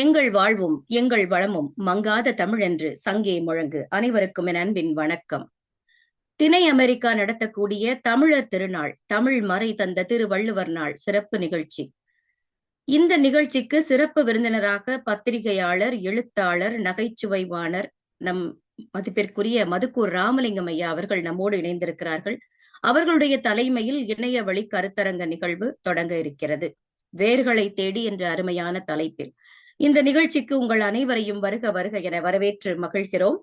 எங்கள் வாழ்வும் எங்கள் வளமும் மங்காத தமிழென்று சங்கே முழங்கு. அனைவருக்கும் என் அன்பின் வணக்கம். திணை அமெரிக்கா நடத்தக்கூடிய தமிழர் திருநாள், தமிழ் மறை தந்த திருவள்ளுவர் நாள் சிறப்பு நிகழ்ச்சி. இந்த நிகழ்ச்சிக்கு சிறப்பு விருந்தினராக பத்திரிகையாளர், எழுத்தாளர், நகைச்சுவைவாணர், நம் மதிப்பிற்குரிய மதுக்கூர் ராமலிங்கம் ஐயா அவர்கள் நம்மோடு இணைந்திருக்கிறார்கள். அவர்களுடைய தலைமையில் இணைய வழி கருத்தரங்க நிகழ்வு தொடங்க இருக்கிறது. வேர்களை தேடி என்ற அருமையான தலைப்பில் இந்த நிகழ்ச்சிக்கு உங்கள் அனைவரையும் வருக வருக என வரவேற்று மகிழ்கிறோம்.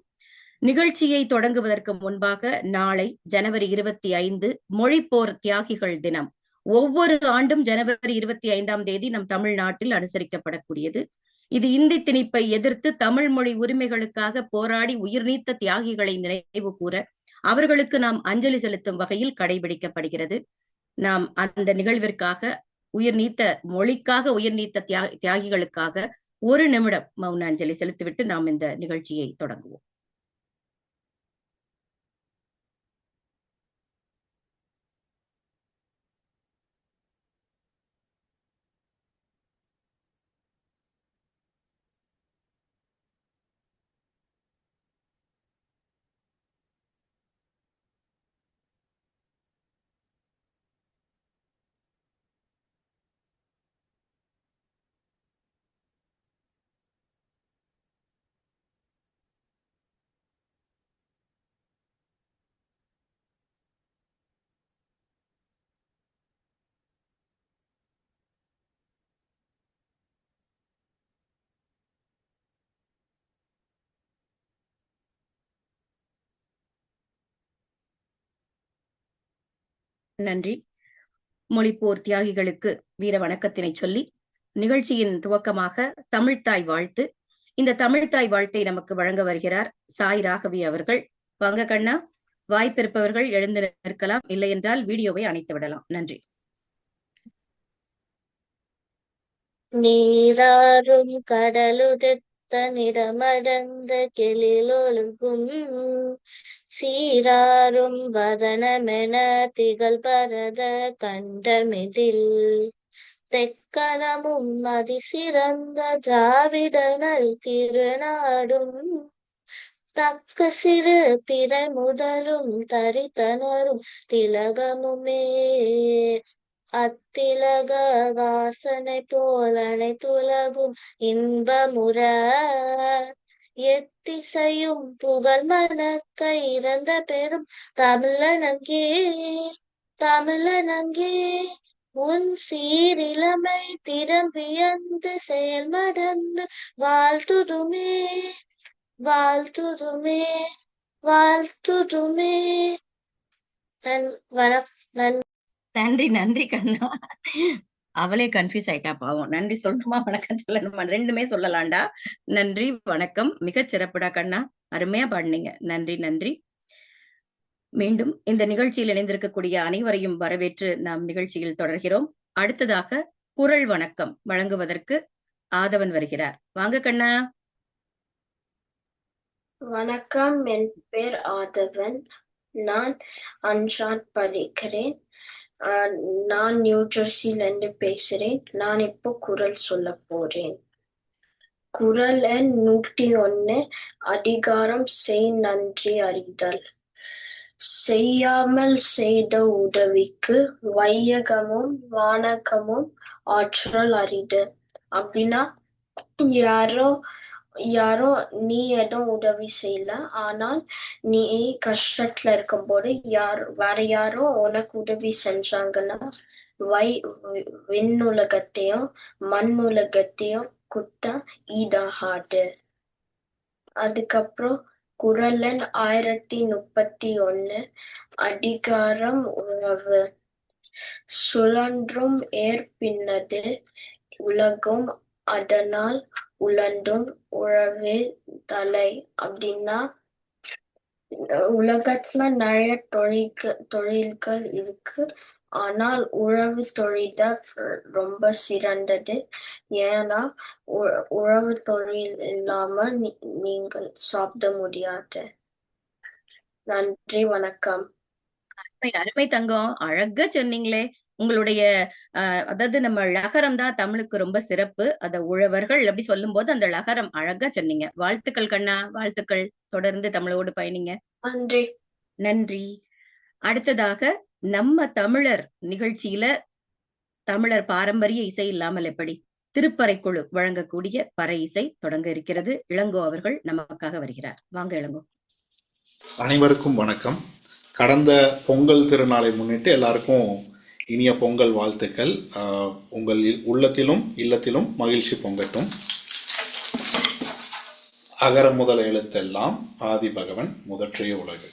நிகழ்ச்சியை தொடங்குவதற்கு முன்பாக நாளை ஜனவரி 25 மொழிப்போர் தியாகிகள் தினம். ஒவ்வொரு ஆண்டும் ஜனவரி 25ஆம் தேதி நம் தமிழ்நாட்டில் அனுசரிக்கப்படக்கூடியது. இது இந்தி திணிப்பை எதிர்த்து தமிழ் மொழி உரிமைகளுக்காக போராடி உயிர் நீத்த தியாகிகளை நினைவு கூற, அவர்களுக்கு நாம் அஞ்சலி செலுத்தும் வகையில் கடைபிடிக்கப்படுகிறது. நாம் அந்த நிகழ்விற்காக மொழிக்காக உயிர் நீத்த தியாகிகளுக்காக ஒரு நிமிடம் மௌன அஞ்சலி செலுத்திவிட்டு நாம் இந்த நிகழ்ச்சியை தொடங்குவோம். நன்றி. மொழிப்போர் தியாகிகளுக்கு வீர வணக்கத்தினை சொல்லி நிகழ்ச்சியின் துவக்கமாக தமிழ்த்தாய் வாழ்த்து. இந்த தமிழ்த்தாய் வாழ்த்தை நமக்கு வழங்க வருகிறார் சாய் ராகவி அவர்கள். வாங்க கண்ணா, வாய்ப்பிருப்பவர்கள் எழுந்து நிற்கலாம், இல்லை என்றால் வீடியோவை அணைத்து விடலாம். நன்றி. நீராறும் கடலுடுத்த நிறமடந்த கெழிலொழுகும் சீராறும் வதனமென திகழ் பரத கண்டமிதில் தெக்கணமும் அதிசிறந்த திராவிடனல் திருநாடும் தக்க சிறு பிறை முதலும் தரித்தனரும் திலகமுமே அத்திலக வாசனை போல் அனைத்துலகும் இன்பமுற எத்திசையும் புகழ் மணக்க இறந்த பெரும் தமிழனங்கே தமிழனங்கே உன் சீரிழமை திறம் வியந்து செயல் மடந்து வாழ்த்துதுமே வாழ்த்துதுமே வாழ்த்துதுமே. நன்றி நன்றி கண்ணா. அவளே கன்ஃபியூஸ் ஆயிட்டா பாவம். நன்றி சொல்லணுமா வணக்கம் சொல்லணுமா ரெண்டுமே சொல்லலாம்டா. நன்றி வணக்கம், மிகச் சிறப்புடா கண்ணா, அருமையா பாடினீங்க. நன்றி நன்றி. மீண்டும் இந்த நிகழ்ச்சியில் இணைந்திருக்கக்கூடிய அனைவரையும் வரவேற்று நாம் நிகழ்ச்சியில் தொடர்கிறோம். அடுத்ததாக குரல் வணக்கம் வழங்குவதற்கு ஆதவன் வருகிறார். வாங்க கண்ணா. வணக்கம், என் பேர் ஆதவன். நான் அன்றாட் படிக்கிறேன். நான் நியூ ஜெர்சில இருந்து பேசுறேன். நான் இப்போ குரல் சொல்ல போறேன். குரல் எண் 101, அதிகாரம் செய் நன்றி அறிதல். செய்யாமல் செய்த உதவிக்கு வையகமும் வானகமும் ஆற்றல் அரிது. அப்படின்னா யாரோ நீ எதுவும் உதவி செய்யல, ஆனால் நீ கஷ்டத்துல இருக்கும்போது வேற யாரோ உனக்கு உதவி செஞ்சாங்கன்னா விண்ணுலகத்தையும் மண்ணுலகத்தையும் குத்தா ஈடாகாது. அதுக்கப்புறம் குரல் எண் 1031, அதிகாரம் உறவு. சுழன்றும் ஏற்பின்னது உலகும் அதனால் உழண்டும் உழவே தலை. அப்படின்னா உலகத்துல நிறைய தொழில்கள் இருக்கு, ஆனால் உழவு தொழில்தான் ரொம்ப சிறந்தது. ஏன்னா உழவு தொழில் இல்லாம நீங்கள் சாப்பிட முடியாது. நன்றி, வணக்கம். அருமை அருமை தங்கம், அழகா சொன்னீங்களே. உங்களுடைய அதாவது நம்ம ழகரம் தான் தமிழுக்கு ரொம்ப சிறப்பு. அத உழவர்கள் அப்படி சொல்லும்போது அந்த ழகரம் அழகா சொன்னீங்க. வாழ்த்துக்கள் கண்ணா, வாழ்த்துக்கள். தொடர்ந்து தமிழோடு பயணிங்க. நன்றி. நன்றி. அடுத்ததாக நம்ம தமிழர் நிகழ்ச்சியில தமிழர் பாரம்பரிய இசை இல்லாமல் எப்படி? திருப்பறைக்குழு வழங்கக்கூடிய பறை இசை தொடங்க இருக்கிறது. இளங்கோ அவர்கள் நமக்காக வருகிறார். வாங்க இளங்கோ. அனைவருக்கும் வணக்கம். கடந்த பொங்கல் திருநாளை முன்னிட்டு எல்லாருக்கும் இனிய பொங்கல் வாழ்த்துக்கள். உங்கள் உள்ளத்திலும் இல்லத்திலும் மகிழ்ச்சி பொங்கட்டும். அகர முதல எழுத்தெல்லாம் ஆதி பகவன் முதற்றிய உலகு.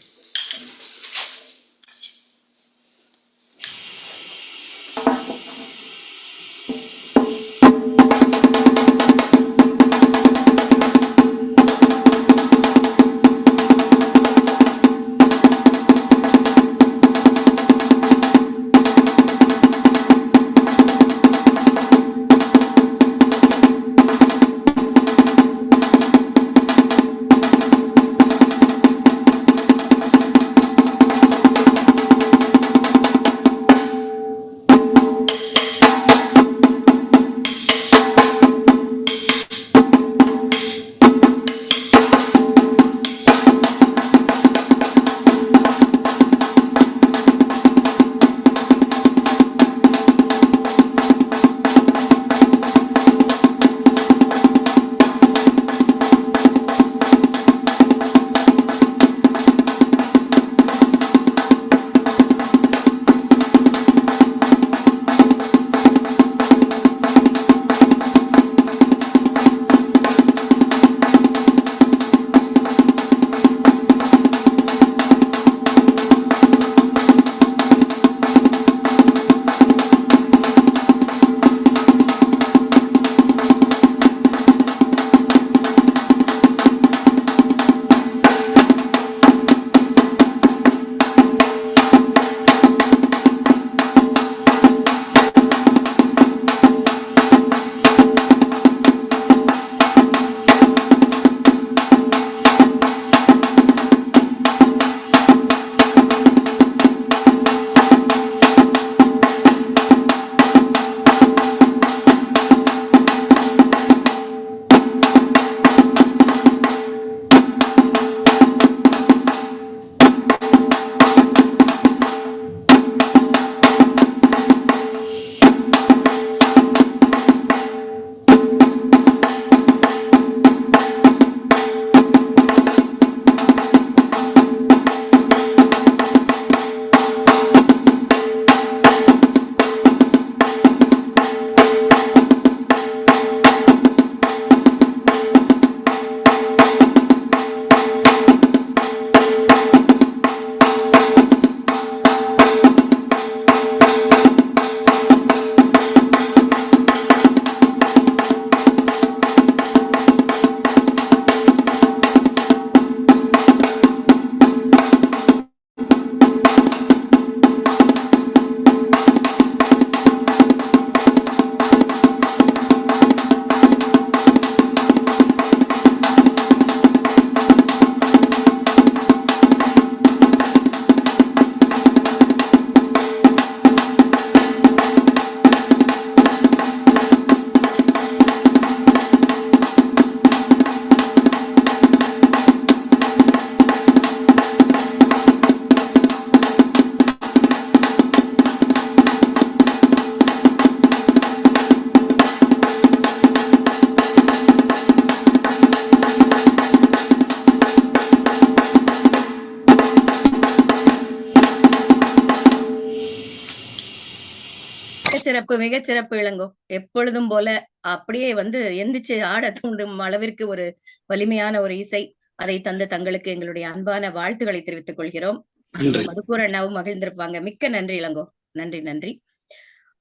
மிகச்சிறப்பு இளங்கோ. எப்பொழுதும் போல அப்படியே எந்திரிச்சு ஆட தூண்டும் அளவிற்கு ஒரு வலிமையான ஒரு இசை. அதை தந்த தங்களுக்கு எங்களுடைய அன்பான வாழ்த்துக்களை தெரிவித்துக் கொள்கிறோம். மதுக்கூர் அண்ணாவும் மகிழ்ந்திருப்பாங்க. மிக்க நன்றி இளங்கோ. நன்றி நன்றி.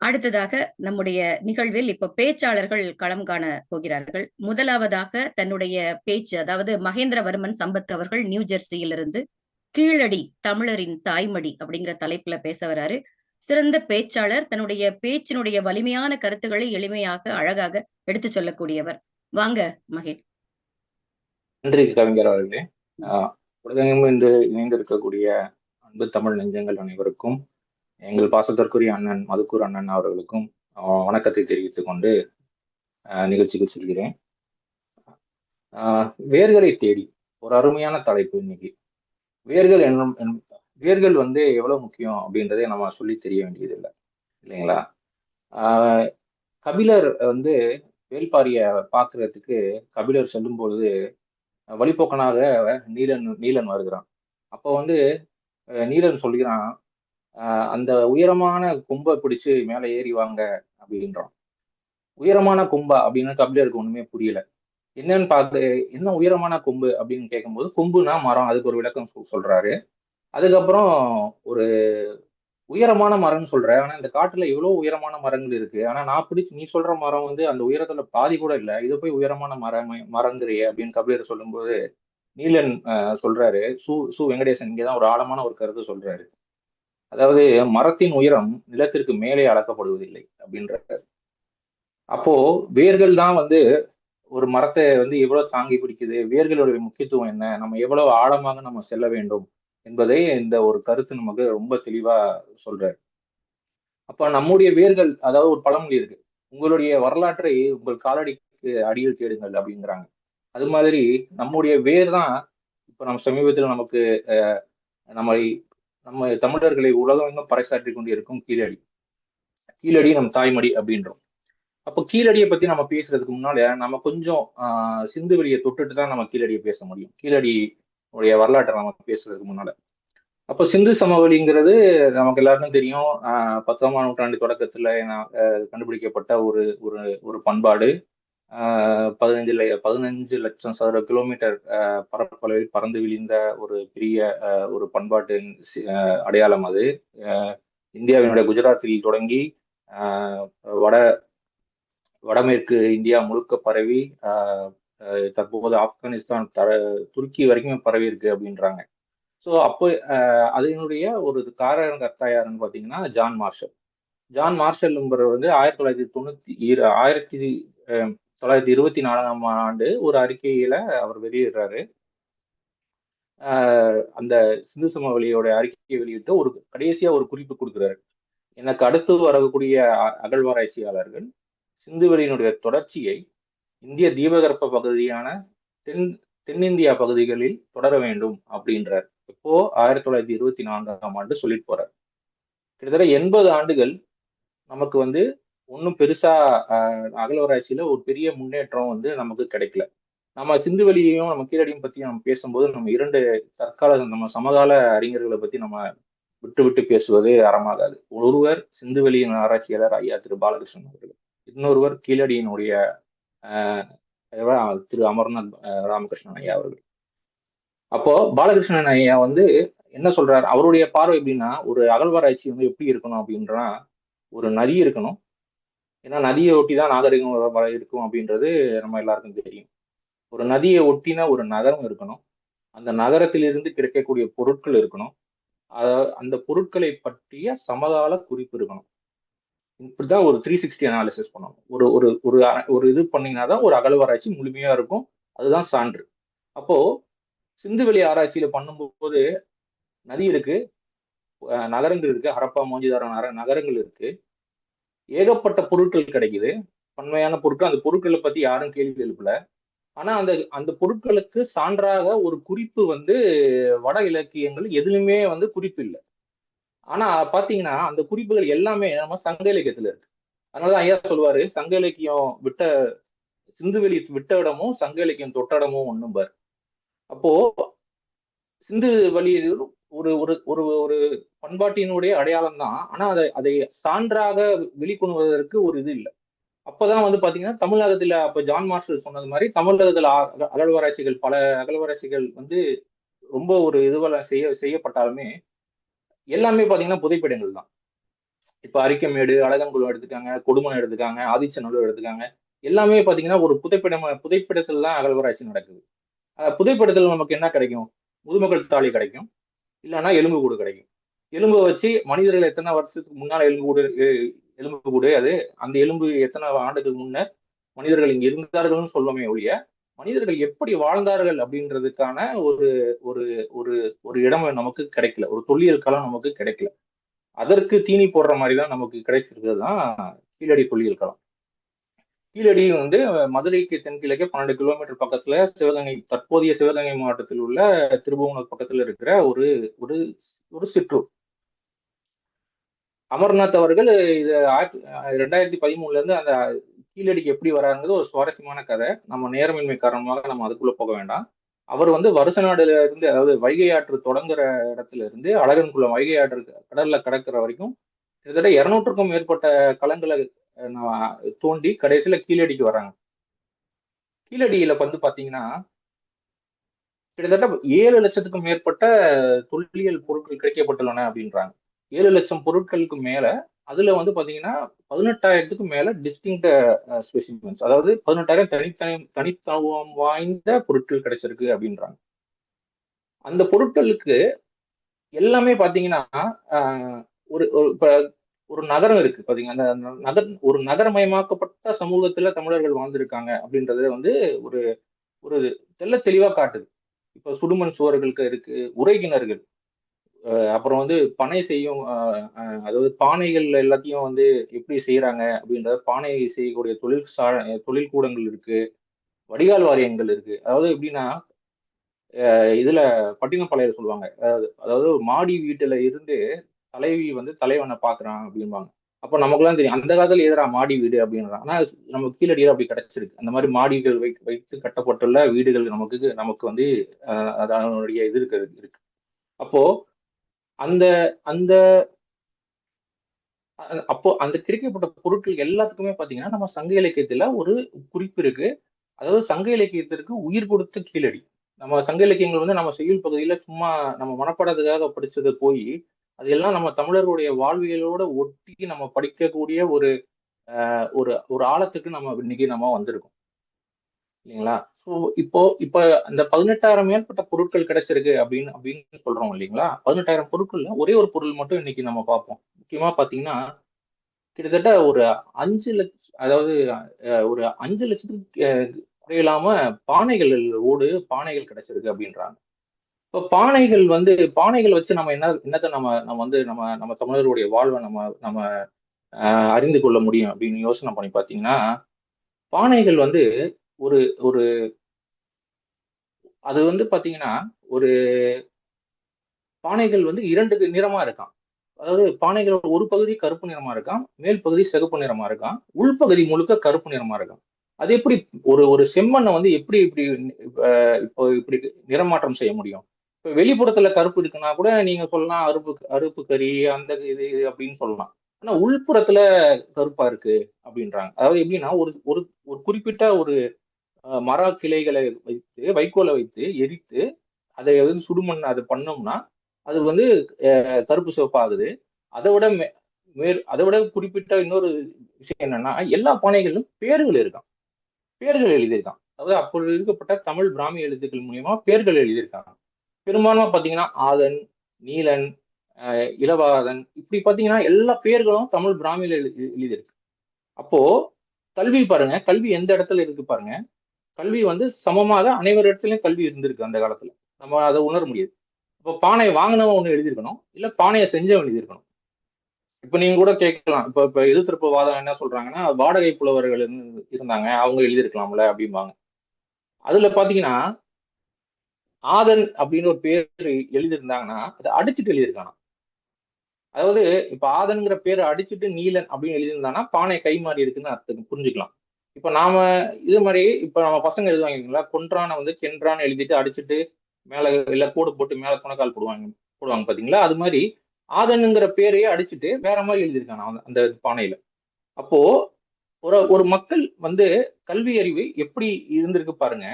அடுத்ததாக நம்முடைய நிகழ்வில் இப்ப பேச்சாளர்கள் களம் காண போகிறார்கள். முதலாவதாக தன்னுடைய பேச்சு, அதாவது மகேந்திரவர்மன் சம்பத் அவர்கள் நியூ ஜெர்சியிலிருந்து கீழடி தமிழரின் தாய்மடி அப்படிங்கிற தலைப்புல பேச வராரு. சிறந்த பேச்சாளர், தன்னுடைய பேச்சினுடைய வலிமையான கருத்துக்களை எளிமையாக அழகாக எடுத்து சொல்லக்கூடியவர். வாங்க மகேஷ். நன்றி கவிஞர் அவர்களே. உலகெங்கும் இன்று இணைந்திருக்கக்கூடிய அன்பு தமிழ் நெஞ்சங்கள் அனைவருக்கும் எங்கள் பாசத்திற்குரிய அண்ணன் மதுக்கூர் அண்ணன் அவர்களுக்கும் வணக்கத்தை தெரிவித்துக் கொண்டு நிகழ்ச்சிக்கு செல்கிறேன். வேர்களை தேடி ஒரு அருமையான தலைப்பு இன்னைக்கு. வேர்கள் வேர்கள் வந்து எவ்வளவு முக்கியம் அப்படின்றதை நம்ம சொல்லி தெரிய வேண்டியதில்லை, இல்லைங்களா? கபிலர் வந்து வேள்பாரிய பார்க்கறதுக்கு கபிலர் செல்லும் பொழுது வழிபோக்கனாக நீலன் வருகிறான். அப்போ வந்து நீலன் சொல்கிறான், அந்த உயரமான கொம்பை பிடிச்சு மேலே ஏறி வாங்க அப்படின்றான். உயரமான கொம்பா அப்படின்னு கபிலருக்கு ஒண்ணுமே புரியல. என்னன்னு பார்த்து என்ன உயரமான கொம்பு அப்படின்னு கேட்கும்போது, கொம்புனா மரம், அதுக்கு ஒரு விளக்கம் சொல்றாரு. அதுக்கப்புறம் ஒரு உயரமான மரம்னு சொல்ற, ஆனா இந்த காட்டுல எவ்வளவு உயரமான மரங்கள் இருக்கு, ஆனா நான் பிடிச்சு நீ சொல்ற மரம் வந்து அந்த உயரத்துல பாதி கூட இல்லை, இதை போய் உயரமான மரங்கிறியே அப்படின்னு கபிலர் சொல்லும்போது நீலன் சொல்றாரு, சு வெங்கடேசன் இங்கதான் ஒரு ஆழமான ஒரு கருத்து சொல்றாரு. அதாவது மரத்தின் உயரம் நிலத்திற்கு மேலே அளக்கப்படுவதில்லை அப்படின்றாரு. அப்போ வேர்கள் தான் வந்து ஒரு மரத்தை வந்து எவ்வளவு தாங்கி பிடிக்குது, வேர்களுடைய முக்கியத்துவம் என்ன, நம்ம எவ்வளவு ஆழமாக நம்ம செல்ல வேண்டும் என்பதை இந்த ஒரு கருத்து நமக்கு ரொம்ப தெளிவா சொல்றாரு. அப்ப நம்முடைய வேர்கள், அதாவது ஒரு பழமொழி இருக்கு, உங்களுடைய வரலாற்றை உங்கள் காலடிக்கு அடியில் தேடுங்கள் அப்படிங்கிறாங்க. அது மாதிரி நம்முடைய வேர் தான் இப்ப நம்ம சமீபத்தில் நமக்கு நம்ம தமிழர்களை உலகம் பறைசாற்றி கொண்டு இருக்கும் கீழடி. கீழடி நம் தாய்மடி அப்படின்றோம். அப்போ கீழடியை பத்தி நம்ம பேசுறதுக்கு முன்னால நம்ம கொஞ்சம் சிந்து வெளியை தொட்டுட்டு தான் நம்ம கீழடியை பேச முடியும், கீழடி உடைய வரலாற்றை நம்ம பேசுறதுக்கு முன்னால. அப்போ சிந்து சமவெளிங்கிறது நமக்கு எல்லாருக்கும் தெரியும். 10ஆம் நூற்றாண்டு தொடக்கத்துல கண்டுபிடிக்கப்பட்ட ஒரு ஒரு ஒரு பண்பாடு. 15 லட்சம் சதுர கிலோமீட்டர் பரப்பளவில் பறந்து விழிந்த ஒரு பெரிய ஒரு பண்பாட்டின் அடையாளம் அது. இந்தியாவினுடைய குஜராத்தில் தொடங்கி வட வடமேற்கு இந்தியா முழுக்க பரவி தற்போது ஆப்கானிஸ்தான் துருக்கி வரைக்கும் பரவி இருக்கு அப்படின்றாங்க. ஸோ அப்போ அதனுடைய ஒரு காரணகர்த்தா யாருன்னு பார்த்தீங்கன்னா ஜான் மார்ஷல். ஜான் மார்ஷல் என்பவர் வந்து 1924ஆம் ஆண்டு ஒரு அறிக்கையில அவர் வெளியிடுறாரு. அந்த சிந்து சமவெளியோட அறிக்கையை வெளியிட்டு ஒரு கடைசியா ஒரு குறிப்பு கொடுக்குறாரு. எனக்கு அடுத்து வரக்கூடிய அகழ்வாராய்ச்சியாளர்கள் சிந்துவெளியினுடைய தொடர்ச்சியை இந்திய தீபகற்ப பகுதியான தென்னிந்தியா பகுதிகளில் தொடர வேண்டும் அப்படின்றார். இப்போ 1924ஆம் ஆண்டு சொல்லிட்டு போறார். கிட்டத்தட்ட 80 ஆண்டுகள் நமக்கு வந்து ஒன்றும் பெருசா அகழ்வாராய்ச்சியில ஒரு பெரிய முன்னேற்றம் வந்து நமக்கு கிடைக்கல. நம்ம சிந்துவெளியையும் நம்ம கீழடியும் பத்தி நம்ம பேசும்போது நம்ம இரண்டு தற்கால நம்ம சமகால அறிஞர்களை பத்தி நம்ம விட்டு விட்டு பேசுவது அறமாகாது. ஒருவர் சிந்துவெளியின் ஆராய்ச்சியாளர் ஐயா திரு பாலகிருஷ்ணன் அவர்கள், இன்னொருவர் கீழடியினுடைய திரு அமர்நாத் ராமகிருஷ்ணன் ஐயா அவர்கள். அப்போ பாலகிருஷ்ணன் ஐயா வந்து என்ன சொல்றாரு, அவருடைய பார்வை எப்படின்னா, ஒரு அகழ்வாராய்ச்சி வந்து எப்படி இருக்கணும் அப்படின்றா, ஒரு நதி இருக்கணும். ஏன்னா நதியை ஒட்டி தான் நாகரிகம் இருக்கும் அப்படின்றது நம்ம எல்லாருக்கும் தெரியும். ஒரு நதியை ஒட்டின ஒரு நகரம் இருக்கணும். அந்த நகரத்திலிருந்து கிடைக்கக்கூடிய பொருட்கள் இருக்கணும். அந்த பொருட்களை பற்றிய சமகால குறிப்பு இருக்கணும். இப்படிதான் ஒரு 360 அனாலிசிஸ் பண்ணணும். ஒரு ஒரு ஒரு ஒரு இது பண்ணீங்கன்னா தான் ஒரு அகழ்வாராய்ச்சி முழுமையா இருக்கும். அதுதான் சான்று. அப்போ சிந்துவெளி ஆராய்ச்சியில பண்ணும்போது நதி இருக்கு, நகரங்கள் இருக்கு, ஹரப்பா மோஞ்சிதாரோ நகரங்கள் இருக்கு, ஏகப்பட்ட பொருட்கள் கிடைக்குது, பன்மையான பொருட்கள். அந்த பொருட்களை பத்தி யாரும் கேள்வி எழுப்பல. ஆனா அந்த அந்த பொருட்களுக்கு சான்றாக ஒரு குறிப்பு வந்து வட இலக்கியங்கள் எதுலையுமே வந்து குறிப்பு இல்லை. ஆனா பாத்தீங்கன்னா அந்த குறிப்புகள் எல்லாமே நம்ம சங்க இலக்கியத்துல இருக்கு. அதனாலதான் ஐயா சொல்லுவாரு, சங்க இலக்கியம் சிந்துவெளி விட்ட இடமும் சங்க இலக்கியம் தொட்ட இடமும் ஒண்ணும் பாரு. அப்போ சிந்து வழி ஒரு ஒரு ஒரு ஒரு பண்பாட்டினுடைய அடையாளம் தான். ஆனா அதை சான்றாக வெளிக்கொணுவதற்கு ஒரு இது இல்லை. அப்பதான் வந்து பாத்தீங்கன்னா தமிழகத்துல அப்ப ஜான் மார்ஷல் சொன்னது மாதிரி தமிழகத்துல பல அகழ்வாராய்ச்சிகள் வந்து ரொம்ப ஒரு இதுவெல்லாம் செய்யப்பட்டாலுமே எல்லாமே பாத்தீங்கன்னா புதைப்படங்கள் தான். இப்ப அரிக்கமேடு, அழகன்குளம் எடுத்துக்காங்க, கொடுமணம் எடுத்துக்காங்க, ஆதிச்சநல்லூர் எடுத்துக்காங்க, எல்லாமே பாத்தீங்கன்னா ஒரு புதைப்படத்துல தான் அகழ்வாராய்ச்சி நடக்குது. புதைப்படத்துல நமக்கு என்ன கிடைக்கும்? முதுமக்கள் தாலி கிடைக்கும், இல்லைன்னா எலும்பு கூடு கிடைக்கும். எலும்பை வச்சு மனிதர்கள் எத்தனை வருஷத்துக்கு முன்னால எலும்பு கூடு அது, அந்த எலும்பு எத்தனை ஆண்டுகளுக்கு முன்னர் மனிதர்கள் இங்க இருந்தார்கள்னு சொல்லுமே ஒழிய, மனிதர்கள் எப்படி வாழ்ந்தார்கள் அப்படின்றதுக்கான ஒரு ஒரு ஒரு ஒரு இடம் நமக்கு கிடைக்கல, ஒரு தொல்லியல் களம் நமக்கு கிடைக்கல. அதற்கு தீனி போடுற மாதிரி தான் நமக்கு கிடைச்சிருக்கிறது தான் கீழடி தொல்லியல் களம். கீழடி வந்து மதுரைக்கு தென்கிழக்கே 12 கிலோமீட்டர் பக்கத்துல தற்போதைய சிவகங்கை மாவட்டத்தில் உள்ள திருபுவனூர் பக்கத்துல இருக்கிற ஒரு ஒரு ஒரு சிற்றூர். அமர்நாத் அவர்கள் இது 2013 இருந்து அந்த கீழடிக்கு எப்படி வராங்கிறது ஒரு சுவாரஸ்யமான கதை. நம்ம நேரமின்மை காரணமாக நம்ம அதுக்குள்ள போக வேண்டாம். அவர் வந்து வருச நாடுல இருந்து, அதாவது வைகை ஆற்று தொடங்குற இடத்துல இருந்து அழகன்குளம் வைகை ஆற்று கடல்ல கடக்கிற வரைக்கும் கிட்டத்தட்ட 200க்கும் மேற்பட்ட களங்களை தோண்டி கடைசியில கீழடிக்கு வராங்க. கீழடியில வந்து பாத்தீங்கன்னா கிட்டத்தட்ட 7 லட்சத்துக்கும் மேற்பட்ட தொல்லியல் பொருட்கள் கிடைக்கப்பட்டுள்ளன அப்படின்றாங்க. 7 லட்சம் பொருட்களுக்கு மேல அதுல வந்து பாத்தீங்கன்னா 18,000க்கும் மேல டிஸ்டிங்க்ட் ஸ்பெசிமென்ஸ், அதாவது 18,000 தனித்துவம் வாய்ந்த பொருட்கள் கிடைச்சிருக்கு அப்படின்றாங்க. அந்த பொருட்களுக்கு எல்லாமே பாத்தீங்கன்னா ஒரு இப்ப ஒரு நகரம் இருக்கு பாத்தீங்கன்னா, அந்த ஒரு நகரமயமாக்கப்பட்ட சமூகத்துல தமிழர்கள் வாழ்ந்திருக்காங்க அப்படின்றத வந்து ஒரு ஒரு தெள்ள தெளிவா காட்டுது. இப்ப சுடுமண் சுவர்களுக்கு இருக்கு, உறைகிணறுகள், அப்புறம் வந்து பனை செய்யும், அதாவது பானைகள் எல்லாத்தையும் வந்து எப்படி செய்யறாங்க அப்படின்றத பானை செய்யக்கூடிய தொழில் கூடங்கள் இருக்கு, வடிகால் வாரியங்கள் இருக்கு. அதாவது எப்படின்னா இதுல பட்டினப்பாளையம் சொல்லுவாங்க, அதாவது மாடி வீட்டுல இருந்து தலைவி வந்து தலைவனை பாக்குறான் அப்படிம்பாங்க. அப்ப நமக்குலாம் தெரியும் அந்த காலத்துல எதிரா மாடி வீடு அப்படின்றான். ஆனா நம்ம கீழடியில அப்படி கிடைச்சிருக்கு. அந்த மாதிரி மாடிகள் வைத்து கட்டப்பட்டுள்ள வீடுகள் நமக்கு வந்து அதனுடைய இது இருக்கு. அப்போ அந்த அந்த அப்போ அந்த கிடைக்கப்பட்ட பொருட்கள் எல்லாத்துக்குமே பாத்தீங்கன்னா நம்ம சங்க இலக்கியத்துல ஒரு குறிப்பு இருக்கு. அதாவது சங்க இலக்கியத்திற்கு உயிர் கொடுத்த கீழடி. நம்ம சங்க இலக்கியங்கள் வந்து நம்ம செய்யுள் பகுதியில சும்மா நம்ம மனப்பாடத்துக்காக படிச்சது போய் அது எல்லாம் நம்ம தமிழர்களுடைய வாழ்வியலோட ஒட்டி நம்ம படிக்கக்கூடிய ஒரு ஒரு ஒரு ஆழத்துக்கு இன்னைக்கு நம்ம வந்திருக்கோம் இல்லைங்களா? ஸோ இப்போ அந்த 18,000 மேற்பட்ட பொருட்கள் கிடைச்சிருக்கு அப்படின்னு சொல்றோம் இல்லைங்களா? 18,000 பொருட்கள்ல ஒரே ஒரு பொருள் மட்டும் இன்னைக்கு நம்ம பார்ப்போம். முக்கியமா பாத்தீங்கன்னா கிட்டத்தட்ட ஒரு 5 லட்சம், அதாவது ஒரு 5 லட்சத்துக்கு குறையில்லாம பானைகள் கிடைச்சிருக்கு அப்படின்றாங்க. இப்ப பானைகள் வச்சு நம்ம என்னத்தை நம்ம வந்து நம்ம தமிழருடைய வாழ்வை நம்ம நம்ம அறிந்து கொள்ள முடியும் அப்படின்னு யோசனை பண்ணி பாத்தீங்கன்னா, பானைகள் வந்து ஒரு ஒரு அது வந்து பாத்தீங்கன்னா ஒரு பானைகள் வந்து 2 நிறமா இருக்காம். அதாவது பானைகளோட ஒரு பகுதி கருப்பு நிறமா இருக்காம், மேல் பகுதி சிகப்பு நிறமா இருக்காம், உள்பகுதி முழுக்க கருப்பு நிறமா இருக்காம். அது எப்படி ஒரு செம்மண்ணை வந்து எப்படி இப்படி இப்போ இப்படி நிறமாற்றம் செய்ய முடியும்? இப்ப வெளிப்புறத்துல கருப்பு இருக்குன்னா கூட நீங்க சொல்லலாம் அருப்பு கறி அந்த இது அப்படின்னு சொல்லலாம். ஆனா உள்புறத்துல கருப்பா இருக்கு அப்படின்றாங்க. அதாவது எப்படின்னா ஒரு ஒரு ஒரு குறிப்பிட்ட ஒரு மர கிளைகளை வைத்து வைக்கோலை வைத்து எரித்து அதை வந்து சுடுமண் அது பண்ணோம்னா அது வந்து கருப்பு சிவப்பு ஆகுது. அதை விட அதை விட குறிப்பிட்ட இன்னொரு விஷயம் என்னன்னா எல்லா பானைகளிலும் பேர்கள் இருக்கான், பேர்கள் எழுதியிருக்கான். அதாவது அப்பொழுது இருக்கப்பட்ட தமிழ் பிராமி எழுத்துக்கள் மூலியமா பேர்கள் எழுதியிருக்காங்க. பெரும்பாலும் பாத்தீங்கன்னா ஆதன், நீலன், இளவாதன், இப்படி பாத்தீங்கன்னா எல்லா பேர்களும் தமிழ் பிராமியில எழுதியிருக்கு. அப்போ கல்வி பாருங்க, கல்வி எந்த இடத்துல இருக்கு பாருங்க. கல்வி வந்து சமமாக அனைவர் இடத்துலயும் கல்வி இருந்திருக்கு அந்த காலத்துல. நம்ம அதை உணர முடியுது. இப்போ பானை வாங்கினவன் ஒண்ணு எழுதியிருக்கணும், இல்ல பானையை செஞ்சவன் எழுதியிருக்கணும். இப்ப நீங்க கூட கேட்கலாம், இப்ப எதிர்த்தரப்பு வாதம் என்ன சொல்றாங்கன்னா வாடகை புலவர்கள் இருந்தாங்க, அவங்க எழுதியிருக்கலாம்ல அப்படிம்பாங்க. அதுல பாத்தீங்கன்னா ஆதன் அப்படின்னு ஒரு பேர் எழுதியிருந்தாங்கன்னா அதை அடிச்சுட்டு எழுதியிருக்கானா. அதாவது இப்ப ஆதன்கிற பேரை அடிச்சுட்டு நீலன் அப்படின்னு எழுதியிருந்தானா பானை கை மாறி இருக்குன்னு அர்த்தம் புரிஞ்சுக்கலாம். இப்ப நாம இது மாதிரி இப்ப நம்ம பசங்க எழுதுவாங்க, கொன்றான வந்து கென்றான்னு எழுதிட்டு அடிச்சுட்டு மேல இல்ல கோடு போட்டு மேல துணைக்கால் போடுவாங்க பாத்தீங்களா? அது மாதிரி ஆதனுங்கிற பேரையே அடிச்சுட்டு வேற மாதிரி எழுதியிருக்காங்க அந்த பானையில. அப்போ ஒரு மக்கள் வந்து கல்வி அறிவு எப்படி இருந்திருக்கு பாருங்க.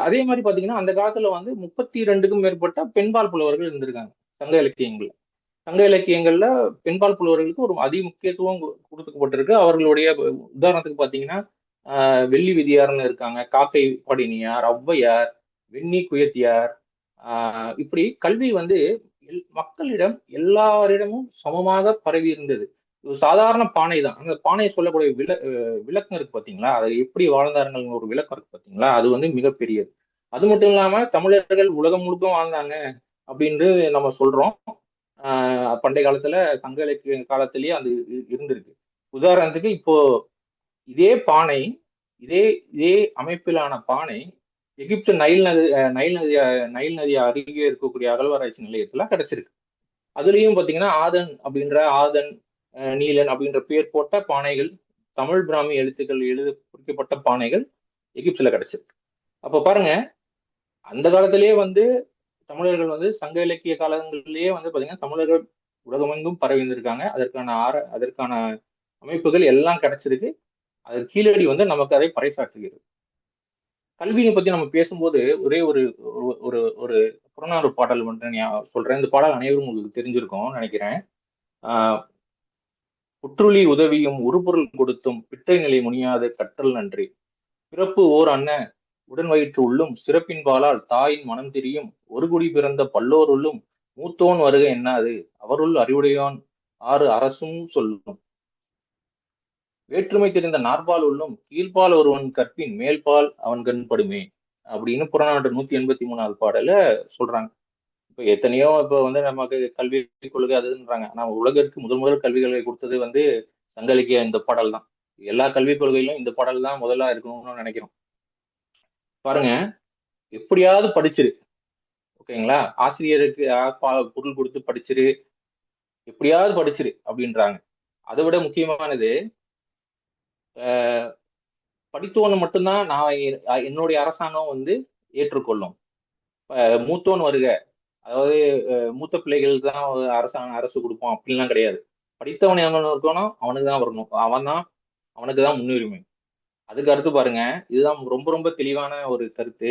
அதே மாதிரி பாத்தீங்கன்னா அந்த காலத்துல வந்து 32க்கும் மேற்பட்ட பெண்பால் புலவர்கள் இருந்திருக்காங்க சங்க இலக்கியங்கள்ல. சங்க இலக்கியங்கள்ல பெண்பால் புலவர்களுக்கு ஒரு அதிக முக்கியத்துவம் கொடுக்கப்பட்டிருக்கு. அவர்களுடைய உதாரணத்துக்கு பாத்தீங்கன்னா வெள்ளி விதியார்னு இருக்காங்க, காக்கை பாடினியார், ஔவையார், வெண்ணி குயத்தியார். இப்படி கல்வி வந்து மக்களிடம் எல்லாரிடமும் சமமாக பரவி இருந்தது. ஒரு சாதாரண பானை தான், அந்த பானையை சொல்லக்கூடிய விளக்கம் இருக்கு பாத்தீங்களா, அதை எப்படி வாழ்ந்தார்கள் ஒரு விளக்கம் இருக்கு பாத்தீங்களா, அது வந்து மிகப்பெரியது. அது மட்டும் இல்லாம தமிழர்கள் உலகம் முழுக்க வாழ்ந்தாங்க அப்படின்னு நம்ம சொல்றோம். பண்டைய காலத்துல சங்க இலக்கிய காலத்திலேயே அது இருந்திருக்கு. உதாரணத்துக்கு இப்போ இதே பானை, இதே இதே அமைப்பிலான பானை எகிப்து நைல் நதி அருகே இருக்கக்கூடிய அகழ்வாராய்ச்சி நிலையத்துல கிடைச்சிருக்கு. அதுலயும் பாத்தீங்கன்னா ஆதன் நீலன் அப்படின்ற பேர் போட்ட பானைகள், தமிழ் பிராமி எழுத்துக்கள் குறிக்கப்பட்ட பானைகள் எகிப்துல கிடைச்சிருக்கு. அப்ப பாருங்க, அந்த காலத்திலேயே தமிழர்கள் சங்க இலக்கிய காலங்களிலேயே பாத்தீங்கன்னா தமிழர்கள் உலகமெங்கும் பரவி இருந்திருக்காங்க. அதற்கான அமைப்புகள் எல்லாம் கிடைச்சிருக்கு. அது கீழடி நமக்கு அதை பறைசாற்றுகிறது. கல்வியை பத்தி நம்ம பேசும்போது ஒரே ஒரு ஒரு ஒரு புறநானூறு பாடல் சொல்றேன். இந்த பாடல் அனைவரும் உங்களுக்கு தெரிஞ்சிருக்கும் நினைக்கிறேன். புற்றுளி உதவியும் உருபொருள் கொடுத்தும் பிட்டை நிலை முனியாது கற்றல் நன்றி. பிறப்பு ஓர் அன்ன உடன் வயிற்று உள்ளும் சிறப்பின் பாலால் தாயின் மனம் தெரியும் ஒரு குடி பிறந்த பல்லோர் உள்ளும் மூத்தோன் வருக என்னாது அவருள் அறிவுடையோன் ஆறு அரசும் சொல்லும். வேற்றுமை தெரிந்த நாற்பால் உள்ளும் கீழ்பால் ஒருவன் கற்பின் மேல்பால் அவன் கண்படுமே அப்படின்னு புறநானூற்று 183வது பாடல சொல்றாங்க. இப்ப எத்தனையோ நமக்கு கல்வி கொள்கை அதுன்றாங்க. ஆனா உலகிற்கு முதல் கல்விகளை கொடுத்தது சங்க இலக்கிய இந்த பாடல் தான். எல்லா கல்விக் கொள்கையிலும் இந்த பாடல் தான் முதலா இருக்கணும்னு நினைக்கிறோம். பாருங்க, எப்படியாவது படிச்சிரு, ஓகேங்களா, ஆசிரியருக்கு பொருள் கொடுத்து படிச்சிரு, எப்படியாவது படிச்சிரு அப்படின்றாங்க. அதை விட முக்கியமானது, படித்தோன்னு மட்டும்தான் நான் என்னுடைய அரசாங்கம் ஏற்றுக்கொள்ளும். மூத்தோன் வருக, அதாவது மூத்த பிள்ளைகளுக்கு தான் அரசு கொடுப்போம் அப்படின்லாம் கிடையாது. படித்தவன் எவன் இருக்கணும் அவனுக்கு தான் வரணும், அவனுக்கு தான் முன்னுரிமை. அதுக்கு அடுத்து பாருங்க, இதுதான் ரொம்ப ரொம்ப தெளிவான ஒரு கருத்து.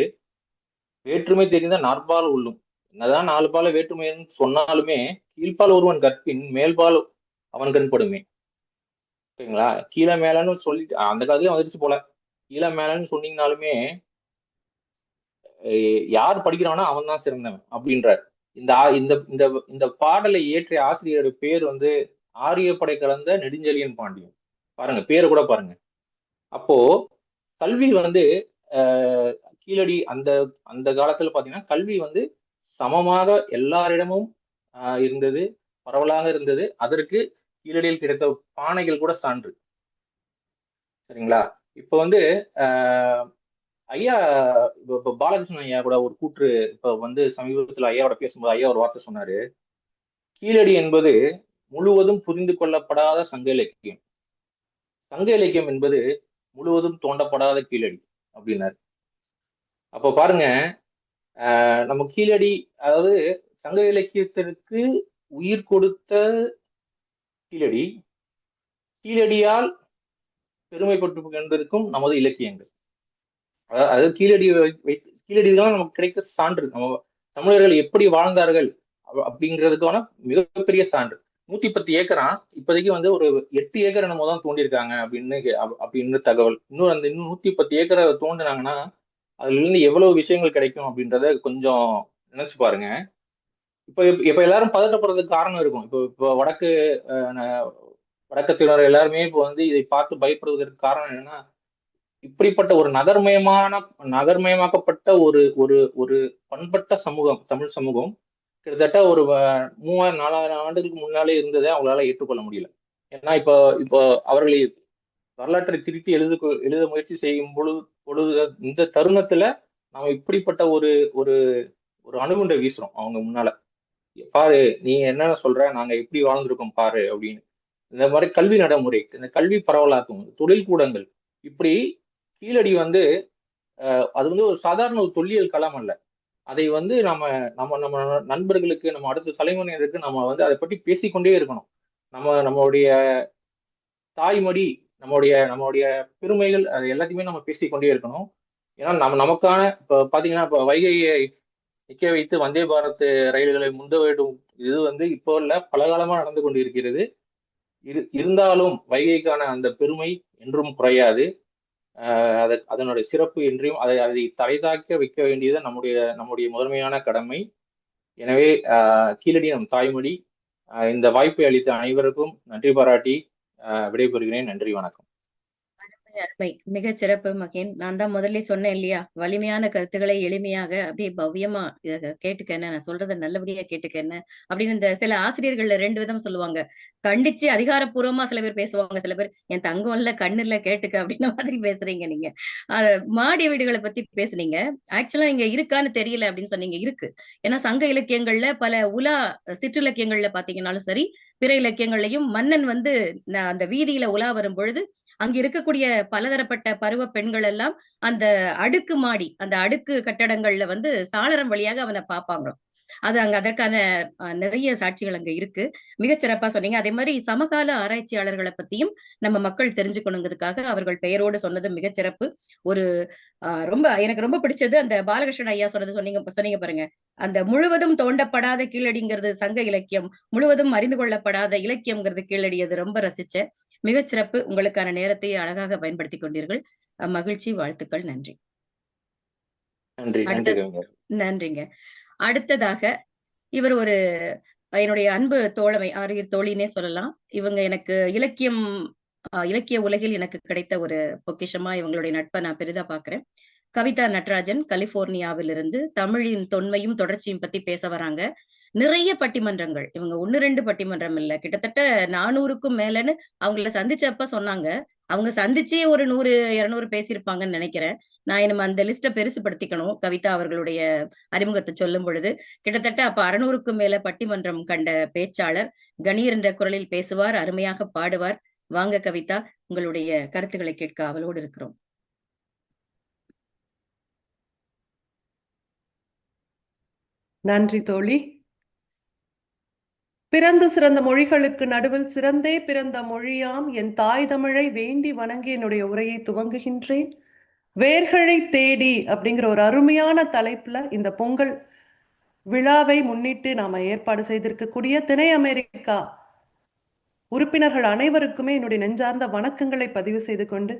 வேற்றுமை தெரிந்த நாற்பால் உள்ளும், என்னதான் 4 பால வேற்றுமைன்னு சொன்னாலுமே கீழ்பால் ஒருவன் கற்பின் மேல்பால் அவன் கண்படுமே. ஓகேங்களா, கீழே மேலன்னு சொல்லிட்டு அந்த காலத்துலயும் வந்துருச்சு போல. கீழே மேலன்னு சொன்னீங்கனாலுமே யார் படிக்கிறானோ அவன் தான் சிறந்தவன் அப்படின்றார். இந்த பாடலை இயற்றிய ஆசிரியரோட பேர் ஆரியப்படை கலந்த நெடுஞ்செழியன் பாண்டியன். பாருங்க, பேரை கூட பாருங்க. அப்போ கல்வி கீழடி அந்த காலத்துல பாத்தீங்கன்னா கல்வி சமமாக எல்லாரிடமும் இருந்தது, பரவலாக இருந்தது. அதற்கு கீழடியில் கிடைத்த பானைகள் கூட சான்று. சரிங்களா? இப்போ ஐயா இப்ப பாலகிருஷ்ணன் ஐயா கூட ஒரு கூற்று இப்ப சமீபத்துல ஐயாவோட பேசும்போது ஐயா ஒரு வார்த்தை சொன்னாரு. கீழடி என்பது முழுவதும் புரிந்து கொள்ளப்படாத சங்க இலக்கியம், சங்க இலக்கியம் என்பது முழுவதும் தோண்டப்படாத கீழடி அப்படின்னாரு. அப்ப பாருங்க, நம்ம கீழடி, அதாவது சங்க இலக்கியத்திற்கு உயிர் கொடுத்த கீழடி, கீழடியால் பெருமைப்பட்டு கொண்டிருக்கும் நமது இலக்கியங்கள். அதாவது கீழடிதான் நமக்கு கிடைக்க சான்று. நம்ம தமிழர்கள் எப்படி வாழ்ந்தார்கள் அப்படிங்கிறதுக்கான மிகப்பெரிய சான்று. 110 ஏக்கரா இப்போதைக்கு ஒரு 8 ஏக்கர் நம்ம தான் தோண்டியிருக்காங்க அப்படின்னு தகவல். இன்னும் 110 ஏக்கரை தோண்டினாங்கன்னா அதுல இருந்து எவ்வளவு விஷயங்கள் கிடைக்கும் அப்படின்றத கொஞ்சம் நினைச்சு பாருங்க. இப்ப எல்லாரும் பதட்டப்படுறதுக்கு காரணம் இருக்கும். இப்போ வடக்கத்தினர் எல்லாருமே இதை பார்த்து பயப்படுவதற்கு காரணம் என்னன்னா, இப்படிப்பட்ட ஒரு நகர்மயமாக்கப்பட்ட ஒரு ஒரு ஒரு பண்பட்ட சமூகம், தமிழ் சமூகம் கிட்டத்தட்ட ஒரு 3000-4000 ஆண்டுகளுக்கு முன்னாலே இருந்ததை அவங்களால ஏற்றுக்கொள்ள முடியல. ஏன்னா இப்போ அவர்களை வரலாற்றை திருத்தி எழுத முயற்சி செய்யும் பொழுது இந்த தருணத்துல நாம இப்படிப்பட்ட ஒரு ஒரு ஒரு அணுகுண்டை வீசுறோம் அவங்க முன்னால. பாரு, நீ என்ன சொல்ற, நாங்க எப்படி வாழ்ந்திருக்கோம் பாரு அப்படின்னு. இந்த மாதிரி கல்வி நடைமுறை, இந்த கல்வி பரவலாக்கும், தொழில் கூடங்கள், இப்படி கீழடி அது ஒரு சாதாரண ஒரு தொல்லியல் களம் அல்ல. அதை நம்ம நம்ம நம்ம நண்பர்களுக்கு, நம்ம அடுத்த தலைமுறையினருக்கு நம்ம அதை பற்றி பேசிக்கொண்டே இருக்கணும். நம்மளுடைய தாய்மொழி, நம்மளுடைய பெருமைகள், அது எல்லாத்தையுமே நம்ம பேசிக்கொண்டே இருக்கணும். ஏன்னா நமக்கான இப்ப பாத்தீங்கன்னா இப்ப வைகையை நிக்க வைத்து வந்தே பாரத் ரயில்களை முந்த வேண்டும், இது இப்போ இல்ல, பல காலமா நடந்து கொண்டு இருக்கிறது. இருந்தாலும் வைகைக்கான அந்த பெருமை என்றும் குறையாது. அதனுடைய சிறப்பு என்றையும் அதை தலைதாக்க வைக்க வேண்டியது நம்முடைய முதன்மையான கடமை. எனவே கீழடி நம் தாய்மொழி. இந்த வாய்ப்பை அளித்த அனைவருக்கும் நன்றி பாராட்டி விடைபெறுகிறேன். நன்றி, வணக்கம். அருமை. மிகச் சிறப்பு மகேன். நான் தான் முதல்ல சொன்னேன் இல்லையா? வலிமையான கருத்துக்களை எளிமையாக அப்படியே பவ்யமா கேட்டுக்க என்ன, நான் சொல்றத நல்லபடியா கேட்டுக்க என்ன, அப்படின்னு இந்த சில ஆசிரியர்கள்ல 2 விதம் சொல்லுவாங்க. கண்டிச்சு அதிகாரப்பூர்வமா சில பேர் பேசுவாங்க. சில பேர் என் தங்கம் இல்ல, கண்ணு இல்ல கேட்டுக்க அப்படின்ன மாதிரி பேசுறீங்க நீங்க. அ மாடி வீடுகள பத்தி பேசுனீங்க. ஆக்சுவலா இங்க இருக்கான்னு தெரியல அப்படின்னு சொன்னீங்க. இருக்கு. ஏன்னா சங்க இலக்கியங்கள்ல பல சிற்றிலக்கியங்கள்ல பாத்தீங்கன்னாலும் சரி, பிற இலக்கியங்கள்லயும் மன்னன் வந்து அந்த வீதியில உலா வரும் பொழுது அங்க இருக்கக்கூடிய பலதரப்பட்ட பருவ பெண்கள் எல்லாம் அந்த அந்த அடுக்கு கட்டடங்கள்ல வந்து சாளரம் வழியாக அவனை பார்ப்பாங்களாம். அது அங்க அதற்கான நிறைய சாட்சிகள் அங்க இருக்கு. மிகச் சிறப்பா சொன்னீங்க. அதே மாதிரி சமகால ஆராய்ச்சியாளர்களை பத்தியும் நம்ம மக்கள் தெரிஞ்சுக்கணுங்கிறதுக்காக அவர்கள் பெயரோடு சொன்னது மிகச் சிறப்பு. ஒரு எனக்கு ரொம்ப பிடிச்சது அந்த பாலகிருஷ்ணன் ஐயா சொன்னது சொன்னீங்க பாருங்க. அந்த முழுவதும் தோண்டப்படாத கீழடிங்கிறது சங்க இலக்கியம், முழுவதும் அறிந்து கொள்ளப்படாத இலக்கியம்ங்கிறது கீழடி. அது ரொம்ப ரசிச்சேன். மிகச் சிறப்பு. உங்களுக்கான நேரத்தை அழகாக பயன்படுத்திக் கொண்டீர்கள். மகிழ்ச்சி, வாழ்த்துக்கள், நன்றி. நன்றி. நன்றிங்க. அடுத்ததாக இவர் ஒரு என்னுடைய அன்பு தோழமை, ஆரியர் தோழினே சொல்லலாம். இவங்க எனக்கு இலக்கிய உலகில் எனக்கு கிடைத்த ஒரு பொக்கிஷமா இவங்களுடைய நட்பை நான் பெரிதா பாக்குறேன். கவிதா நடராஜன் கலிபோர்னியாவிலிருந்து தமிழின் தொன்மையும் தொடர்ச்சியும் பத்தி பேச வராங்க. நிறைய பட்டிமன்றங்கள், இவங்க 1-2 பட்டிமன்றம் இல்ல, கிட்டத்தட்ட 400க்கும் மேலன்னு அவங்கள சந்திச்சப்ப சொன்னாங்க. அவங்க சந்திச்சே ஒரு 100-200 பேசியிருப்பாங்கன்னு நினைக்கிறேன். நான் இனிமே அந்த லிஸ்ட பெருசுபடுத்திக்கணும். கவிதா அவர்களுடைய அறிமுகத்தை சொல்லும் பொழுது கிட்டத்தட்ட அப்ப 600க்கும் மேல பட்டிமன்றம் கண்ட பேச்சாளர். கணீர் என்ற குரலில் பேசுவார், அருமையாக பாடுவார். வாங்க கவிதா, உங்களுடைய கருத்துக்களை கேட்க அவளோடு இருக்கிறோம். நன்றி தோழி. பிறந்து சிறந்த மொழிகளுக்கு நடுவில் சிறந்தே பிறந்த மொழியாம் என் தாய் தமிழை வேண்டி வணங்கி என்னுடைய உரையை துவங்குகின்றேன். வேர்களை தேடி அப்படிங்கிற ஒரு அருமையான தலைப்புல இந்த பொங்கல் விழாவை முன்னிட்டு நாம ஏற்பாடு செய்திருக்கக்கூடிய திணை அமெரிக்கா உறுப்பினர்கள் அனைவருக்குமே என்னுடைய நெஞ்சார்ந்த வணக்கங்களை பதிவு செய்து கொண்டு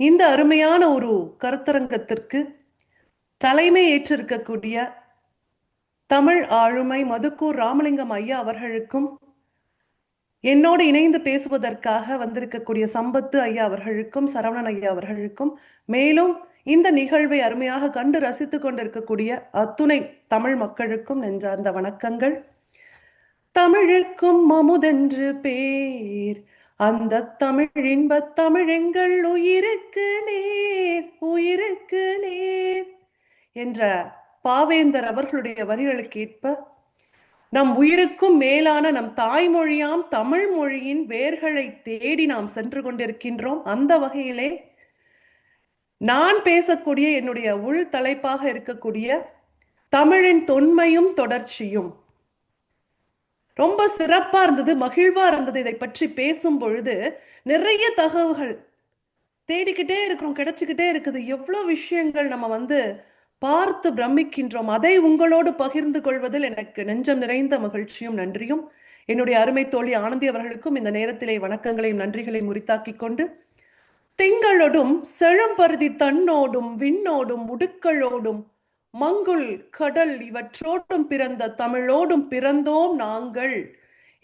இந்த அருமையான ஒரு கருத்தரங்கத்திற்கு தலைமை ஏற்றிருக்கக்கூடிய தமிழ் ஆளுமை மதுக்கூர் ராமலிங்கம் ஐயா அவர்களுக்கும், என்னோடு இணைந்து பேசுவதற்காக வந்திருக்கக்கூடிய சம்பத்து ஐயா அவர்களுக்கும், சரவணன் ஐயா அவர்களுக்கும், மேலும் இந்த நிகழ்வை அருமையாக கண்டு ரசித்துக் கொண்டிருக்கக்கூடிய அத்துணை தமிழ் மக்களுக்கும் நெஞ்சார்ந்த வணக்கங்கள். தமிழுக்கும் அமுதென்று பேர், அந்த தமிழ் இன்பத் தமிழெங்கள் உயிருக்கு நேர், உயிருக்கு நேர் என்ற பாவேந்தர் அவர்களுடைய வரிகளுக்கு ஏற்ப நம் உயிருக்கும் மேலான நம் தாய்மொழியாம் தமிழ் மொழியின் வேர்களை தேடி நாம் சென்று கொண்டிருக்கின்றோம். அந்த வகையிலே நான் பேசக்கூடிய என்னுடைய உள் தலைப்பாக இருக்கக்கூடிய தமிழின் தொன்மையும் தொடர்ச்சியும் ரொம்ப சிறப்பா இருந்தது, மகிழ்வா இருந்தது. இதை பற்றி பேசும் பொழுது நிறைய தகவல்கள் தேடிக்கிட்டே இருக்கிறோம், கிடைச்சுக்கிட்டே இருக்குது. எவ்வளவு விஷயங்கள் நம்ம பார்த்து பிரமிக்கின்றோம். அதை உங்களோடு பகிர்ந்து கொள்வதில் எனக்கு நெஞ்சம் நிறைந்த மகிழ்ச்சியும் நன்றியும். என்னுடைய அருமை தோழி ஆனந்தி அவர்களுக்கும் இந்த நேரத்திலே வணக்கங்களையும் நன்றிகளையும் உரித்தாக்கி கொண்டு, திங்களோடும் செழும்பருதி தன்னோடும் விண்ணோடும் உடுக்களோடும் மங்குள் கடல் இவற்றோடும் பிறந்த தமிழோடும் பிறந்தோம் நாங்கள்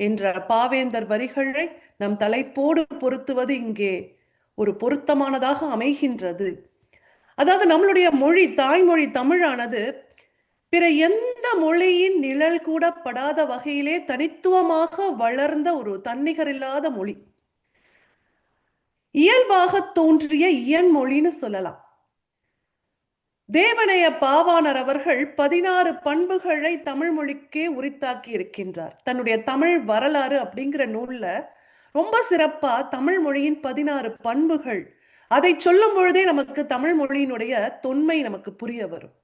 என்ற பாவேந்தர் வரிகளை நம் தலைப்போடு பொருத்துவது இங்கே ஒரு பொருத்தமானதாக அமைகின்றது. அதாவது நம்மளுடைய மொழி, தாய்மொழி தமிழானது பிற எந்த மொழியின் நிழல் கூட படாத வகையிலே தனித்துவமாக வளர்ந்த ஒரு தன்னிகரில்லாத மொழி, இயல்பாக தோன்றிய இயன்மொழின்னு சொல்லலாம். தேவனைய பாவாணர் அவர்கள் 16 பண்புகளை தமிழ் மொழிக்கே உரித்தாக்கி இருக்கின்றார். தன்னுடைய தமிழ் வரலாறு அப்படிங்கிற நூல்ல ரொம்ப சிறப்பா தமிழ் மொழியின் 16 பண்புகள், அதை சொல்லும் பொழுதே நமக்கு தமிழ் மொழியினுடைய தொன்மை நமக்கு புரிய வரும்.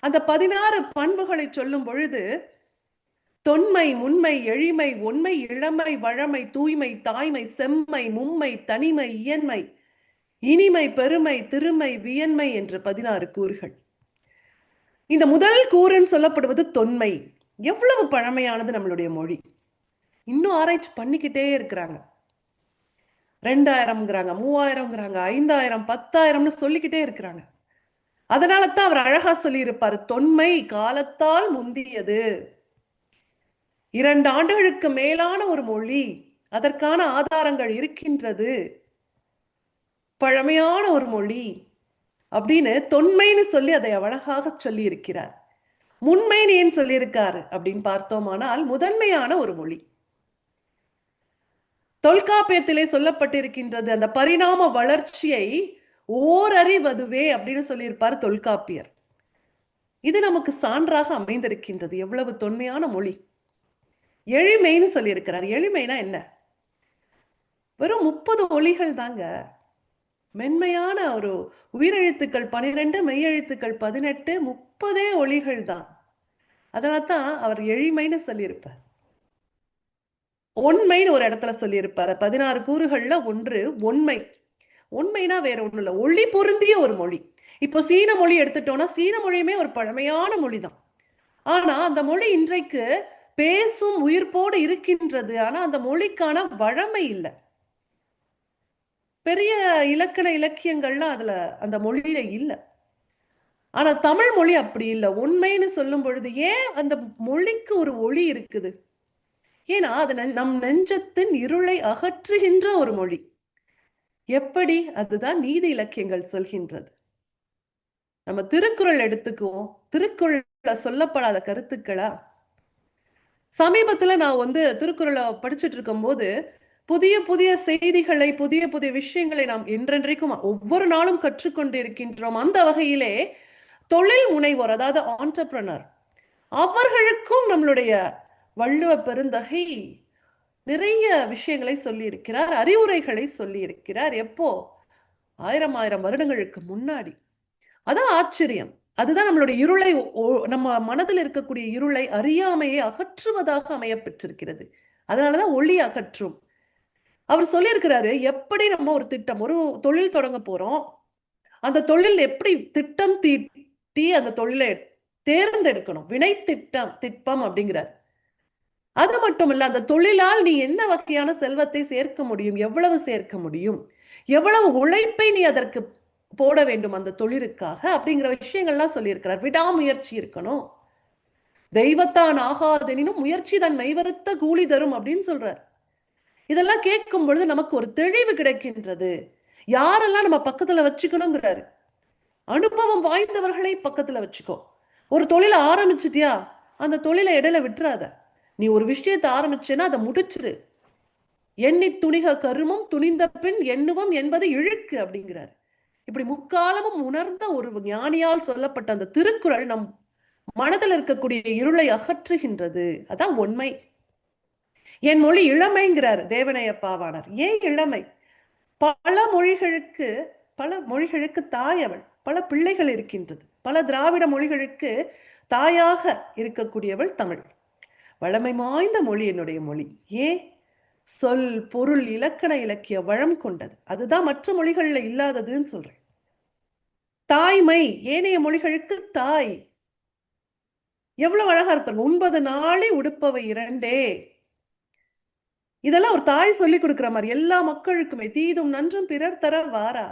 அந்த 16 பண்புகளை சொல்லும் பொழுது தொன்மை, முன்மை, எளிமை, ஒன்மை, இளமை, வழமை, தூய்மை, தாய்மை, செம்மை, மும்மை, தனிமை, இயன்மை, இனிமை, பெருமை, திருமை, வியன்மை என்று 16 கூறுகள். இந்த முதல் கூறுன்னு சொல்லப்படுவது தொன்மை. எவ்வளவு பழமையானது நம்மளுடைய மொழி. இன்னும் ஆராய்ச்சி பண்ணிக்கிட்டே இருக்கிறாங்க. 2000ங்கிறாங்க, 3000ங்கிறாங்க, 5000, 10,000ன்னு சொல்லிக்கிட்டே இருக்கிறாங்க. அதனால தான் அவர் அழகா சொல்லி இருப்பாரு, தொன்மை காலத்தால் முந்தியது. 2 ஆண்டுகளுக்கு மேலான ஒரு மொழி, அதற்கான ஆதாரங்கள் இருக்கின்றது. பழமையான ஒரு மொழி அப்படின்னு தொன்மைன்னு சொல்லி அதை அழகாக சொல்லி இருக்கிறார். முன்மைன்னு ஏன் சொல்லியிருக்காரு அப்படின்னு பார்த்தோமானால் முதன்மையான ஒரு மொழி. தொல்காப்பியத்திலே சொல்லப்பட்டிருக்கின்றது அந்த பரிணாம வளர்ச்சியை ஓரறிவதுவே அப்படின்னு சொல்லியிருப்பார் தொல்காப்பியர். இது நமக்கு சான்றாக அமைந்திருக்கின்றது. எவ்வளவு தொன்மையான மொழி. எளிமைன்னு சொல்லியிருக்கிறார். எளிமைனா என்ன? வெறும் 30 ஒலிகள் தாங்க. மென்மையான ஒரு உயிரெழுத்துக்கள் 12, மெய்யெழுத்துக்கள் 18, 30 ஒலிகள் தான். அதனால தான் அவர் எளிமைன்னு சொல்லியிருப்பார். ஒன்மைன்னு ஒரு இடத்துல சொல்லியிருப்பார். 16 கூறுகள்ல ஒன்று ஒன்மை. உண்மைனா வேற ஒண்ணும் இல்லை, ஒளி பொருந்திய ஒரு மொழி. இப்போ சீன மொழி எடுத்துட்டோம்னா சீன மொழியுமே ஒரு பழமையான மொழி தான். ஆனா அந்த மொழி இன்றைக்கு பேசும் உயிர்ப்போடு இருக்கின்றது. ஆனா அந்த மொழிக்கான வழமை இல்லை. பெரிய இலக்கண இலக்கியங்கள்லாம் அதுல அந்த மொழியில இல்லை. ஆனா தமிழ் மொழி அப்படி இல்லை. உண்மைன்னு சொல்லும் பொழுது ஏன் அந்த மொழிக்கு ஒரு ஒளி இருக்குது? ஏன்னா அது நம் நெஞ்சத்தின் இருளை அகற்றுகின்ற ஒரு மொழி. எப்படி? அதுதான் நீதி இலக்கியங்கள் சொல்கின்றது. நம்ம திருக்குறள் எடுத்துக்குவோம். திருக்குறள்ல சொல்லப்படாத கருத்துக்களா? சமீபத்துல நான் திருக்குறளை படிச்சுட்டு இருக்கும் போது புதிய புதிய செய்திகளை, புதிய புதிய விஷயங்களை நாம் என்றென்றைக்கும் ஒவ்வொரு நாளும் கற்றுக்கொண்டு இருக்கின்றோம். அந்த வகையிலே தொழில் முனைவோர், அதாவது ஆண்டர்பிரனர், அவர்களுக்கும் நம்மளுடைய வள்ளுவ பெருந்தகை நிறைய விஷயங்களை சொல்லி இருக்கிறார், அறிவுரைகளை சொல்லி இருக்கிறார். எப்போ? 1000 வருடங்களுக்கு முன்னாடி. அதான் ஆச்சரியம். அதுதான் நம்மளுடைய இருளை, நம்ம மனதில் இருக்கக்கூடிய இருளை, அறியாமையை அகற்றுவதாக அமைய பெற்றிருக்கிறது. அதனாலதான் ஒளி அகற்றும். அவர் சொல்லியிருக்கிறாரு, எப்படி நம்ம ஒரு திட்டம், ஒரு தொழில் தொடங்க போறோம், அந்த தொழில் எப்படி திட்டம் தீட்டி அந்த தொழிலை தேர்ந்தெடுக்கணும். வினை திட்டம் அப்படிங்கிறார். அது மட்டும் இல்ல, அந்த தொழிலால் நீ என்ன வகையான செல்வத்தை சேர்க்க முடியும், எவ்வளவு சேர்க்க முடியும், எவ்வளவு உழைப்பை நீ அதற்கு போட வேண்டும் அந்த தொழிலுக்காக, அப்படிங்கிற விஷயங்கள்லாம் சொல்லியிருக்கிறார். விடாமுயற்சி இருக்கணும். தெய்வத்தான் ஆகாதெனினும் முயற்சி தன் மெய்வருத்த கூலி தரும் அப்படின்னு சொல்றார். இதெல்லாம் கேட்கும் பொழுது நமக்கு ஒரு தெளிவு கிடைக்கின்றது. யாரெல்லாம் நம்ம பக்கத்துல வச்சுக்கணுங்கிறாரு. அனுபவம் வாய்ந்தவர்களை பக்கத்துல வச்சுக்கோ. ஒரு தொழிலை ஆரம்பிச்சிட்டியா, அந்த தொழிலை இடையில விட்டுறாத. நீ ஒரு விஷயத்தை ஆரம்பிச்சேன்னா அதை முடிச்சிரு. எண்ணி துணிக கருமம் துணிந்த பின் எண்ணுவம் என்பது இழுக்கு அப்படிங்கிறார். இப்படி முக்காலமும் உணர்ந்த ஒரு ஞானியால் சொல்லப்பட்ட அந்த திருக்குறள் நம் மனதில் இருக்கக்கூடிய இருளை அகற்றுகின்றது. அதான் உண்மை. என் மொழி இளமைங்கிறார் தேவனையப்பாவானார். ஏன் இளமை? பல மொழிகளுக்கு தாய் அவள். பல பிள்ளைகள் இருக்கின்றது. பல திராவிட மொழிகளுக்கு தாயாக இருக்கக்கூடியவள் தமிழ். வளமை வாய்ந்த மொழி என்னுடைய மொழி. ஏன்? சொல், பொருள், இலக்கண இலக்கிய வளம் கொண்டது. அதுதான் மற்ற மொழிகள்ல இல்லாததுன்னு சொல்றேன். தாய்மை ஏனைய மொழிகளுக்கு தாய். எவ்வளவு அழகா இருப்பாங்க. 9 நாளை உடுப்பவை 2. இதெல்லாம் ஒரு தாய் சொல்லி கொடுக்கிற மாதிரி. எல்லா மக்களுக்குமே தீதும் நன்றும் பிறர் தர வாரா.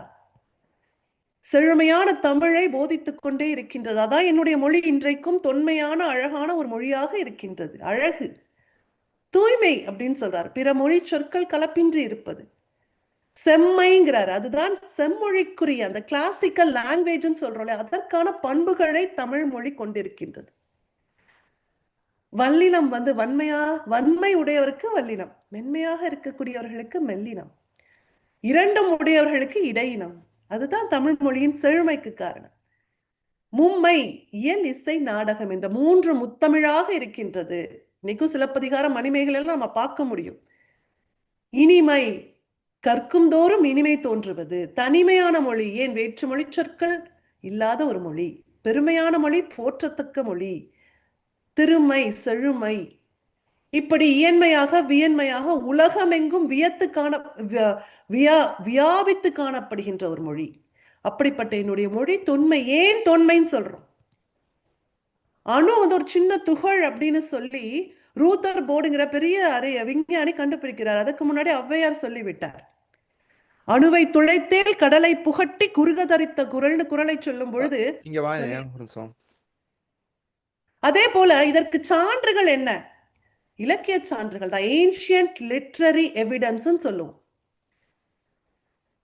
செழுமையான தமிழை போதித்துக் கொண்டே இருக்கின்றது. அதான் என்னுடைய மொழி இன்றைக்கும் தொன்மையான அழகான ஒரு மொழியாக இருக்கின்றது. அழகு, தூய்மை அப்படின்னு சொல்றார். பிற மொழி சொற்கள் கலப்பின்றி இருப்பது. செம்மைங்கிறார். அதுதான் செம்மொழிக்குரிய அந்த கிளாசிக்கல் லாங்குவேஜ்னு சொல்றோம், அதற்கான பண்புகளை தமிழ் மொழி கொண்டிருக்கின்றது. வல்லினம் வன்மை உடையவருக்கு வல்லினம், மென்மையாக இருக்கக்கூடியவர்களுக்கு மெல்லினம், இரண்டும் உடையவர்களுக்கு இடையினம். அதுதான் தமிழ் மொழியின் செழுமைக்கு காரணம். மும்மை, இயல், இசை, நாடகம், இந்த 3 முத்தமிழாக இருக்கின்றது. இன்னைக்கும் சிலப்பதிகாரம், மணிமேகலை எல்லாம் நம்ம பார்க்க முடியும். இனிமை, கற்கும் தோறும் இனிமை தோன்றுவது. தனிமையான மொழி, ஏன் வேற்றுமொழி சொற்கள் இல்லாத ஒரு மொழி. பெருமையான மொழி, போற்றத்தக்க மொழி. திருமை, செழுமை, இப்படி இயன்மையாக வியன்மையாக உலகமெங்கும் வியாபித்து காணப்படுகின்ற ஒரு மொழி. அப்படிப்பட்ட என்னுடைய மொழி தொன்மை. ஏன் தொன்மைன்னு சொல்றோம்? அணு ஒரு சின்ன துகள் அப்படின்னு சொல்லி ரூதர் போர்டுங்கிற பெரிய விஞ்ஞானி கண்டுபிடிக்கிறார். அதுக்கு முன்னாடி ஔவையார் சொல்லிவிட்டார். அணுவை துளைத்தேல் கடலை புகட்டி குறுக தரித்த குரல்னு குரலை சொல்லும் பொழுது, அதே போல இதற்கு சான்றுகள் என்ன? இலக்கிய சான்றுகள் தான். ஏன்ஷியன்ட் லிட்ரரி எவிடன்ஸ் சொல்லுவோம்.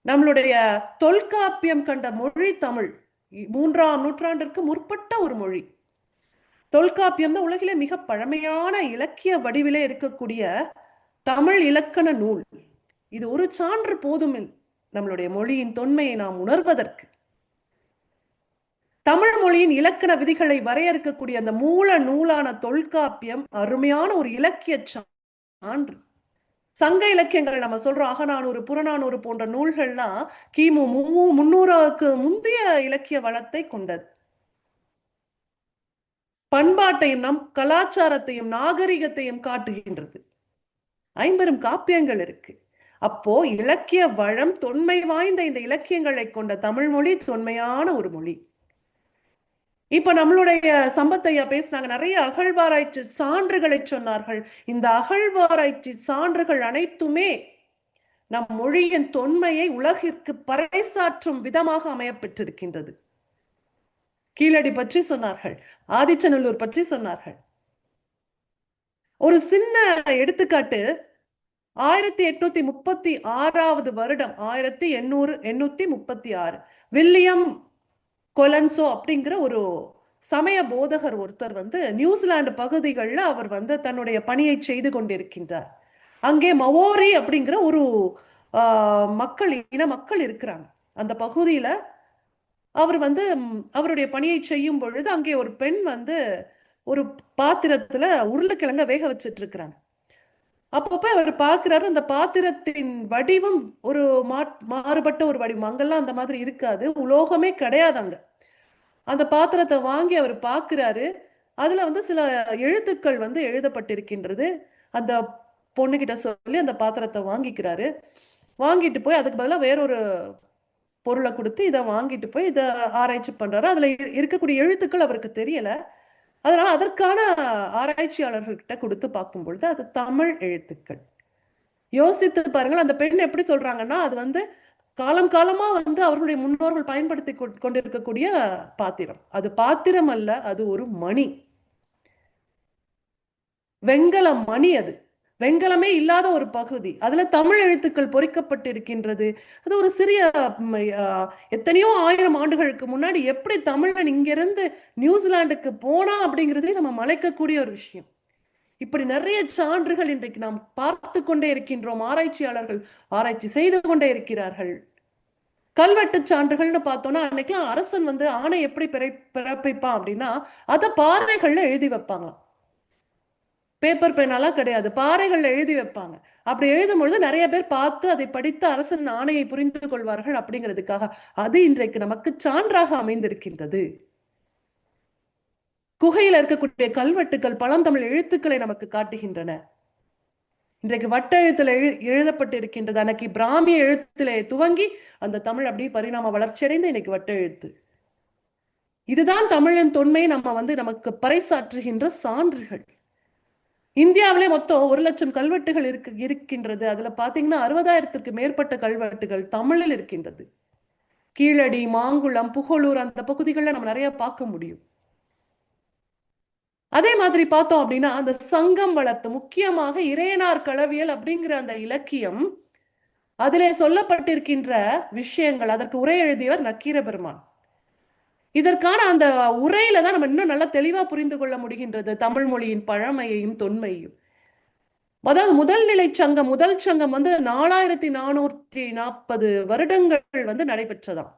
நம்மளுடைய தொல்காப்பியம் கண்ட மொழி தமிழ். 3ஆம் நூற்றாண்டிற்கு முற்பட்ட ஒரு மொழி. தொல்காப்பியம் தான் உலகிலே மிக பழமையான இலக்கிய வடிவிலே இருக்கக்கூடிய தமிழ் இலக்கண நூல். இது ஒரு சான்று போதும் நம்மளுடைய மொழியின் தொன்மையை நாம் உணர்வதற்கு. தமிழ் மொழியின் இலக்கண விதிகளை வரையறுக்கக்கூடிய அந்த மூல நூலான தொல்காப்பியம் அருமையான ஒரு இலக்கிய சான்று. சங்க இலக்கியங்கள் நம்ம சொல்றோம், அகநானூறு, புறநானூறு போன்ற நூல்கள்லாம் கிமு 300க்கு முந்தைய இலக்கிய வளத்தை கொண்டது. பண்பாட்டையும் நம் கலாச்சாரத்தையும் நாகரிகத்தையும் காட்டுகின்றது. 50 காப்பியங்கள் இருக்கு. அப்போ இலக்கிய வளம் தொன்மை வாய்ந்த இந்த இலக்கியங்களை கொண்ட தமிழ் மொழி தொன்மையான ஒரு மொழி. இப்ப நம்மளுடைய சம்பத்தையா பேசினாங்க, நிறைய அகழ்வாராய்ச்சி சான்றுகளை சொன்னார்கள். இந்த அகழ்வாராய்ச்சி சான்றுகள் அனைத்துமே நம் மொழியின் தொன்மையை உலகிற்கு பறைசாற்றும் விதமாக அமையப்பெற்றிருக்கின்றது. கீழடி பற்றி சொன்னார்கள், ஆதிச்சநல்லூர் பற்றி சொன்னார்கள். ஒரு சின்ன எடுத்துக்காட்டு, 1836 வருடம் 1836 வில்லியம் கொலன்சோ அப்படிங்கிற ஒரு சமய போதகர் ஒருத்தர் நியூசிலாந்து பகுதிகளில் அவர் தன்னுடைய பணியை செய்து கொண்டிருக்கின்றார். அங்கே மவோரி அப்படிங்கிற ஒரு இன மக்கள் இருக்கிறாங்க. அந்த பகுதியில அவர் அவருடைய பணியை செய்யும் பொழுது அங்கே ஒரு பெண் ஒரு பாத்திரத்துல உருளைக்கிழங்க வேக வச்சிட்டு இருக்கிறாங்க. அப்பப்ப அவர் பார்க்கிறாரு, அந்த பாத்திரத்தின் வடிவம் ஒரு மாறுபட்ட ஒரு வடிவம். அங்கெல்லாம் அந்த மாதிரி இருக்காது, உலோகமே கிடையாது அங்க. அந்த பாத்திரத்தை வாங்கி அவர் பார்க்கிறாரு, அதுல சில எழுத்துக்கள் எழுதப்பட்டிருக்கின்றது. அந்த பொண்ணுகிட்ட சொல்லி அந்த பாத்திரத்தை வாங்கிக்கிறாரு. வாங்கிட்டு போய் அதுக்கு பதிலாக வேறொரு பொருளை கொடுத்து இதை வாங்கிட்டு போய் இதை ஆராய்ச்சி பண்றாரு. அதுல இருக்கக்கூடிய எழுத்துக்கள் அவருக்கு தெரியல. அதனால அதற்கான ஆராய்ச்சியாளர்கள்கிட்ட கொடுத்து பார்க்கும் பொழுது அது தமிழ் எழுத்துக்கள். யோசித்து பாருங்கள், அந்த பெண் எப்படி சொல்றாங்கன்னா, அது காலம் காலமா அவர்களுடைய முன்னோர்கள் பயன்படுத்தி கொண்டிருக்கக்கூடிய பாத்திரம். அது பாத்திரம் அல்ல, அது ஒரு மணி, வெங்கல மணி. அது வெங்கலமே இல்லாத ஒரு பகுதி, அதுல தமிழ் எழுத்துக்கள் பொறிக்கப்பட்டிருக்கின்றது. அது ஒரு சிறிய எத்தனையோ 1000 ஆண்டுகளுக்கு முன்னாடி எப்படி தமிழன் இங்கிருந்து நியூசிலாந்துக்கு போனா அப்படிங்கிறதே நம்ம மலைக்கக்கூடிய ஒரு விஷயம். இப்படி நிறைய சான்றுகள் இன்றைக்கு நாம் பார்த்து கொண்டே இருக்கின்றோம். ஆராய்ச்சியாளர்கள் ஆராய்ச்சி செய்து கொண்டே இருக்கிறார்கள். கல்வெட்டு சான்றுகள்னு பார்த்தோம்னா, அன்னைக்கெல்லாம் அரசன் ஆணை எப்படி பிறப்பிப்பான் அப்படின்னா, அதை பாறைகள்ல எழுதி வைப்பாங்களாம். பேப்பர் பெண்ணெல்லாம் கிடையாது, பாறைகள்ல எழுதி வைப்பாங்க. அப்படி எழுதும் பொழுது நிறைய பேர் பார்த்து அதை படித்து அரசன் ஆணையை புரிந்து கொள்வார்கள் அப்படிங்கிறதுக்காக அது இன்றைக்கு நமக்கு சான்றாக அமைந்திருக்கின்றது. குகையில இருக்கக்கூடிய கல்வெட்டுக்கள் பழந்தமிழ் எழுத்துக்களை நமக்கு காட்டுகின்றன. இன்றைக்கு வட்ட எழுத்துல எழுதப்பட்டு இருக்கின்றது. அன்னைக்கு பிராமிய எழுத்திலே துவங்கி அந்த தமிழ் அப்படியே பரிணாம வளர்ச்சி அடைந்து இன்னைக்கு வட்ட எழுத்து. இதுதான் தமிழின் தொன்மை நமக்கு பறைசாற்றுகின்ற சான்றுகள். இந்தியாவிலே மொத்தம் 1,00,000 கல்வெட்டுகள் இருக்கின்றது. அதுல பாத்தீங்கன்னா 60,000க்கு மேற்பட்ட கல்வெட்டுகள் தமிழில் இருக்கின்றது. கீழடி, மாங்குளம், புகழூர் அந்த பகுதிகளில் நம்ம நிறைய பார்க்க முடியும். அதே மாதிரி பார்த்தோம் அப்படின்னா, அந்த சங்கம் வளர்த்து முக்கியமாக இறையனார் களவியல் அப்படிங்கிற அந்த இலக்கியம், அதிலே சொல்லப்பட்டிருக்கின்ற விஷயங்கள், அதற்கு உரை எழுதியவர் நக்கீரபெருமான். இதற்கான அந்த உரையில தான் நம்ம இன்னும் நல்லா தெளிவா புரிந்து கொள்ள முடிகின்றது தமிழ் மொழியின் பழமையையும் தொன்மையையும். அதாவது முதல் சங்கம் 4440 வருடங்கள் நடைபெற்றதாம்.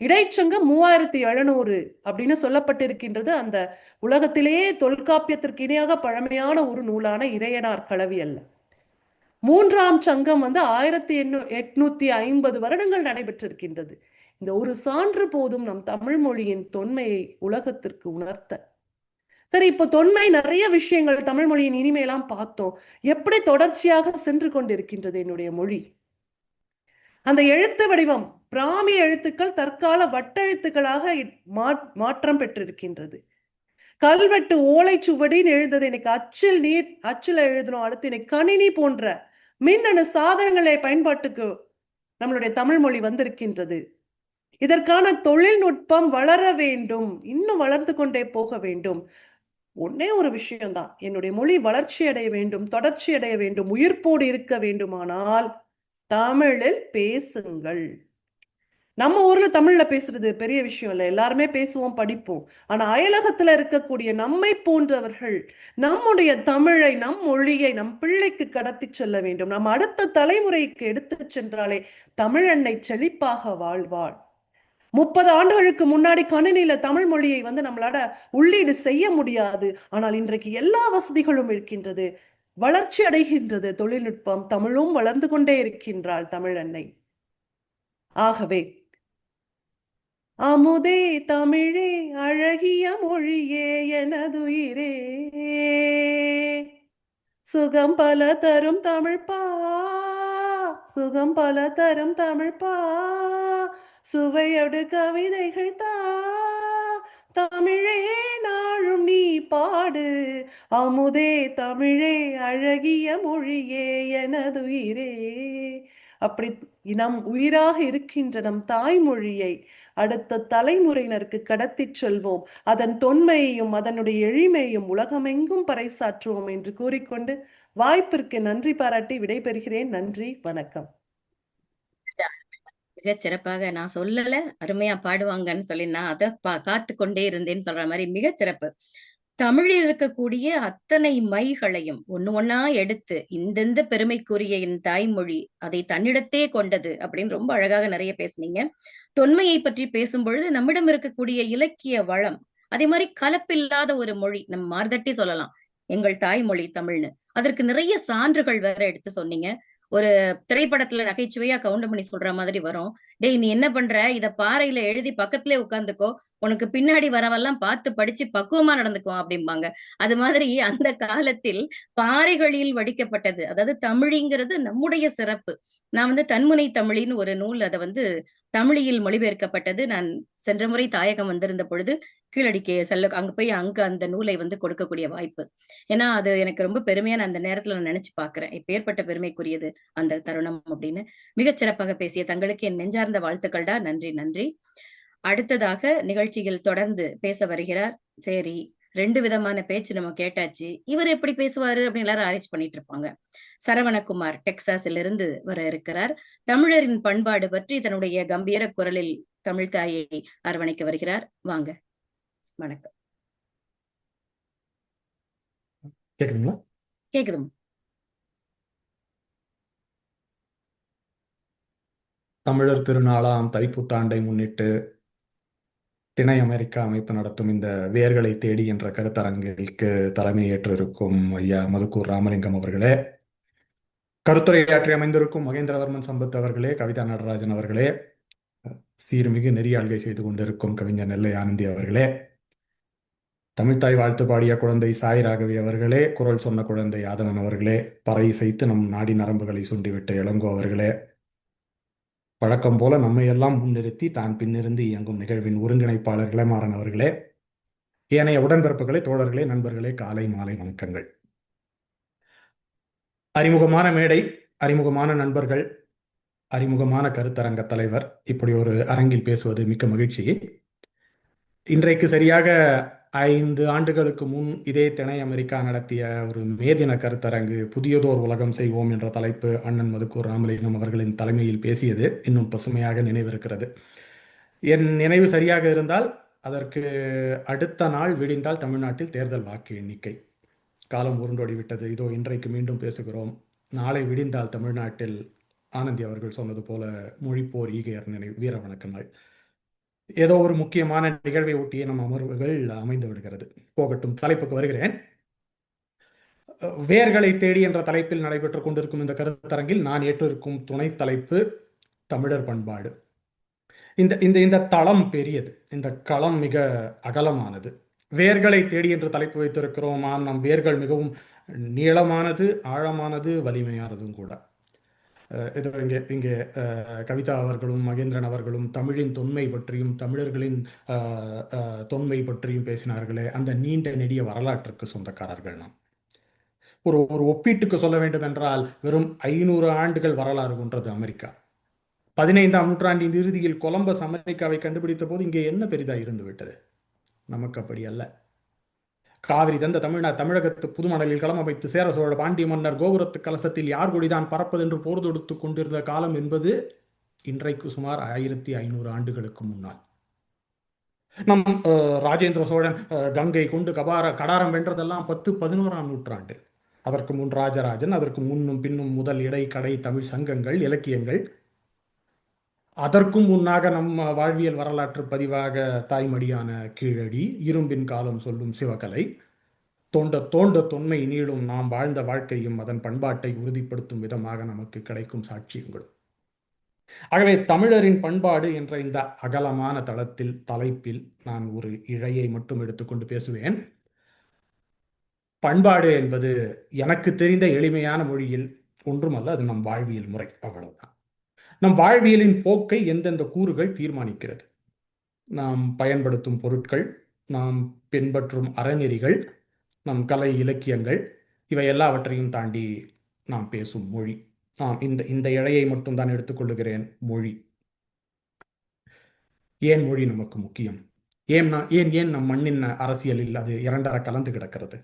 இடைச்சங்கம் 3700 அப்படின்னு சொல்லப்பட்டிருக்கின்றது. அந்த உலகத்திலேயே தொல்காப்பியத்திற்கு இணையாக பழமையான ஒரு நூலான இறையனார் களவியல்ல. 3ஆம் சங்கம் 1850 வருடங்கள் நடைபெற்றிருக்கின்றது. இந்த ஒரு சான்று போதும் நம் தமிழ் மொழியின் தொன்மையை உலகத்திற்கு உணர்த்த. சரி, இப்போ தொன்மை நிறைய விஷயங்கள் தமிழ் மொழியின் இனிமையெல்லாம் பார்த்தோம். எப்படி தொடர்ச்சியாக சென்று கொண்டிருக்கின்றது என்னுடைய மொழி? அந்த எழுத்து வடிவம் பிராமி எழுத்துக்கள் தற்கால வட்டெழுத்துக்களாக மாற்றம் பெற்றிருக்கின்றது. கல்வெட்டு ஓலைச்சுவடின்னு எழுதுறது இன்னைக்கு அச்சில் எழுதணும். அடுத்து இன்னைக்கு கணினி போன்ற மின்னணு சாதனங்களை பயன்பாட்டுக்கு நம்மளுடைய தமிழ் மொழி வந்திருக்கின்றது. இதற்கான தொழில்நுட்பம் வளர வேண்டும், இன்னும் வளர்ந்து கொண்டே போக வேண்டும். ஒன்னே ஒரு விஷயம்தான், என்னுடைய மொழி வளர்ச்சி அடைய வேண்டும், தொடர்ச்சி அடைய வேண்டும், உயிர்ப்போடு இருக்க வேண்டுமானால் தமிழில் பேசுங்கள். நம்ம ஊர்ல தமிழ்ல பேசுறது பெரிய விஷயம் இல்லை, எல்லாருமே பேசுவோம் படிப்போம். ஆனா அயலகத்துல இருக்கக்கூடிய நம்மை போன்றவர்கள் நம்முடைய தமிழை, நம் மொழியை நம் பிள்ளைக்கு கடத்தி செல்ல வேண்டும். நம்ம அடுத்த தலைமுறைக்கு எடுத்து சென்றாலே தமிழன்னை செழிப்பாக வாழ்வாள். 30 ஆண்டுகளுக்கு முன்னாடி கணினியில தமிழ் மொழியை நம்மளால உள்ளீடு செய்ய முடியாது. ஆனால் இன்றைக்கு எல்லா வசதிகளும் இருக்கின்றது, வளர்ச்சி அடைகின்றது தொழில்நுட்பம், தமிழும் வளர்ந்து கொண்டே இருக்கின்றாள் தமிழன்னை. ஆகவே அமுதே தமிழே அழகிய மொழியே எனதுயிரே, சுகம் பல தரும் தமிழ்ப்பா, சுகம் பல தரும் தமிழ்ப்பா, சுவையோடு கவிதைகள் தா, தமிழே நாளும் நீ பாடு, அமுதே தமிழே அழகிய மொழியே எனதுயிரே. அப்படி நம் உயிராக இருக்கின்ற நம் தாய்மொழியை அடுத்த தலைமுறையினருக்கு கடத்தி செல்வோம். அதன் தொன்மையையும் அதனுடைய எளிமையையும் உலகமெங்கும் பறைசாற்றுவோம் என்று கூறிக்கொண்டு வாய்ப்பிற்கு நன்றி பாராட்டி விடைபெறுகிறேன். நன்றி, வணக்கம். மிக சிறப்பாக, நான் சொல்லல அருமையா பாடுவாங்கன்னு சொல்லி நான் அதை காத்து கொண்டே இருந்தேன்னு சொல்ற மாதிரி மிக சிறப்பு. தமிழில் இருக்கக்கூடிய அத்தனை மைகளையும் ஒண்ணு ஒண்ணா எடுத்து இந்தெந்த பெருமைக்குரிய என் தாய்மொழி அதை தன்னிடத்தே கொண்டது அப்படின்னு ரொம்ப அழகாக நிறைய பேசுனீங்க. தொன்மையை பற்றி பேசும் பொழுது நம்மிடம் இருக்கக்கூடிய இலக்கிய வளம், அதே மாதிரி கலப்பில்லாத ஒரு மொழி, நம்ம மார்தட்டி சொல்லலாம் எங்கள் தாய்மொழி தமிழ்னு. அதற்கு நிறைய சான்றுகள் வேற எடுத்து சொன்னீங்க. ஒரு திரைப்படத்துல நகைச்சுவையா கவுண்டமணி சொல்ற மாதிரி வரும், டேய் நீ என்ன பண்ற, இத பாறையில எழுதி பக்கத்திலே உட்கார்ந்துக்கோ, உனக்கு பின்னாடி வரவெல்லாம் பார்த்து படிச்சு பக்குவமா நடந்துக்கும் அப்படிம்பாங்க. அது மாதிரி அந்த காலத்தில் பாறைகளில் வடிக்கப்பட்டது, அதாவது தமிழிங்கிறது நம்முடைய சிறப்பு. நான் தன்முனை தமிழின்னு ஒரு நூல், அதை தமிழில் மொழிபெயர்க்கப்பட்டது. நான் சென்ற முறை தாயகம் வந்திருந்த பொழுது கீழடிக்கு அங்க போய் அந்த நூலை கொடுக்கக்கூடிய வாய்ப்பு. ஏன்னா அது எனக்கு ரொம்ப பெருமையா நான் அந்த நேரத்துல நான் நினைச்சு பாக்குறேன், இப்பேற்பட்ட பெருமைக்குரியது அந்த தருணம் அப்படின்னு. மிகச் சிறப்பாக பேசிய தங்களுக்கு என் நெஞ்சார்ந்த வாழ்த்துக்கள்டா. நன்றி நன்றி. அடுத்ததாக நிகழ்ச்சியில் தொடர்ந்து பேச வருகிறார். சரி, 2 விதமான பேச்சு நம்ம கேட்டாச்சு, இவர் எப்படி பேசுவாரு அப்படின்னு எல்லாரும் ஆராய்ச்சி பண்ணிட்டு இருப்பாங்க. சரவணகுமார் டெக்சாஸில் இருந்து வர இருக்கிறார். தமிழரின் பண்பாடு பற்றி தன்னுடைய கம்பீர குரலில் தமிழ் தாயை அரவணைக்க வருகிறார். வாங்க, வணக்கம். கேக்குதுங்களா? கேக்குதும். தமிழர் திருநாளாம் தைப்புத்தாண்டை முன்னிட்டு திணை அமெரிக்கா அமைப்பு நடத்தும் இந்த வேர்களை தேடி என்ற கருத்தரங்கிற்கு தலைமை ஏற்றிருக்கும் ஐயா மதுக்கூர் ராமலிங்கம் அவர்களே, கருத்துரையாற்றி அமைந்திருக்கும் மகேந்திரவர்மன் சம்பத் அவர்களே, கவிதா நடராஜன் அவர்களே, சீர்மிகு நெறியாள்கை செய்து கொண்டிருக்கும் கவிஞர் நெல்லை ஆனந்தி அவர்களே, தமிழ்த்தாய் வாழ்த்து பாடிய குழந்தை சாய் ராகவி அவர்களே, குரல் சொன்ன குழந்தை யாதவன் அவர்களே, பறை இசைத்து நம் நாடி நரம்புகளை சுண்டிவிட்ட இளங்கோ அவர்களே, வழக்கம் போல நம்மை எல்லாம் முன்னிறுத்தி தான் பின்னிருந்து இயங்கும் நிகழ்வின் ஒருங்கிணைப்பாளர் இளமாறன் அவர்களே, ஏனைய உடன்பிறப்புகளே, தோழர்களே, நண்பர்களே, காலை மாலை வணக்கங்கள். அறிமுகமான மேடை, அறிமுகமான நண்பர்கள், அறிமுகமான கருத்தரங்க தலைவர், இப்படி ஒரு அரங்கில் பேசுவது மிக்க மகிழ்ச்சி. இன்றைக்கு சரியாக 5 ஆண்டுகளுக்கு முன் இதே திணை அமெரிக்கா நடத்திய ஒரு மேதின கருத்தரங்கு புதியதோர் உலகம் செய்வோம் என்ற தலைப்பு அண்ணன் மதுக்கூர் ராமலிங்கம் அவர்களின் தலைமையில் பேசியது இன்னும் பசுமையாக நினைவிருக்கிறது. என் நினைவு சரியாக இருந்தால் அதற்கு அடுத்த நாள் விடிந்தால் தமிழ்நாட்டில் தேர்தல் வாக்கு எண்ணிக்கை. காலம் உருண்டோடி விட்டது. இதோ இன்றைக்கு மீண்டும் பேசுகிறோம். நாளை விடிந்தால் தமிழ்நாட்டில் ஆனந்தி அவர்கள் சொன்னது போல மொழிப்போர் ஈகையர் நினைவு வீர வணக்க நாள். ஏதோ ஒரு முக்கியமான நிகழ்வை ஒட்டிய நம் அமர்வுகள் அமைந்து விடுகிறது. போகட்டும், தலைப்புக்கு வருகிறேன். வேர்களை தேடி என்ற தலைப்பில் நடைபெற்றுக் கொண்டிருக்கும் இந்த கருத்தரங்கில் நான் ஏற்றிருக்கும் துணை தலைப்பு தமிழர் பண்பாடு. இந்த தளம் பெரியது, இந்த களம் மிக அகலமானது. வேர்களை தேடி என்று தலைப்பு வைத்திருக்கிறோம். நம் வேர்கள் மிகவும் நீளமானது, ஆழமானது, வலிமையானதும் கூட. இதோ இங்கே கவிதா அவர்களும் மகேந்திரன் அவர்களும் தமிழின் தொன்மை பற்றியும் தமிழர்களின் தொன்மை பற்றியும் பேசினார்களே, அந்த நீண்ட நெடிய வரலாற்றுக்கு சொந்தக்காரர்கள் நாம். ஒரு ஒப்பீட்டுக்கு சொல்ல வேண்டும் என்றால் வெறும் 500 ஆண்டுகள் வரலாறு கொண்டது அமெரிக்கா. 15ஆம் நூற்றாண்டின் இறுதியில் கொலம்பஸ் அமெரிக்காவை கண்டுபிடித்த போது இங்கே என்ன பெரிதாக இருந்து விட்டது? நமக்கு அப்படி அல்ல. காவிரி தந்த தமிழகத்து புதுமணலில் களம் அமைத்து சேர சோழ பாண்டிய மன்னர் கோபுரத்து கலசத்தில் யார் கொடிதான் பறப்பதென்று போர் தொடுத்து கொண்டிருந்த காலம் என்பது இன்றைக்கு சுமார் 1500 ஆண்டுகளுக்கு முன்னால். நம் ராஜேந்திர சோழன் கங்கை கொண்டு கடாரம் வென்றதெல்லாம் 10-11ஆம் நூற்றாண்டு. அதற்கு முன் ராஜராஜன், அதற்கு முன்னும் பின்னும் முதல் இடை கடை தமிழ் சங்கங்கள், இலக்கியங்கள். அதற்கும் முன்னாக நம் வாழ்வியல் வரலாற்று பதிவாக தாய்மடியான கீழடி, இரும்பின் காலம் சொல்லும் சிவகலை, தோண்ட தோண்ட தொன்மை நீளும் நாம் வாழ்ந்த வாழ்க்கையும் அதன் பண்பாட்டை உறுதிப்படுத்தும் விதமாக நமக்கு கிடைக்கும் சாட்சியங்களும். ஆகவே தமிழரின் பண்பாடு என்ற இந்த அகலமான தலைப்பில் நான் ஒரு இழையை மட்டும் எடுத்துக்கொண்டு பேசுவேன். பண்பாடு என்பது எனக்கு தெரிந்த எளிமையான மொழியில் ஒன்றுமல்ல, அது நம் வாழ்வியல் முறை, அவ்வளவுதான். நம் வாழ்வியலின் போக்கை எந்தெந்த கூறுகள் தீர்மானிக்கிறது? நாம் பயன்படுத்தும் பொருட்கள், நாம் பின்பற்றும் அறநெறிகள், நம் கலை இலக்கியங்கள், இவை எல்லாவற்றையும் தாண்டி நாம் பேசும் மொழி. இந்த இழையை மட்டும் தான் எடுத்துக்கொள்ளுகிறேன். மொழி. ஏன் மொழி நமக்கு முக்கியம்? ஏன் நம் மண்ணின் அரசியலில் அது இரண்டர கலந்து கிடக்கிறது?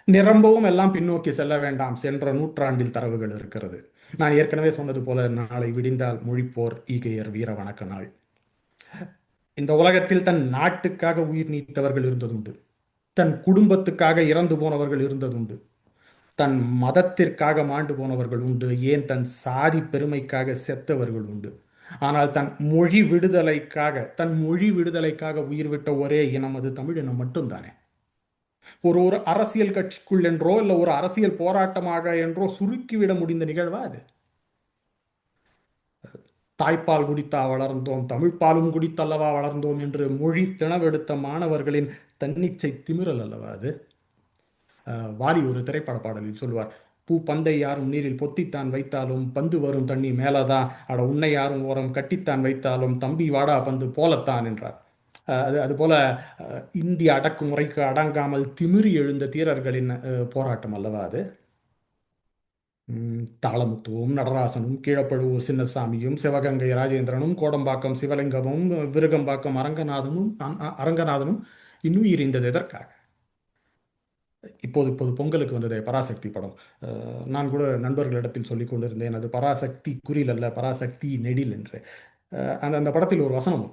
நிரம்பவும் எல்லாம் பின்னோக்கி செல்ல வேண்டாம், சென்ற நூற்றாண்டில் தரவுகள் இருக்கிறது. நான் ஏற்கனவே சொன்னது போல, நாளை விடிந்தால் மொழிப்போர் ஈகையர் வீர வணக்க நாள். இந்த உலகத்தில் தன் நாட்டுக்காக உயிர் நீத்தவர்கள் இருந்ததுண்டு, தன் குடும்பத்துக்காக இறந்து போனவர்கள் இருந்ததுண்டு, தன் மதத்திற்காக மாண்டு போனவர்கள் உண்டு, ஏன் தன் சாதி பெருமைக்காக செத்தவர்கள் உண்டு. ஆனால் தன் மொழி விடுதலைக்காக உயிர் விட்ட ஒரே இனம் அது தமிழினம் மட்டும்தானே. ஒரு அரசியல் கட்சிக்குள் என்றோ இல்லை ஒரு அரசியல் போராட்டமாக என்றோ சுருக்கிவிட முடிந்த நிகழ்வா அது? தாய்ப்பால் குடித்தா வளர்ந்தோம், தமிழ்ப்பாலும் குடித்தல்லவா வளர்ந்தோம் என்று மொழி திணவெடுத்த மாணவர்களின் தன்னிச்சை திமிரல் அல்லவா அது? வாலி ஒரு திரைப்பட பாடலில் சொல்லுவார், பூ பந்தை யாரும் நீரில் பொத்தித்தான் வைத்தாலும் பந்து வரும் தண்ணி மேலதான், அட உன்னை யாரும் ஓரம் கட்டித்தான் வைத்தாலும் தம்பி வாடா பந்து போலத்தான் என்றார். அதுபோல இந்திய அடக்குமுறைக்கு அடங்காமல் திமிரி எழுந்த தீரர்களின் போராட்டம் அல்லவா அது? தாளமுத்துவும், நடராசனும், கீழப்பழுவூர் சின்னசாமியும், சிவகங்கை ராஜேந்திரனும், கோடம்பாக்கம் சிவலிங்கமும், விருகம்பாக்கம் அரங்கநாதனும் இன்னுயிர் இருந்தது எதற்காக? இப்போது பொங்கலுக்கு வந்ததே பராசக்தி படம், நான் கூட நண்பர்களிடத்தில் சொல்லிக் கொண்டிருந்தேன், அது பராசக்தி குறில் அல்ல, பராசக்தி நெடில் என்று. அந்த படத்தில் ஒரு வசனம்,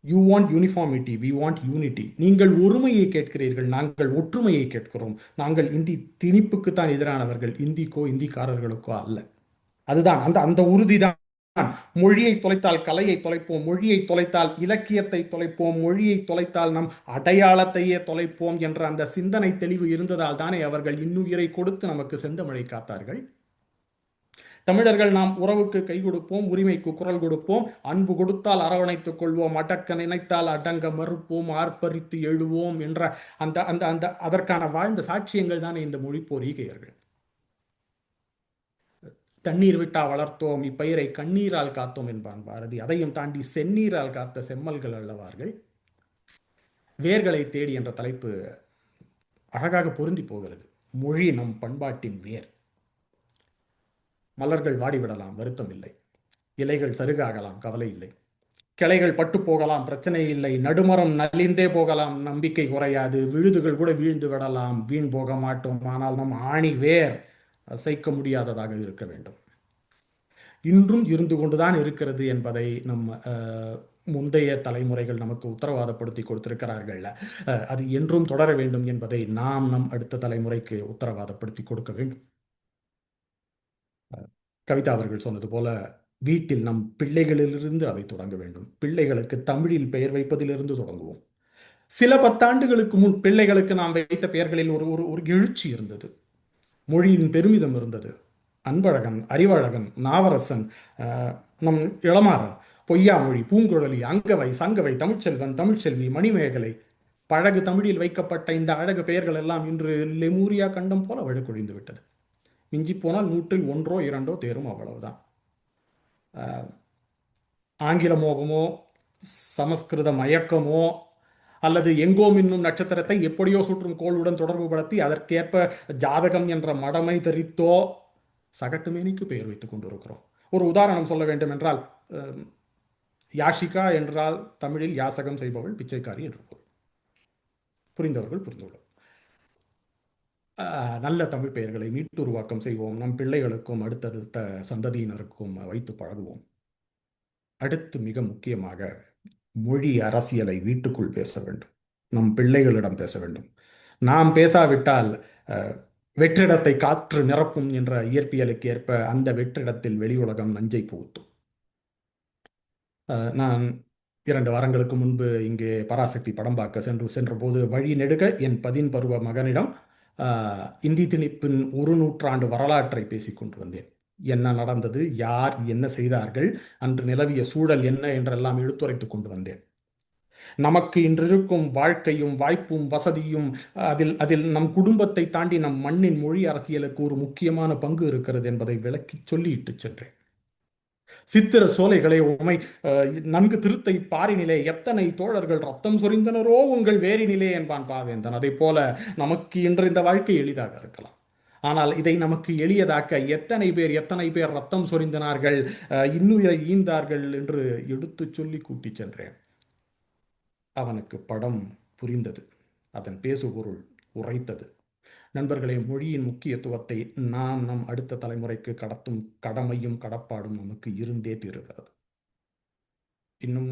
you want uniformity, we want unity. நீங்கள் ஒருமையை கேட்கிறீர்கள், நாங்கள் ஒற்றுமையை கேட்கிறோம். நாங்கள் இந்தி திணிப்புக்குத்தான் எதிரானவர்கள், இந்திக்கோ இந்திக்காரர்களுக்கோ அல்ல. அதுதான் அந்த உறுதிதான். மொழியை தொலைத்தால் கலையை தொலைப்போம், மொழியை தொலைத்தால் இலக்கியத்தை தொலைப்போம், மொழியை தொலைத்தால் நம் அடையாளத்தையே தொலைப்போம் என்ற அந்த சிந்தனை தெளிவு இருந்ததால் தானே அவர்கள் இன்னுயிரை கொடுத்து நமக்கு செந்தமிழை காத்தார்கள். தமிழர்கள் நாம் உறவுக்கு கை கொடுப்போம், உரிமைக்கு குரல் கொடுப்போம், அன்பு கொடுத்தால் அரவணைத்துக் கொள்வோம், அடக்க நினைத்தால் அடங்க மறுப்போம், ஆர்ப்பரித்து எழுவோம் என்ற அதற்கான வாழ்ந்த சாட்சியங்கள் தானே இந்த மொழிப்போர் ஈகையர்கள். தண்ணீர் விட்டா வளர்த்தோம், இப்பயிரை கண்ணீரால் காத்தோம் என்பான் பாரதி. அதையும் தாண்டி செந்நீரால் காத்த செம்மல்கள் அல்லவார்கள். வேர்களை தேடி என்ற தலைப்பு அழகாக பொருந்தி போகிறது. மொழி நம் பண்பாட்டின் வேர். மலர்கள் வாடிவிடலாம், வருத்தம் இல்லை. இலைகள் சருகாகலாம், கவலை இல்லை. கிளைகள் பட்டு போகலாம், பிரச்சனை இல்லை. நடுமரம் நலிந்தே போகலாம், நம்பிக்கை குறையாது. விழுதுகள் கூட வீழ்ந்து விடலாம், வீண் போக மாட்டோம். ஆனால் நம் ஆணி வேர் அசைக்க முடியாததாக இருக்க வேண்டும். இன்றும் இருந்து கொண்டுதான் இருக்கிறது என்பதை நம் முந்தைய தலைமுறைகள் நமக்கு உத்தரவாதப்படுத்தி கொடுத்திருக்கிறார்கள். அது என்றும் தொடர வேண்டும் என்பதை நாம் நம் அடுத்த தலைமுறைக்கு உத்தரவாதப்படுத்தி கொடுக்க வேண்டும். கவிதா அவர்கள் சொன்னது போல, வீட்டில் நம் பிள்ளைகளிலிருந்து அதை தொடங்க வேண்டும். பிள்ளைகளுக்கு தமிழில் பெயர் வைப்பதிலிருந்து தொடங்குவோம். சில 10 ஆண்டுகளுக்கு முன் பிள்ளைகளுக்கு நாம் வைத்த பெயர்களில் ஒரு எழுச்சி இருந்தது, மொழியின் பெருமிதம் இருந்தது. அன்பழகன், அறிவழகன், நாவரசன், நம் இளமாறன், பொய்யாமொழி, பூங்குழலி, அங்கவை, சங்கவை, தமிழ்ச்செல்வன், தமிழ்ச்செல்வி, மணிமேகலை. பழகு தமிழில் வைக்கப்பட்ட இந்த அழகு பெயர்கள் எல்லாம் இன்று லெமூரியா கண்டம் போல வழுக்கொழிந்து விட்டது. மிஞ்சி போனால் 100இல் 1 or 2 தேரும், அவ்வளவுதான். ஆங்கில மோகமோ சமஸ்கிருத மயக்கமோ அல்லது எங்கோ மின்னும் நட்சத்திரத்தை எப்படியோ சுற்றும் கோளுடன் தொடர்பு படுத்தி அதற்கேற்ப ஜாதகம் என்ற மடமை தரித்தோ சகட்டுமேனிக்கு பெயர் வைத்துக் கொண்டிருக்கிறோம். ஒரு உதாரணம் சொல்ல வேண்டும் என்றால், யாஷிகா என்றால் தமிழில் யாசகம் செய்பவள், பிச்சைக்காரி என்று பொருள். புரிந்தவர்கள் புரிந்துள்ளனர். நல்ல தமிழ் பெயர்களை மீட்டுருவாக்கம் செய்வோம். நம் பிள்ளைகளுக்கும் அடுத்தடுத்த சந்ததியினருக்கும் வைத்து பழகுவோம். அடுத்து மிக முக்கியமாக மொழி அரசியலை வீட்டுக்குள் பேச வேண்டும். நம் பிள்ளைகளிடம் பேச வேண்டும். நாம் பேசாவிட்டால் வெற்றிடத்தை காற்று நிரப்பும் என்ற இயற்பியலுக்கு ஏற்ப அந்த வெற்றிடத்தில் வெளி உலகம் நஞ்சை புகுத்தும். நான் 2 வாரங்களுக்கு முன்பு இங்கே பராசக்தி படம் பார்க்க சென்ற போது வழி நெடுக என் 10 பருவ மகனிடம் இந்தி திணிப்பின் 1 நூற்றாண்டு வரலாற்றை பேசிக் கொண்டு வந்தேன். என்ன நடந்தது, யார் என்ன செய்தார்கள், அன்று நிலவிய சூழல் என்ன என்றெல்லாம் எடுத்துரைத்துக் கொண்டு வந்தேன். நமக்கு இன்றிருக்கும் வாழ்க்கையும் வாய்ப்பும் வசதியும் அதில் நம் குடும்பத்தை தாண்டி நம் மண்ணின் மொழி அரசியலுக்கு ஒரு முக்கியமான பங்கு இருக்கிறது என்பதை விளக்கி சொல்லிட்டு சென்றேன். சித்திர சோலைகளை உமை நன்கு திருத்தை பாரினிலே எத்தனை தோழர்கள் ரத்தம் சொரிந்தனரோ உங்கள் வேரினிலே என்பான் பாவேந்தன். அதை போல நமக்கு இன்று இந்த வாழ்க்கை எளிதாக இருக்கலாம். ஆனால் இதை நமக்கு எளியதாக்க எத்தனை பேர் ரத்தம் சொரிந்தனார்கள், இன்னுயிரை ஈந்தார்கள் என்று எடுத்து சொல்லி கூட்டி சென்றேன். அவனுக்கு படம் புரிந்தது, அதன் பேசுபொருள் உரைத்தது. நண்பர்களே, மொழியின் முக்கியத்துவத்தை நம் அடுத்த தலைமுறைக்கு கடத்தும் கடமையும் கடப்பாடும் நமக்கு இருந்தே தீருகிறது. இன்னும்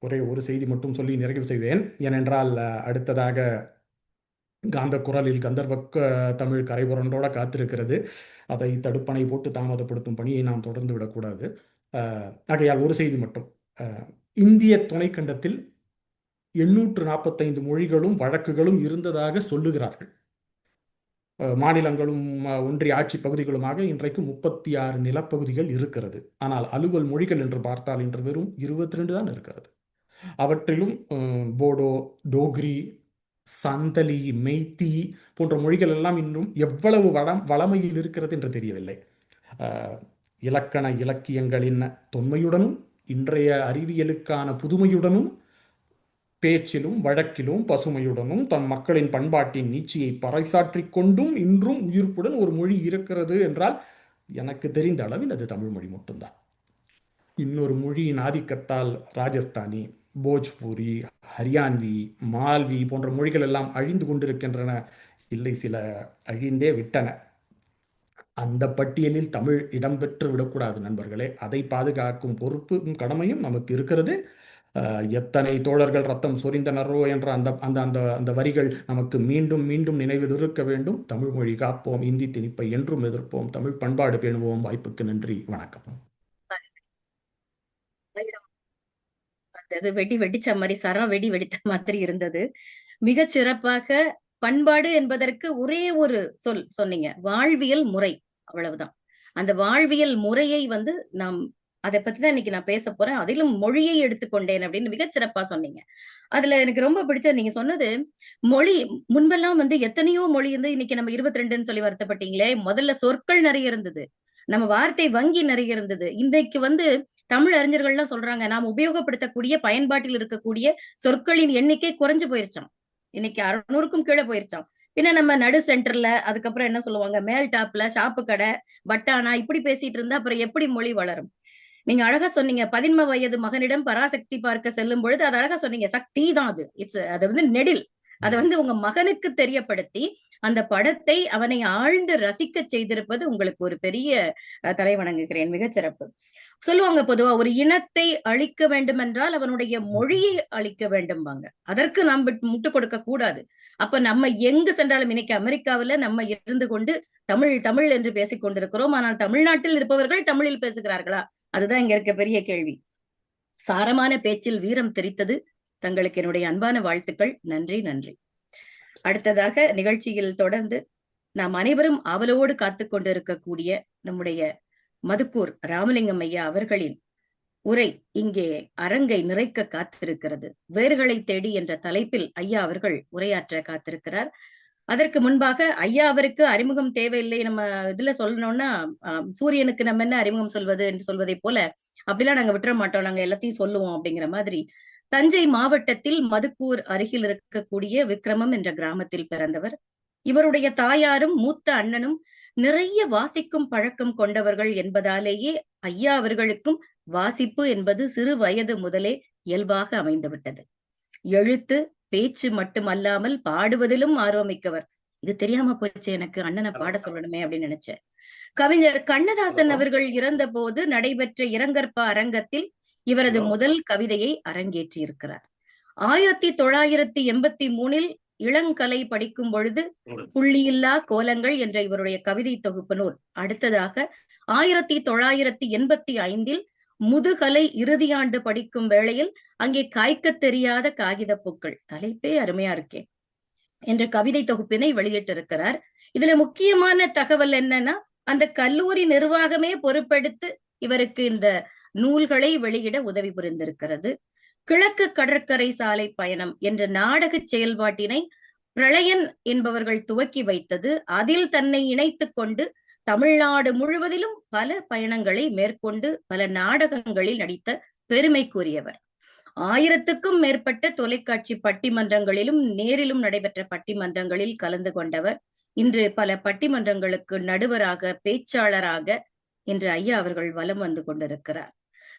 ஒரு செய்தி மட்டும் சொல்லி நிறைவு செய்வேன். ஏனென்றால் அடுத்ததாக காந்த குரலில் கந்தர்வ தமிழ் கரைபுரண்டோட காத்திருக்கிறது. அதை தடுப்பணை போட்டு தாமதப்படுத்தும் பணியை நாம் தொடர்ந்து விடக்கூடாது. ஆகையால் ஒரு செய்தி மட்டும். இந்திய துணைக்கண்டத்தில் 845 மொழிகளும் வழக்குகளும் இருந்ததாக சொல்லுகிறார்கள். மாநிலங்களும் ஒன்றிய ஆட்சி பகுதிகளுமாக இன்றைக்கு 36 நிலப்பகுதிகள் இருக்கிறது. ஆனால் அலுவல் மொழிகள் என்று பார்த்தால் இன்று வெறும் 22 தான் இருக்கிறது. அவற்றிலும் போடோ, டோக்ரி, சந்தலி, மெய்த்தி போன்ற மொழிகள் எல்லாம் இன்னும் எவ்வளவு வளமையில் இருக்கிறது என்று தெரியவில்லை. இலக்கண இலக்கியங்களின் தொன்மையுடனும் இன்றைய அறிவியலுக்கான புதுமையுடனும் பேச்சிலும் வழக்கிலும் பசுமையுடனும் தன் மக்களின் பண்பாட்டின் நீட்சியை பறைசாற்றிக் கொண்டும் இன்றும் உயிர்ப்புடன் ஒரு மொழி இருக்கிறது என்றால் எனக்கு தெரிந்த அளவில் அது தமிழ் மொழி மட்டும்தான். இன்னொரு மொழியின் ஆதிக்கத்தால் ராஜஸ்தானி, போஜ்பூரி, ஹரியான்வி, மால்வி போன்ற மொழிகள் எல்லாம் அழிந்து கொண்டிருக்கின்றன. இல்லை, சில அழிந்தே விட்டன. அந்த பட்டியலில் தமிழ் இடம்பெற்று விடக்கூடாது நண்பர்களே. அதை பாதுகாக்கும் பொறுப்பும் கடமையும் நமக்கு இருக்கிறது. எத்தனை தோழர்கள் ரத்தம் சொரிந்தனரோ என்ற அந்த வரிகள் நமக்கு மீண்டும் மீண்டும் நினைவில் இருக்க வேண்டும். தமிழ் மொழி காப்போம், இந்தி திணிப்பை என்றும் எதிர்ப்போம், தமிழ் பண்பாடு பேணுவோம். வாய்ப்புக்கு நன்றி, வணக்கம். வெடிச்ச மாதிரி சரம் வெடித்த மாதிரி இருந்தது. மிகச் சிறப்பாக பண்பாடு என்பதற்கு ஒரே ஒரு சொல் சொன்னீங்க, வாழ்வியல் முறை. அவ்வளவுதான். அந்த வாழ்வியல் முறையை நாம் அதை பத்திதான் இன்னைக்கு நான் பேச போறேன். அதிலும் மொழியை எடுத்துக்கொண்டேன் அப்படின்னு மிகச் சிறப்பா சொன்னீங்க. அதுல எனக்கு ரொம்ப பிடிச்ச நீங்க சொன்னது மொழி. முன்பெல்லாம் எத்தனையோ மொழி இன்னைக்கு நம்ம 22ன்னு சொல்லி வருத்தப்பட்டீங்களே. முதல்ல சொற்கள் நிறைய இருந்தது, நம்ம வார்த்தை வங்கி நிறைய இருந்தது. இன்றைக்கு தமிழ் அறிஞர்கள்லாம் சொல்றாங்க, நாம் உபயோகப்படுத்தக்கூடிய பயன்பாட்டில் இருக்கக்கூடிய சொற்களின் எண்ணிக்கை குறைஞ்சு போயிருச்சாம். இன்னைக்கு 600க்கும் கீழே போயிருச்சாம். பின்ன நம்ம நடு சென்டர்ல, அதுக்கப்புறம் என்ன சொல்லுவாங்க, மேல் டாப்ல, ஷாப்பு கடை, பட்டானா, இப்படி பேசிட்டு இருந்தா அப்புறம் எப்படி மொழி வளரும்? நீங்க அழகா சொன்னீங்க, 11 வயது மகனிடம் பராசக்தி பார்க்க செல்லும் பொழுது அது அழகா சொன்னீங்க. சக்தி தான் அது. அது நெடில். அதை உங்க மகனுக்கு தெரியப்படுத்தி அந்த படத்தை அவனை ஆழ்ந்து ரசிக்க செய்திருப்பது உங்களுக்கு ஒரு பெரிய தலை வணங்குகிறேன். மிகச்சிறப்பு. சொல்லுவாங்க, பொதுவா ஒரு இனத்தை அழிக்க வேண்டும் என்றால் அவனுடைய மொழியை அழிக்க வேண்டும்பாங்க. அதற்கு நாம் முட்டு கொடுக்க கூடாது. அப்ப நம்ம எங்கு சென்றாலும், இன்னைக்கு அமெரிக்காவில நம்ம இருந்து கொண்டு தமிழ் தமிழ் என்று பேசிக் கொண்டிருக்கிறோம். ஆனால் தமிழ்நாட்டில் இருப்பவர்கள் தமிழில் பேசுகிறார்களா? அதுதான் இங்க இருக்க பெரிய கேள்வி. சாரமான பேச்சில் வீரம் தெரித்தது. தங்களுக்கு என்னுடைய அன்பான வாழ்த்துக்கள். நன்றி, நன்றி. அடுத்ததாக நிகழ்ச்சியில் தொடர்ந்து நாம் அனைவரும் ஆவலோடு காத்து கொண்டிருக்கக்கூடிய நம்முடைய மதுக்கூர் ராமலிங்கம் ஐயா அவர்களின் உரை இங்கே அரங்கை நிறைக்க காத்திருக்கிறது. வேர்களை தேடி என்ற தலைப்பில் ஐயா அவர்கள் உரையாற்ற காத்திருக்கிறார். அதற்கு முன்பாக ஐயா அவருக்கு அறிமுகம் தேவையில்லை. நம்ம இதுல சொல்லணும்னா சூரியனுக்கு நம்ம என்ன அறிமுகம் சொல்வது என்று சொல்வதை போல அப்படிலாம் நாங்க விட்டுற மாட்டோம், நாங்க எல்லாத்தையும் சொல்லுவோம் அப்படிங்கிற மாதிரி தஞ்சை மாவட்டத்தில் மதுக்கூர் அருகில் இருக்கக்கூடிய விக்ரமம் என்ற கிராமத்தில் பிறந்தவர். இவருடைய தாயாரும் மூத்த அண்ணனும் நிறைய வாசிக்கும் பழக்கம் கொண்டவர்கள் என்பதாலேயே ஐயா அவர்களுக்கும் வாசிப்பு என்பது சிறு வயது முதலே இயல்பாக அமைந்துவிட்டது. எழுத்து பேச்சு மட்டுமல்லாமல் பாடுவதிலும் ஆர்வமிக்கவர். இது தெரியாம போச்சு, எனக்கு அண்ணனை பாட சொல்லணுமே அப்படின்னு நினைச்சேன். கவிஞர் கண்ணதாசன் அவர்கள் இறந்த போது நடைபெற்ற இரங்கற்பா அரங்கத்தில் இவரது முதல் கவிதையை அரங்கேற்றி இருக்கிறார். 1983 இளங்கலை படிக்கும் பொழுது புள்ளியில்லா கோலங்கள் என்ற இவருடைய கவிதை தொகுப்பு நூல். அடுத்ததாக 1985 முதுகலை இறுதியாண்டு படிக்கும் வேளையில் அங்கே காய்க்க தெரியாத காகித பூக்கள், தலைப்பே அருமையா இருக்கே, என்ற கவிதை தொகுப்பினை வெளியிட்டிருக்கிறார். இதுல முக்கியமான தகவல் என்னன்னா, அந்த கல்லூரி நிர்வாகமே பொறுப்பெடுத்து இவருக்கு இந்த நூல்களை வெளியிட உதவி புரிந்திருக்கிறது. கிழக்கு கடற்கரை சாலை பயணம் என்ற நாடக செயல்பாட்டினை பிரளயன் என்பவர்கள் துவக்கி வைத்தது. அதில் தன்னை இணைத்துக் கொண்டு தமிழ்நாடு முழுவதிலும் பல பயணங்களை மேற்கொண்டு பல நாடகங்களில் நடித்த பெருமைக்குரியவர். 1000க்கும் மேற்பட்ட தொலைக்காட்சி பட்டிமன்றங்களிலும் நேரிலும் நடைபெற்ற பட்டிமன்றங்களில் கலந்து கொண்டவர். இன்று பல பட்டிமன்றங்களுக்கு நடுவராக, பேச்சாளராக இன்று ஐயா அவர்கள் வலம் வந்து கொண்டிருக்கிறார்.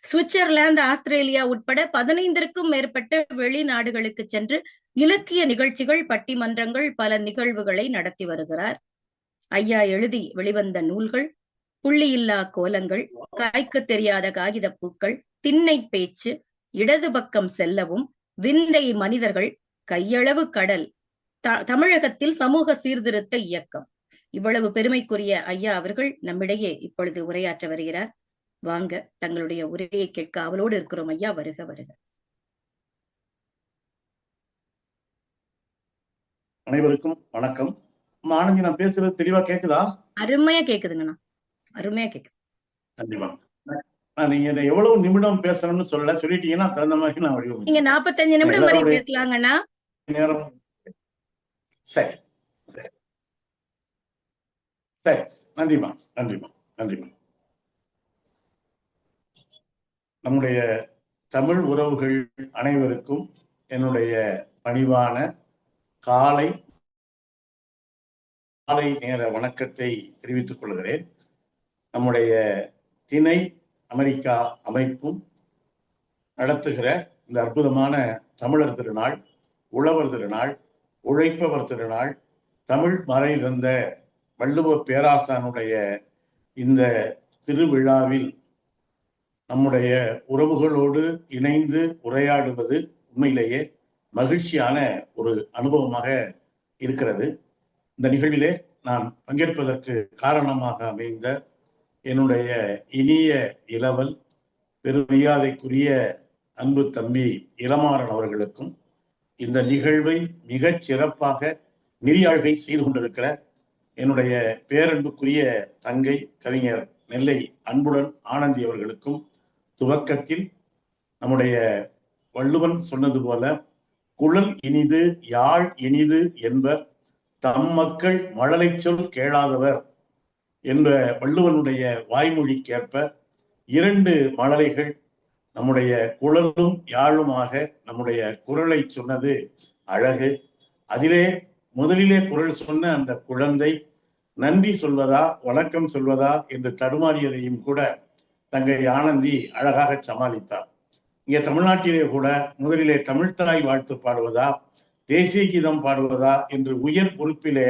சுவிட்சர்லாந்து, ஆஸ்திரேலியா உட்பட 15க்கும் மேற்பட்ட வெளிநாடுகளுக்கு சென்று இலக்கிய நிகழ்ச்சிகள், பட்டிமன்றங்கள், பல நிகழ்வுகளை நடத்தி வருகிறார். ஐயா எழுதி வெளிவந்த நூல்கள் புள்ளியில்லா கோலங்கள், காய்க்க தெரியாத காகித பூக்கள், திண்ணை பேச்சு, இடது பக்கம் செல்லவும், விந்தை மனிதர்கள், கையளவு கடல், தமிழகத்தில் சமூக சீர்திருத்த இயக்கம். இவ்வளவு பெருமைக்குரிய ஐயா அவர்கள் நம்மிடையே இப்பொழுது உரையாற்ற வருகிறார். வாங்க, தங்களுடைய உரையை கேட்க அவளோடு இருக்கிறோம். ஐயா, வருக வருக. அனைவருக்கும் வணக்கம். ஆனந்தி, நான் பேசுறது தெளிவா கேக்குதா? அருமையா கேக்குதுங்கண்ணா, அருமையா கேக்குது. கண்டிப்பா. நீங்க எவ்வளவு நிமிடம் பேசணும்னு சொல்லிட்டீங்கன்னா தகுந்த மாதிரி நான் வடிவமைச்சேன். நீங்க 45 நிமிடம் வரை பேசலாங்கண்ணா. நேரம் சரி சரி சரி. நன்றிமா நன்றிமா நன்றிமா. நம்முடைய தமிழ் உறவுகள் அனைவருக்கும் என்னுடைய பணிவான காலை நேர வணக்கத்தை தெரிவித்துக் கொள்கிறேன். நம்முடைய திணை அமெரிக்கா அமைப்பும் நடத்துகிற இந்த அற்புதமான தமிழர் திருநாள், உழவர் திருநாள், உழைப்பவர் திருநாள், தமிழ் மறை தந்த வள்ளுவ பேராசானுடைய இந்த திருவிழாவில் நம்முடைய உறவுகளோடு இணைந்து உரையாடுவது உண்மையிலேயே மகிழ்ச்சியான ஒரு அனுபவமாக இருக்கிறது. இந்த நிகழ்விலே நான் பங்கேற்பதற்கு காரணமாக அமைந்த என்னுடைய இனிய இளவல் பெருமரியாதைக்குரிய அன்பு தம்பி இளமாறன் அவர்களுக்கும், இந்த நிகழ்வை மிகச் சிறப்பாக நெறியாழ்கை செய்து கொண்டிருக்கிற என்னுடைய பேரன்புக்குரிய தங்கை கவிஞர் நெல்லை அன்புடன் ஆனந்தி அவர்களுக்கும், துவக்கத்தில் நம்முடைய வள்ளுவன் சொன்னது போல குழல் இனிது யாழ் இனிது என்பர் தம் மக்கள் மழலை சொல் கேளாதவர் என்ற வள்ளுவனுடைய வாய்மொழிக்கேற்ப 2 மழலைகள் நம்முடைய குழலும் யாழுமாக நம்முடைய குரலை சொன்னது அழகு. அதிலே முதலிலே குரல் சொன்ன அந்த குழந்தை நன்றி சொல்வதா வணக்கம் சொல்வதா என்று தடுமாறியதையும் கூட தங்கை ஆனந்தி அழகாக சமாளித்தார். இங்கே தமிழ்நாட்டிலே கூட முதலிலே தமிழ்த்தாய் வாழ்த்து பாடுவதா, தேசிய கீதம் பாடுவதா என்று உயர் பொறுப்பிலே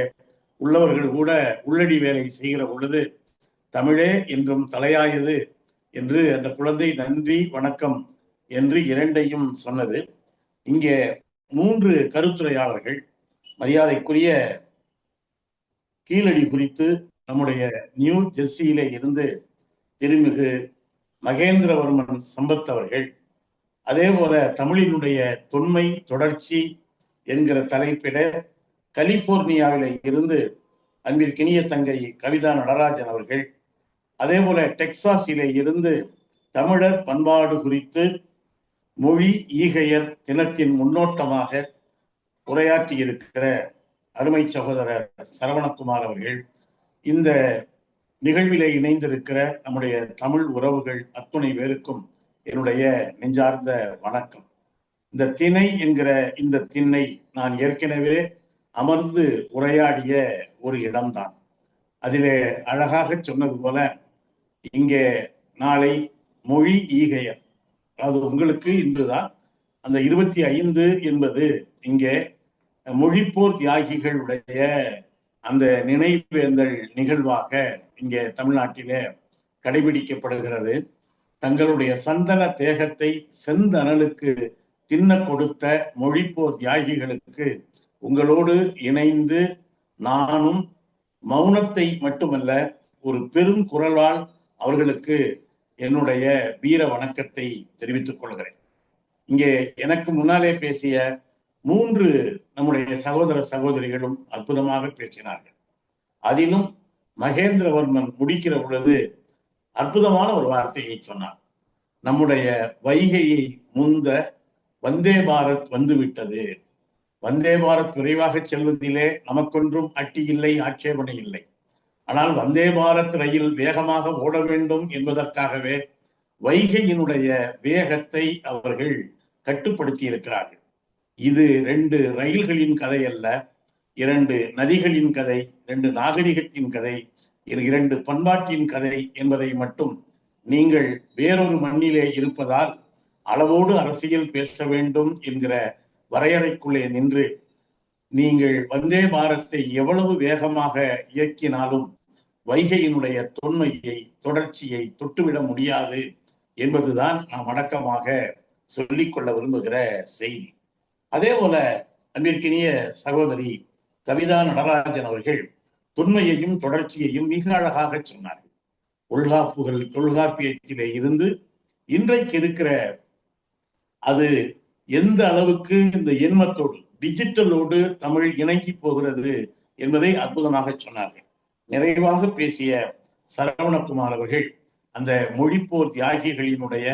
உள்ளவர்கள் கூட உள்ளடி வேலை செய்கிற பொழுது தமிழே என்றும் தலையாயது என்று அந்த குழந்தை நன்றி வணக்கம் என்று 2ஐயும் சொன்னது. இங்கே 3 கருத்துரையாளர்கள் மரியாதைக்குரிய கீழடி குறித்து நம்முடைய நியூ ஜெர்சியிலே இருந்து திருமிகு மகேந்திரவர்மன் சம்பத் அவர்கள், அதே போல தமிழினுடைய தொன்மை தொடர்ச்சி என்கிற தலைப்பிட கலிபோர்னியாவில இருந்து அன்பிற்கினிய தங்கை கவிதா நடராஜன் அவர்கள், அதே போல டெக்சாஸிலே இருந்து தமிழர் பண்பாடு குறித்து மொழி ஈகையர் தினத்தின் முன்னோட்டமாக உரையாற்றி இருக்கிற அருமை சகோதரர் சரவணகுமார் அவர்கள், இந்த நிகழ்விலே இணைந்திருக்கிற நம்முடைய தமிழ் உறவுகள் அத்துணை பேருக்கும் என்னுடைய நெஞ்சார்ந்த வணக்கம். இந்த திணை என்கிற இந்த திண்ணை நான் ஏற்கனவே அமர்ந்து உரையாடிய ஒரு இடம்தான். அதிலே அழகாக சொன்னது போல இங்கே நாளை மொழி ஈகையர், அது உங்களுக்கு இன்றுதான் அந்த 25 என்பது இங்கே மொழிப்போர் தியாகிகளுடைய அந்த நினைவேந்தல் நிகழ்வாக இங்கே தமிழ்நாட்டிலே கடைபிடிக்கப்படுகிறது. தங்களுடைய சந்தன தேகத்தை செந்தனலுக்கு தின்ன கொடுத்த மொழிப்போர் தியாகிகளுக்கு உங்களோடு இணைந்து நானும் மௌனத்தை மட்டுமல்ல ஒரு பெரும் குரலால் அவர்களுக்கு என்னுடைய வீர வணக்கத்தை தெரிவித்துக் கொள்கிறேன். இங்கே எனக்கு முன்னாலே பேசிய 3 நம்முடைய சகோதர சகோதரிகளும் அற்புதமாக பேசினார்கள். அதிலும் மகேந்திரவர்மன் முடிக்கிற பொழுது அற்புதமான ஒரு வார்த்தையை சொன்னார். நம்முடைய வைகையை முந்த வந்தே பாரத் வந்துவிட்டது. வந்தே பாரத் விரைவாக செல்வதிலே நமக்கொன்றும் அட்டி இல்லை, ஆட்சேபனை இல்லை. ஆனால் வந்தே பாரத் ரயில் வேகமாக ஓட வேண்டும் என்பதற்காகவே வைகையினுடைய வேகத்தை அவர்கள் கட்டுப்படுத்தி இருக்கிறார்கள். இது 2 ரயில்களின் கதை அல்ல, 2 நதிகளின் கதை, 2 நாகரிகத்தின் கதை, 2 பண்பாட்டின் கதை என்பதை மட்டும் நீங்கள் வேறொரு மண்ணிலே இருப்பதால் அளவோடு அரசியல் பேச வேண்டும் என்கிற வரையறைக்குள்ளே நின்று நீங்கள் வந்தே பாரத்தை எவ்வளவு வேகமாக இயக்கினாலும் வைகையினுடைய தொன்மையை, தொடர்ச்சியை தொட்டுவிட முடியாது என்பதுதான் நாம் அடக்கமாக சொல்லிக்கொள்ள விரும்புகிற செய்தி. அதே போல அன்பிற்கினிய சகோதரி கவிதா நடராஜன் அவர்கள் தொன்மையையும் தொடர்ச்சியையும் மிக அழகாக சொன்னார்கள். தொல்காப்பியத்திலே இருந்து இன்றைக்கு இருக்கிற அது எந்த அளவுக்கு இந்த எண்மத்தோடு டிஜிட்டலோடு தமிழ் இணங்கி போகிறது என்பதை அற்புதமாக சொன்னார்கள். நிறைவாக பேசிய சரவணகுமார் அவர்கள் அந்த மொழிப்போர் தியாகிகளினுடைய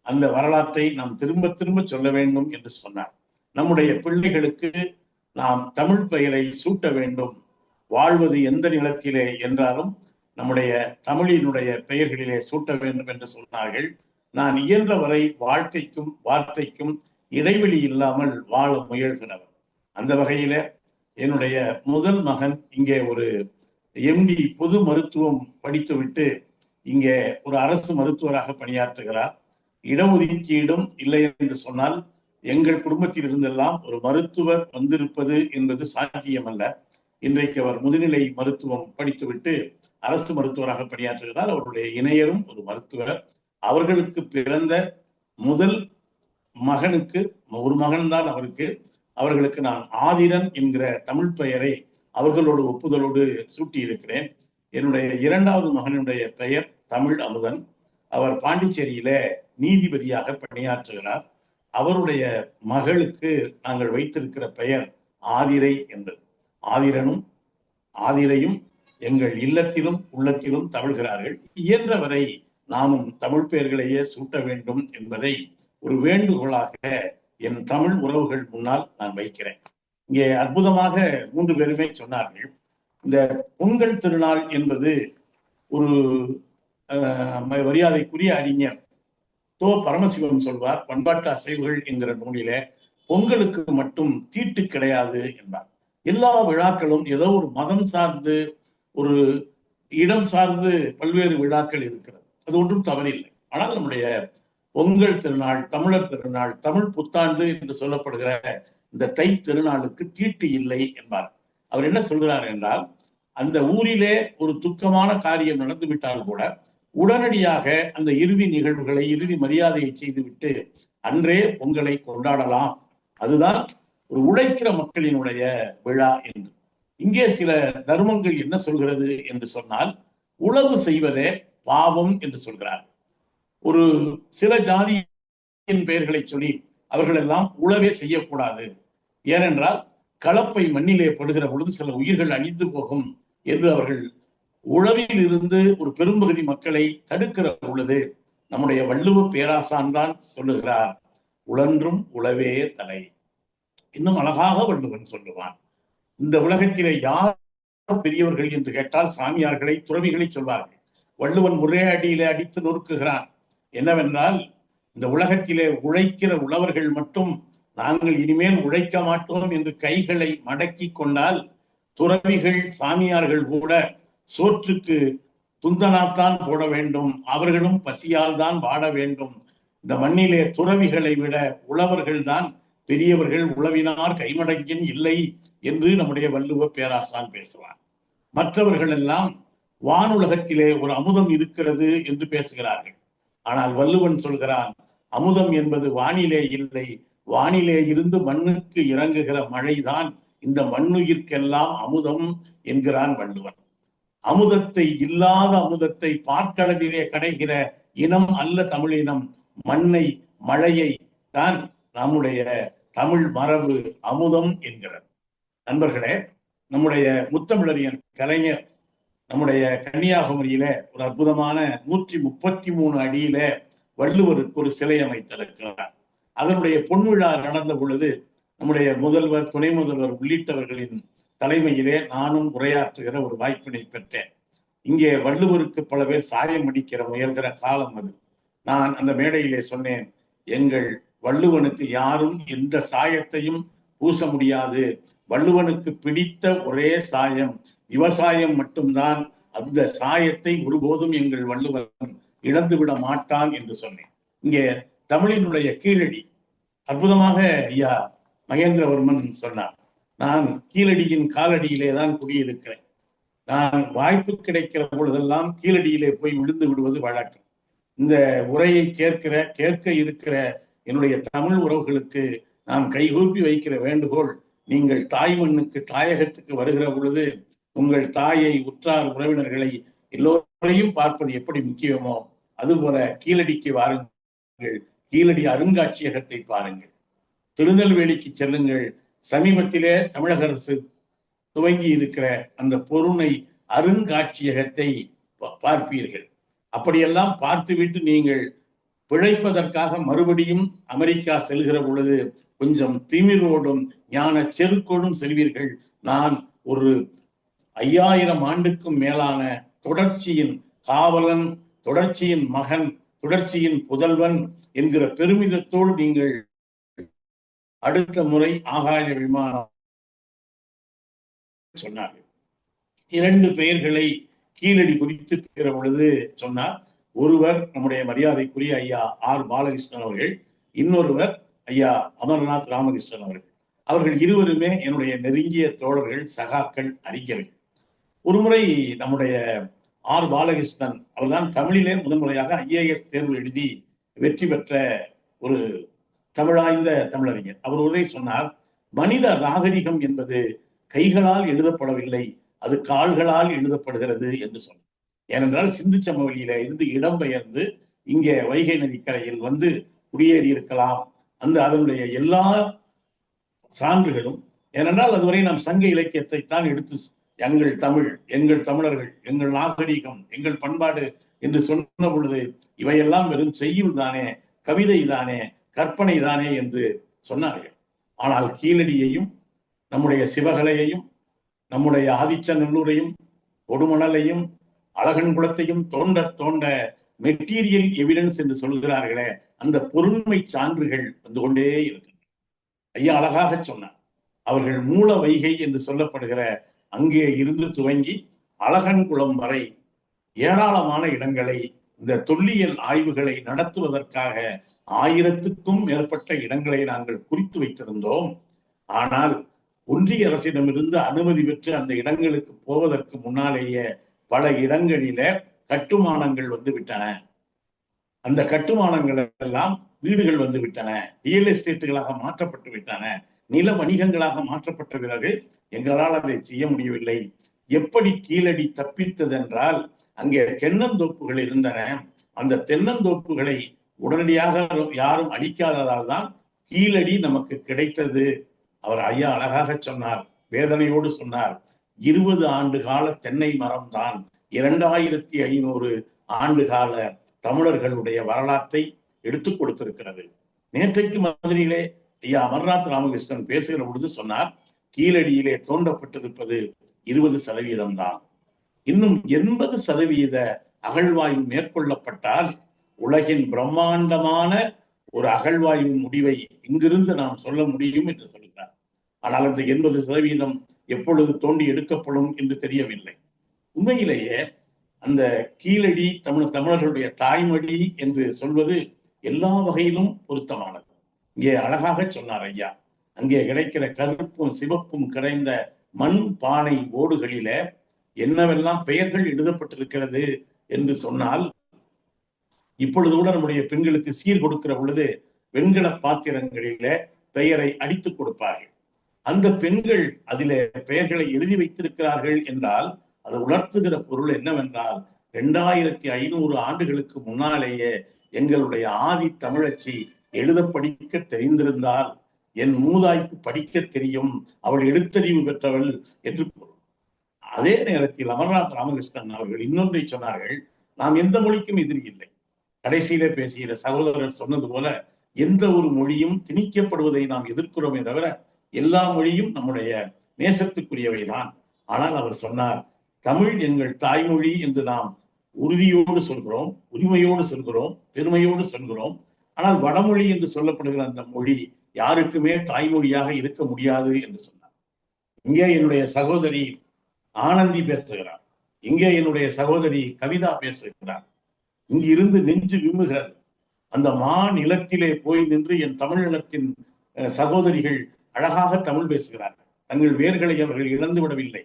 அந்த வரலாற்றை நாம் திரும்ப திரும்ப சொல்ல வேண்டும் என்று சொன்னார். நம்முடைய பிள்ளைகளுக்கு நாம் தமிழ் பெயரை சூட்ட வேண்டும். வாழ்வது எந்த நிலத்திலே என்றாலும் நம்முடைய தமிழினுடைய பெயர்களிலே சூட்ட வேண்டும் என்று சொன்னார்கள். நான் இயன்ற வரை வாழ்க்கைக்கும் வார்த்தைக்கும் இடைவெளி இல்லாமல் வாழ முயல்கிறவர். அந்த வகையில என்னுடைய முதல் மகன் இங்கே ஒரு MD பொது மருத்துவம் படித்துவிட்டு இங்கே ஒரு அரசு மருத்துவராக பணியாற்றுகிறார். இடஒதுக்கீடும் இல்லை என்று சொன்னால் எங்கள் குடும்பத்தில் இருந்தெல்லாம் ஒரு மருத்துவர் வந்திருப்பது என்பது சாத்தியமல்ல. இன்றைக்கு அவர் முதுநிலை மருத்துவம் படித்துவிட்டு அரசு மருத்துவராக பணியாற்றுகிறார். அவருடைய இணையரும் ஒரு மருத்துவர். அவர்களுக்கு பிறந்த முதல் மகனுக்கு, ஒரு மகன்தான் அவர்களுக்கு நான் ஆதிரன் என்கிற தமிழ் பெயரை அவர்களோடு ஒப்புதலோடு சூட்டி இருக்கிறேன். என்னுடைய 2வது மகனுடைய பெயர் தமிழ் அமுதன். அவர் பாண்டிச்சேரியில நீதிபதியாக பணியாற்றுகிறார். அவருடைய மகளுக்கு நாங்கள் வைத்திருக்கிற பெயர் ஆதிரை என்பது. ஆதிரனும் ஆதிரையும் எங்கள் இல்லத்திலும் உள்ளத்திலும் தவழ்கிறார்கள். இயன்றவரை நாமும் தமிழ் பெயர்களையே சூட்ட வேண்டும் என்பதை ஒரு வேண்டுகோளாக என் தமிழ் உறவுகள் முன்னால் நான் வைக்கிறேன். இங்கே அற்புதமாக 3 பேருமே சொன்னார்கள். இந்த பொங்கல் திருநாள் என்பது ஒரு மரியாதைக்குரிய அறிஞர் பரமசிவம் சொல்வார், பண்பாட்டு அசைவுகள் என்கிற நூலிலே பொங்கலுக்கு மட்டும் தீட்டு கிடையாது என்பார். எல்லா விழாக்களும் ஏதோ ஒரு மதம் சார்ந்து, ஒரு இடம் சார்ந்து பல்வேறு விழாக்கள் இருக்கிறது. அது ஒன்றும் தவறில்லை. ஆனால் நம்முடைய பொங்கல் திருநாள், தமிழர் திருநாள், தமிழ் புத்தாண்டு என்று சொல்லப்படுகிற இந்த தை திருநாளுக்கு தீட்டு இல்லை என்பார். அவர் என்ன சொல்கிறார் என்றால், அந்த ஊரிலே ஒரு துக்கமான காரியம் நடந்துவிட்டால் கூட உடனடியாக அந்த இறுதி நிகழ்வுகளை, இறுதி மரியாதையை செய்துவிட்டு அன்றே பொங்கலை கொண்டாடலாம். அதுதான் ஒரு உழைக்கிற மக்களினுடைய விழா என்று. இங்கே சில தர்மங்கள் என்ன சொல்கிறது என்று சொன்னால், உழவு செய்வதே பாவம் என்று சொல்கிறார். ஒரு சில ஜாதியின் பெயர்களை சொல்லி அவர்கள் எல்லாம் உழவே செய்யக்கூடாது. ஏனென்றால் கலப்பை மண்ணிலே படுகிற பொழுது சில உயிர்கள் அழிந்து போகும் என்று அவர்கள் உழவில் இருந்து ஒரு பெரும்பகுதி மக்களை தடுக்கிற பொழுது நம்முடைய வள்ளுவ பேராசான் தான் சொல்லுகிறார், உழன்றும் உழவே தலை. இன்னும் அழகாக வள்ளுவன் சொல்லுவான், இந்த உலகத்திலே யார் பெரியவர்கள் என்று கேட்டால் சாமியார்களை, துறவிகளை சொல்வார்கள். வள்ளுவன் ஒரே அடியிலே அடித்து நொறுக்குகிறான். என்னவென்றால், இந்த உலகத்திலே உழைக்கிற உழவர்கள் மட்டும் நாங்கள் இனிமேல் உழைக்க மாட்டோம் என்று கைகளை மடக்கி கொண்டால், துறவிகள், சாமியார்கள் கூட சோற்றுக்கு துந்தனாத்தான் போட வேண்டும், அவர்களும் பசியால் தான் வாட வேண்டும். இந்த மண்ணிலே துறவிகளை விட உழவர்கள் தான் பெரியவர்கள், உழவினார் கைமடங்கின் இல்லை என்று நம்முடைய வள்ளுவ பேராசான் பேசுவார். மற்றவர்கள் எல்லாம் வானுலகத்திலே ஒரு அமுதம் இருக்கிறது என்று பேசுகிறார்கள். ஆனால் வள்ளுவன் சொல்கிறான், அமுதம் என்பது வானிலே இல்லை, வானிலே இருந்து மண்ணுக்கு இறங்குகிற மழைதான் இந்த மண்ணுயிர்க்கெல்லாம் அமுதம் என்கிறான் வள்ளுவன். அமுதத்தை இல்லாத அமுதத்தை பார்க்கடலிலே கிடைக்கிற இனம் அல்ல தமிழினம். மண்ணை, மழையை தான் நம்முடைய தமிழ் மரபு அமுதம் என்கிறது. நண்பர்களே, நம்முடைய முத்தமிழறிஞர் கலைஞர் நம்முடைய கன்னியாகுமரியில ஒரு அற்புதமான 133 அடியில வள்ளுவருக்கு ஒரு சிலை அமைத்திருக்கிறார். அதனுடைய பொன்விழா நடந்த பொழுது நம்முடைய முதல்வர், துணை முதல்வர் உள்ளிட்டவர்களின் தலைமையிலே நானும் உரையாற்றுகிற ஒரு வாய்ப்பினை பெற்றேன். இங்கே வள்ளுவருக்கு பல பேர் சாயம் அடிக்கிற முயல்கிற காலம் அது. நான் அந்த மேடையிலே சொன்னேன், எங்கள் வள்ளுவனுக்கு யாரும் எந்த சாயத்தையும் பூச முடியாது. வள்ளுவனுக்கு பிடித்த ஒரே சாயம் விவசாயம் மட்டும்தான். அந்த சாயத்தை ஒருபோதும் எங்கள் வள்ளுவன் இழந்துவிட மாட்டான் என்று சொன்னேன். இங்கே தமிழினுடைய கீழடி அற்புதமாக ஐயா மகேந்திரவர்மன் சொன்னார். நான் கீழடியின் காலடியிலே தான் குடியிருக்கிறேன். நான் வாய்ப்பு கிடைக்கிற பொழுதெல்லாம் கீழடியிலே போய் விழுந்து விடுவது வழக்கம். இந்த உரையை கேட்க இருக்கிற என்னுடைய தமிழ் உறவுகளுக்கு நான் கைகூப்பி வைக்கிற வேண்டுகோள், நீங்கள் தாய் மண்ணுக்கு, தாயகத்துக்கு வருகிற பொழுது உங்கள் தாயை, உற்றார் உறவினர்களை எல்லோரையும் பார்ப்பது எப்படி முக்கியமோ அதுபோல கீழடிக்கு வாருங்கள். கீழடி அருங்காட்சியகத்தை பாருங்கள். திருநெல்வேலிக்கு செல்லுங்கள். சமீபத்திலே தமிழக அரசு துவங்கி இருக்கிற அந்த பொருணை அருங்காட்சியகத்தை பார்ப்பீர்கள். அப்படியெல்லாம் பார்த்துவிட்டு நீங்கள் பிழைப்பதற்காக மறுபடியும் அமெரிக்கா செல்கிற பொழுது கொஞ்சம் திமிரோடும் ஞான செருக்கோடும் செல்வீர்கள். நான் ஒரு 5000 ஆண்டுக்கும் மேலான தொடர்ச்சியின் காவலன், தொடர்ச்சியின் மகன், தொடர்ச்சியின் புதல்வன் என்கிற பெருமிதத்தோடு நீங்கள் அடுத்த முறை ஆகாய விமானம் சொன்னார்கள். 2 பெயர்களை கீழடி குறித்து பேசுகிற பொழுது சொன்னார். ஒருவர் நம்முடைய மரியாதைக்குரிய ஐயா ஆர் பாலகிருஷ்ணன் அவர்கள், இன்னொருவர் ஐயா அமர்நாத் ராமகிருஷ்ணன் அவர்கள். அவர்கள் இருவருமே என்னுடைய நெருங்கிய தோழர்கள், சகாக்கள், அறிஞர்கள். ஒருமுறை நம்முடைய ஆர் பாலகிருஷ்ணன் அவர்தான் தமிழிலே முதன்முறையாக IAS தேர்வு எழுதி வெற்றி பெற்ற ஒரு தமிழாய்ந்த தமிழறிஞர். அவர் ஒரே சொன்னார், மனித நாகரிகம் என்பது கைகளால் எழுதப்படவில்லை, அது கால்களால் எழுதப்படுகிறது என்று சொன்னார். ஏனென்றால் சிந்து சமவெளியில இருந்து இடம்பெயர்ந்து இங்கே வைகை நதிக்கரையில் வந்து குடியேறி இருக்கலாம். அதனுடைய எல்லா சான்றுகளும், ஏனென்றால் அதுவரை நாம் சங்க இலக்கியத்தை தான் எடுத்து எங்கள் தமிழ், எங்கள் தமிழர்கள், எங்கள் நாகரிகம், எங்கள் பண்பாடு என்று சொன்ன பொழுது இவையெல்லாம் வெறும் செய்யுள் தானே, கவிதை தானே, கற்பனை தானே என்று சொன்னார்கள். ஆனால் கீழடியையும், நம்முடைய சிவகலையையும், நம்முடைய ஆதிச்சநல்லூரையும், கொடுமணலையும், அழகன்குளத்தையும் தோண்ட தோண்ட மெட்டீரியல் எவிடன்ஸ் என்று சொல்கிறார்களே, அந்த பொருண்மை சான்றுகள் வந்து கொண்டே இருக்கின்றன. ஐயா அழகாக சொன்னார். அவர்கள் மூல வைகை என்று சொல்லப்படுகிற அங்கே இருந்து துவங்கி அழகன்குளம் வரை ஏராளமான இடங்களை, இந்த தொல்லியல் ஆய்வுகளை நடத்துவதற்காக 1000க்கும் மேற்பட்ட இடங்களை நாங்கள் குறித்து வைத்திருந்தோம். ஆனால் ஒன்றிய அரசிடமிருந்து அனுமதி பெற்று அந்த இடங்களுக்கு போவதற்கு முன்னாலேயே பல இடங்களில கட்டுமானங்கள் வந்து விட்டன. அந்த கட்டுமானங்கள் எல்லாம் வீடுகள் வந்து விட்டன, ரியல் எஸ்டேட்டுகளாக மாற்றப்பட்டு விட்டன, நில வணிகங்களாக மாற்றப்பட்ட பிறகு எங்களால் அதை செய்ய முடியவில்லை. எப்படி கீழடி தப்பித்தது என்றால், அங்கே தென்னந்தோப்புகள் இருந்தன. அந்த தென்னந்தோப்புகளை உடனடியாக யாரும் அழிக்காததால் தான் கீழடி நமக்கு கிடைத்தது. அவர் ஐயா அழகாக சொன்னார், வேதனையோடு சொன்னார், 20 ஆண்டு கால தென்னை மரம் தான் 2500 ஆண்டு கால தமிழர்களுடைய வரலாற்றை எடுத்துக் கொடுத்திருக்கிறது. நேற்றைக்கு மதுரையிலே ஐயா அமர்நாத் ராமகிருஷ்ணன் பேசுகிற பொழுது சொன்னார், கீழடியிலே தோண்டப்பட்டிருப்பது 20% தான். இன்னும் 80% அகழ்வாய்வு மேற்கொள்ளப்பட்டால் உலகின் பிரம்மாண்டமான ஒரு அகழ்வாய்வு முடிவை இங்கிருந்து நாம் சொல்ல முடியும் என்று சொல்கிறார். ஆனால் அந்த 80% எப்பொழுது தோண்டி எடுக்கப்படும் என்று தெரியவில்லை. உண்மையிலேயே அந்த கீழடி தமிழர்களுடைய தாய்மொழி என்று சொல்வது எல்லா வகையிலும் பொருத்தமானது. இங்கே அழகாக சொன்னார் ஐயா, அங்கே கிடைக்கிற கருப்பும் சிவப்பும் கிடைந்த மண் பானை ஓடுகளில என்னவெல்லாம் பெயர்கள் எழுதப்பட்டிருக்கிறது என்று சொன்னால், இப்பொழுது கூட நம்முடைய பெண்களுக்கு சீர் கொடுக்கிற பொழுது வெண்கல பாத்திரங்களில பெயரை அடித்துக் கொடுப்பார்கள். அந்த பெண்கள் அதிலே பெயர்களை எழுதி வைத்திருக்கிறார்கள் என்றால் அது உணர்த்துகிற பொருள் என்னவென்றால், 2500 ஆண்டுகளுக்கு முன்னாலேயே எங்களுடைய ஆதி தமிழச்சி எழுத படிக்க தெரிந்திருந்தால் என் மூதாய்க்கு படிக்க தெரியும், அவள் எழுத்தறிவு பெற்றவள் என்று பொருள். அதே நேரத்தில் அமர்நாத் ராமகிருஷ்ணன் அவர்கள் இன்னொன்றை சொன்னார்கள், நாம் எந்த மொழிக்கும் எதிரி இல்லை. கடைசியில பேசுகிற சகோதரர் சொன்னது போல எந்த ஒரு மொழியும் திணிக்கப்படுவதை நாம் எதிர்க்கிறோமே தவிர எல்லா மொழியும் நம்முடைய நேசத்துக்குரியவைதான். ஆனால் அவர் சொன்னார், தமிழ் எங்கள் தாய்மொழி என்று நாம் உறுதியோடு சொல்கிறோம், உரிமையோடு சொல்கிறோம், பெருமையோடு சொல்கிறோம். ஆனால் வடமொழி என்று சொல்லப்படுகிற அந்த மொழி யாருக்குமே தாய்மொழியாக இருக்க முடியாது என்று சொன்னார். இங்கே என்னுடைய சகோதரி ஆனந்தி பேசுகிறார், இங்கே என்னுடைய சகோதரி கவிதா பேசுகிறார். இங்கு இருந்து நெஞ்சு விம்முகிறது. அந்த நிலத்திலே போய் நின்று என் தமிழ் நிலத்தின் சகோதரிகள் அழகாக தமிழ் பேசுகிறார்கள். தங்கள் வேர்களை அவர்கள் இழந்து விடவில்லை.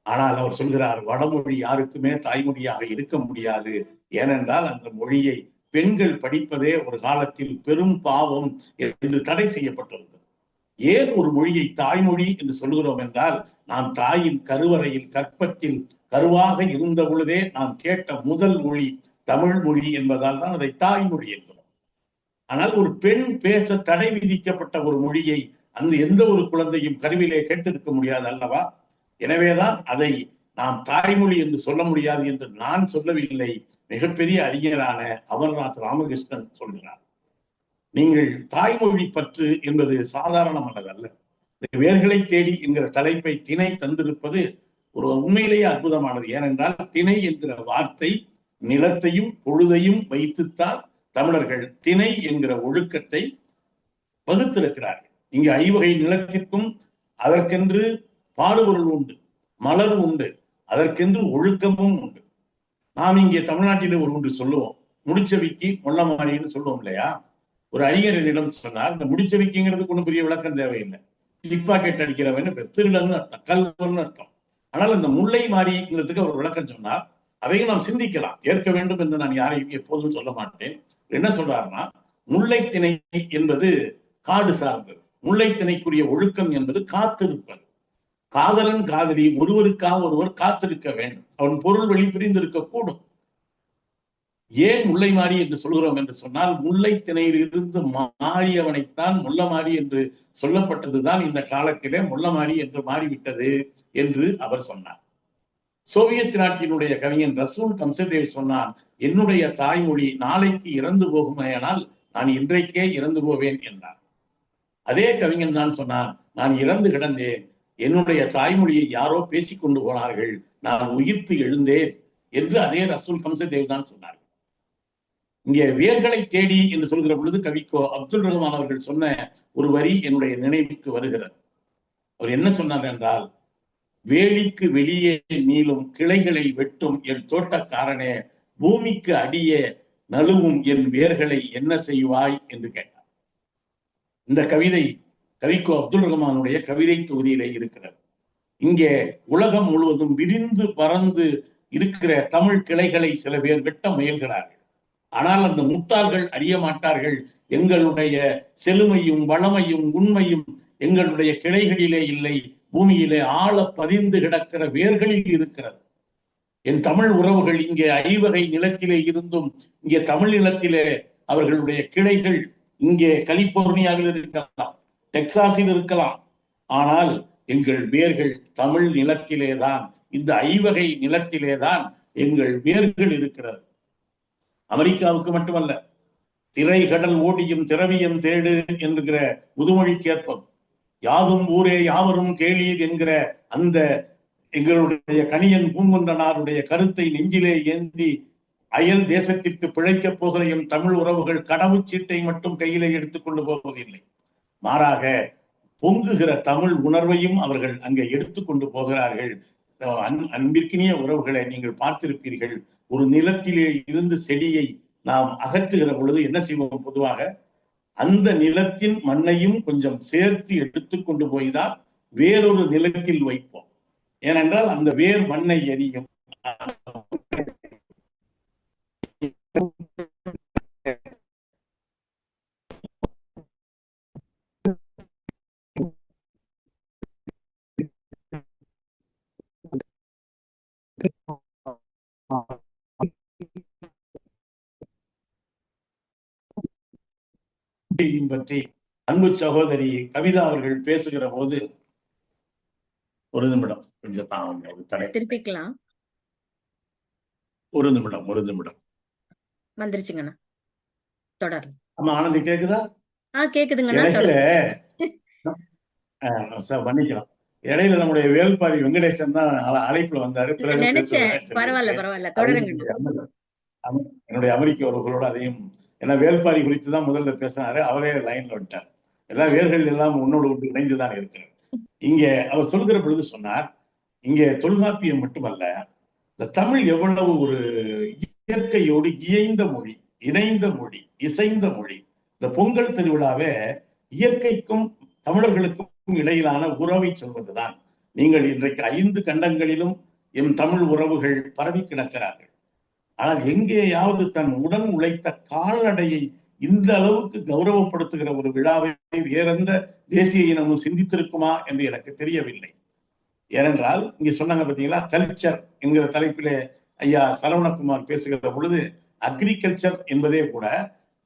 ஆனால் அவர் சொல்கிறார், வடமொழி யாருக்குமே தாய்மொழியாக இருக்க முடியாது. ஏனென்றால் அந்த மொழியை பெண்கள் படிப்பதே ஒரு காலத்தில் பெரும் பாவம் என்று தடை செய்யப்பட்டிருந்தது. ஏன் ஒரு மொழியை தாய்மொழி என்று சொல்கிறோம் என்றால், நாம் தாயின் கருவறையில் கற்பத்தில் கருவாக இருந்த பொழுதே நாம் கேட்ட முதல் மொழி தமிழ் மொழி என்பதால் தான் அதை தாய்மொழி என்கிறோம். ஆனால் ஒரு பெண் பேச தடை விதிக்கப்பட்ட ஒரு மொழியை அந்த எந்த ஒரு குழந்தையும் கருவிலே கேட்டிருக்க முடியாது அல்லவா? எனவேதான் அதை நாம் தாய்மொழி என்று சொல்ல முடியாது என்று நான் சொல்லவில்லை, மிகப்பெரிய அறிஞரான அமர்நாத் ராமகிருஷ்ணன் சொல்கிறார். நீங்கள் தாய்மொழி பற்று என்பது சாதாரணமானதல்ல. வேர்களை தேடி என்கிற தலைப்பை திணை தந்திருப்பது ஒரு உண்மையிலேயே அற்புதமானது. ஏனென்றால் திணை என்கிற வார்த்தை நிலத்தையும் பொழுதையும் வைத்துத்தான் தமிழர்கள் திணை என்கிற ஒழுக்கத்தை வகுத்திருக்கிறார்கள். இங்கு ஐவகை நிலத்திற்கும் அதற்கென்று பாடுபொருள் உண்டு, மலர் உண்டு, அதற்கென்று ஒழுக்கமும் உண்டு. நாம் இங்கே தமிழ்நாட்டிலே ஒரு ஒன்று சொல்லுவோம், முடிச்சவிக்கு முள்ளமாரின்னு சொல்லுவோம் இல்லையா? ஒரு அறிஞர் என்னிடம் சொன்னார், இந்த முடிச்சவிக்குங்கிறதுக்கு ஒன்றும் பெரிய விளக்கம் தேவையில்லை. பிக் பாக்கெட் அடிக்கிறவன் திருடன்னு அர்த்தம், கல்வன்னு அர்த்தம். ஆனால் அந்த முல்லை மாறிங்கிறதுக்கு அவர் விளக்கம் சொன்னார். அதையும் நாம் சிந்திக்கலாம், ஏற்க வேண்டும் என்று நான் யாரையும் எப்போதும் சொல்ல மாட்டேன். என்ன சொல்றாருன்னா, முல்லை திணை என்பது காடு சார்ந்தது, முல்லை திணைக்குரிய ஒழுக்கம் என்பது காத்திருப்பது. காதலன் காதலி ஒருவருக்காக ஒருவர் காத்திருக்க வேண்டும், அவன் பொருள் வழி பிரிந்திருக்க கூடும். ஏன் முல்லை மாறி என்று சொல்கிறோம் என்று சொன்னால், முல்லை திணையில் இருந்து மாறியவனைத்தான் முள்ளமாரி என்று சொல்லப்பட்டதுதான் இந்த காலத்திலே முள்ளமாரி என்று மாறிவிட்டது என்று அவர் சொன்னார். சோவியத் நாட்டினுடைய கவிஞன் ரசூல் கம்சதேவ் சொன்னான், என்னுடைய தாய்மொழி நாளைக்கு இறந்து போகுமையானால் நான் இன்றைக்கே இறந்து போவேன் என்றார். அதே கவிஞன் தான் சொன்னான், நான் இறந்து கிடந்தேன், என்னுடைய தாய்மொழியை யாரோ பேசிக்கொண்டு போனார்கள், நான் உயிர்த்து எழுந்தேன் என்று அதே ரசூல் கம்சதேவ் தான் சொன்னார்கள். இங்கே வேர்களை தேடி என்று சொல்கிற பொழுது கவிக்கோ அப்துல் ரஹ்மான் அவர்கள் சொன்ன ஒரு வரி என்னுடைய நினைவுக்கு வருகிறது. அவர் என்ன சொன்னார் என்றால், வேலிக்கு வெளியே நீளும் கிளைகளை வெட்டும் என் தோட்டக்காரனே, பூமிக்கு அடியே நழுவும் என் வேர்களை என்ன செய்வாய் என்று கேட்டார். இந்த கவிதை கவிக்கோ அப்துல் ரஹ்மானுடைய கவிதை தொகுதியிலே இருக்கிறது. இங்கே உலகம் முழுவதும் விரிந்து பறந்து இருக்கிற தமிழ் கிளைகளை சில பேர் வெட்ட முயல்கிறார்கள். ஆனால் அந்த முட்டாள்கள் அறிய மாட்டார்கள், எங்களுடைய செழுமையும் வளமையும் உண்மையும் எங்களுடைய கிளைகளிலே இல்லை, பூமியிலே ஆழ பதிந்து கிடக்கிற வேர்களில் இருக்கிறது. என் தமிழ் உறவுகள் இங்கே ஐவகை நிலத்திலே இருந்தும் இங்கே தமிழ் நிலத்திலே அவர்களுடைய கிளைகள் இங்கே கலிபோர்னியாவில் இருக்கலாம், டெக்சாஸில் இருக்கலாம். ஆனால் எங்கள் வேர்கள் தமிழ் நிலத்திலேதான், இந்த ஐவகை நிலத்திலேதான் எங்கள் வேர்கள் இருக்கிறது. அமெரிக்காவுக்கு மட்டுமல்ல, திரைகடல் ஓடியும் திரவியம் தேடு என்கிற முதுமொழிக்கேற்பம், யாதும் ஊரே யாவரும் கேளீர் என்கிற அந்த எங்களுடைய கணியன் பூங்குன்றனாருடைய கருத்தை நெஞ்சிலே ஏந்தி அயல் தேசத்திற்கு பிழைக்கப் போகிற எம் தமிழ் உறவுகள் கடவுச்சீட்டை மட்டும் கையிலே எடுத்துக்கொண்டு போவதில்லை, மாறாக பொங்குகிற தமிழ் உணர்வையும் அவர்கள் அங்கே எடுத்துக்கொண்டு போகிறார்கள். அன்பிற்கினிய உறவுகளை நீங்கள் பார்த்திருப்பீர்கள், ஒரு நிலத்திலே இருந்து செடியை நாம் அகற்றுகிற பொழுது என்ன செய்வோம்? பொதுவாக அந்த நிலத்தின் மண்ணையும் கொஞ்சம் சேர்த்து எடுத்துக்கொண்டு போய்தான் வேறொரு நிலத்தில் வைப்போம். ஏனென்றால் அந்த வேர் மண்ணை எரியும். பற்றி அன்பு சகோதரி கவிதா அவர்கள் பேசுகிற போது, ஒரு நிமிடம் கொஞ்சம் தான் திருப்பிக்கலாம். ஒரு நிமிடம் வந்துருச்சுங்கண்ணா, தொடரலாம். ஆமா, ஆனந்தி கேக்குதா? கேக்குதுங்கண்ணா. மன்னிக்கலாம், இடையில நம்முடைய வேல்பாரி வெங்கடேசன் தான் அழைப்புல வந்தாரு. நினைச்சேன், பரவாயில்ல தொடருங்க. என்னுடைய அமெரிக்க உறவுகளோட அதையும், ஏன்னா வேல்பாரி குறித்து தான் முதல்ல பேசினாரு, அவரே லைன்ல விட்டார். எல்லா வேர்கள் எல்லாம் உன்னோடு இணைந்துதான் இருக்கிறார். இங்க அவர் சொல்கிற பொழுது சொன்னார், இங்க தொல்காப்பியம் மட்டுமல்ல, இந்த தமிழ் எவ்வளவு ஒரு இயற்கையோடு இயைந்த மொழி, இணைந்த மொழி, இசைந்த மொழி. இந்த பொங்கல் திருவிழாவே இயற்கைக்கும் தமிழர்களுக்கும் இடையிலான உறவை சொல்வதுதான். நீங்கள் இன்றைக்கு 5 கண்டங்களிலும் எம் தமிழ் உறவுகள் பரவி கிடக்கிறார்கள். ஆனால் எங்கேயாவது தன் உடன் உழைத்த கால்நடையை இந்த அளவுக்கு கௌரவப்படுத்துகிற ஒரு விழாவை வேறெந்த தேசிய இனமும் சிந்தித்திருக்குமா என்று எனக்கு தெரியவில்லை. ஏனென்றால் இங்க சொன்னாங்க பார்த்தீங்களா, கல்ச்சர் என்கிற தலைப்பிலே ஐயா சரவணகுமார் பேசுகிற பொழுது, அக்ரிகல்ச்சர் என்பதே கூட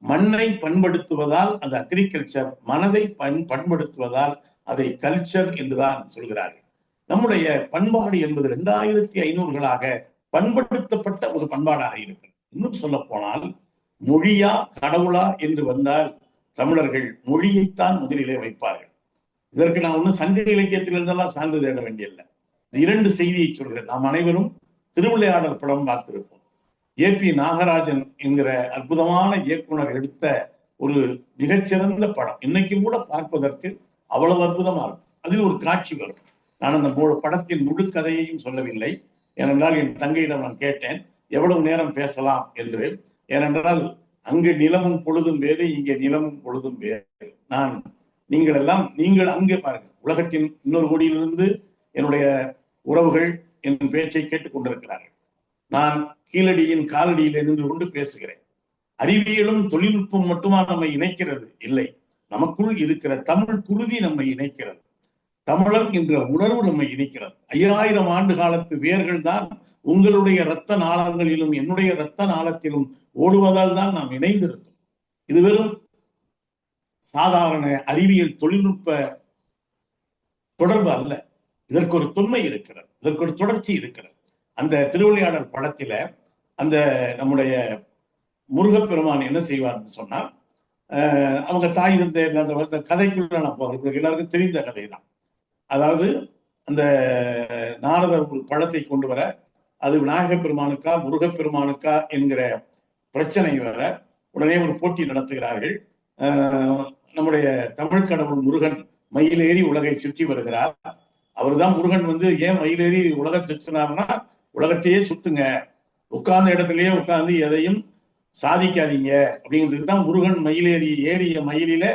மண்ணை பண்படுத்துவதால் அது அக்ரிகல்ச்சர், மனதை பண்படுத்துவதால் அதை கல்ச்சர் என்றுதான் சொல்கிறார்கள். நம்முடைய பண்பாடு என்பது 2500களாக பண்படுத்தப்பட்ட ஒரு பண்பாடாக இருக்கிறது. இன்னும் சொல்ல போனால், மொழியா கடவுளா என்று வந்தால் தமிழர்கள் மொழியைத்தான் முதலிலே வைப்பார்கள். இதற்கு நான் ஒன்றும் சங்க இலக்கியத்திலிருந்தெல்லாம் சான்று தேட வேண்டியதில்லை. 2 செய்தியை சொல்கிறேன். நாம் அனைவரும் திருவிளையாடல் படம் பார்த்திருப்போம். AP நாகராஜன் என்கிற அற்புதமான இயக்குனர் எடுத்த ஒரு மிகச்சிறந்த படம். இன்னைக்கும் கூட பார்ப்பதற்கு அவ்வளவு அற்புதமா இருக்கும். அதில் ஒரு காட்சி வரும். நான் அந்த படத்தின் முழு கதையையும் சொல்லவில்லை. ஏனென்றால் என் தங்கையிடம் நான் கேட்டேன், எவ்வளவு நேரம் பேசலாம் என்று. ஏனென்றால் அங்கு நிலமும் பொழுதும் வேறு, இங்கே நிலமும் பொழுதும் வேறு. நீங்கள் அங்கே பாருங்க, உலகத்தின் இன்னொரு கோடியிலிருந்து என்னுடைய உறவுகள் என் பேச்சை கேட்டுக் கொண்டிருக்கிறார்கள். நான் கீழடியின் காலடியில் இருந்து கொண்டு பேசுகிறேன். அறிவியலும் தொழில்நுட்பம் மட்டுமா நம்மை இணைக்கிறது? இல்லை, நமக்குள் இருக்கிற தமிழ் குருதி நம்மை இணைக்கிறது. தமிழன் என்ற உணர்வு நம்மை இணைக்கிறது. 5000 ஆண்டு காலத்து வேர்கள் தான் உங்களுடைய இரத்த நாளங்களிலும் என்னுடைய இரத்த நாளத்திலும் ஓடுவதால் தான் நாம் இணைந்திருக்கோம். இது வெறும் சாதாரண அறிவியல் தொழில்நுட்ப தொடர்பு அல்ல. இதற்கு ஒரு தொன்மை இருக்கிறது, இதற்கு ஒரு தொடர்ச்சி இருக்கிறது. அந்த திருவிளையாடல் படத்தில அந்த நம்முடைய முருகப்பெருமான் என்ன செய்வார்னு சொன்னால், அவங்க தாய் தந்தை அந்த கதைக்குள்ள நான் போகிறேன், எல்லாருக்கும் தெரிந்த கதை தான். அதாவது அந்த நாரதர் ஒரு பழத்தை கொண்டு வர, அது விநாயகப் பெருமானுக்கா முருகப்பெருமானுக்கா என்கிற பிரச்சனை வர, உடனே ஒரு போட்டி நடத்துகிறார்கள். நம்முடைய தமிழ் கடவுள் முருகன் மயிலேறி உலகை சுற்றி வருகிறார். அவர்தான் முருகன் ஏன் மயிலேறி உலகை சுற்றினார்னா, உலகத்தையே சுத்துங்க, உட்கார்ந்த இடத்திலேயே உட்கார்ந்து எதையும் சாதிக்காதீங்க அப்படிங்கிறதுக்கு தான் முருகன் ஏறிய மயிலில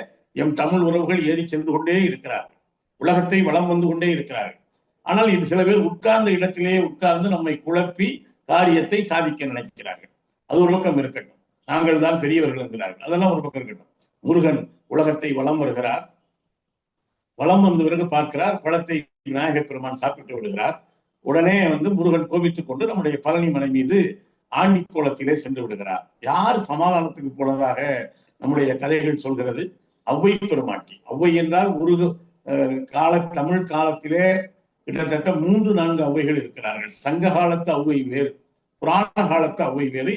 எம் தமிழ் உறவுகள் ஏறி சென்று கொண்டே இருக்கிறார்கள், உலகத்தை வலம் வந்து கொண்டே இருக்கிறார்கள். ஆனால் இது சில பேர் உட்கார்ந்த இடத்திலேயே உட்கார்ந்து நம்மை குழப்பி காரியத்தை சாதிக்க நினைக்கிறார்கள். அது ஒரு பக்கம் இருக்கட்டும், நாங்கள் தான் பெரியவர்கள் என்கிறார்கள், அதெல்லாம் ஒரு பக்கம் இருக்கட்டும். முருகன் உலகத்தை வலம் வருகிறார். வலம் வந்த பிறகு பார்க்கிறார், பழத்தை விநாயகப் பெருமான் சாப்பிட்டு விடுகிறார். உடனே முருகன் கோபித்துக் கொண்டு நம்முடைய பழனி மலை மீது ஆண்டி கோலத்திலே சென்று விடுகிறார். யார் சமாதானத்துக்கு போனதாக நம்முடைய கதைகள் சொல்கிறது? ஔவை பெருமாட்டி. ஔவை என்றால் தமிழ் காலத்திலே கிட்டத்தட்ட 3-4 ஔவைகள் இருக்கிறார்கள். சங்க காலத்து ஔவை வேறு, புராண காலத்து ஔவை வேறு.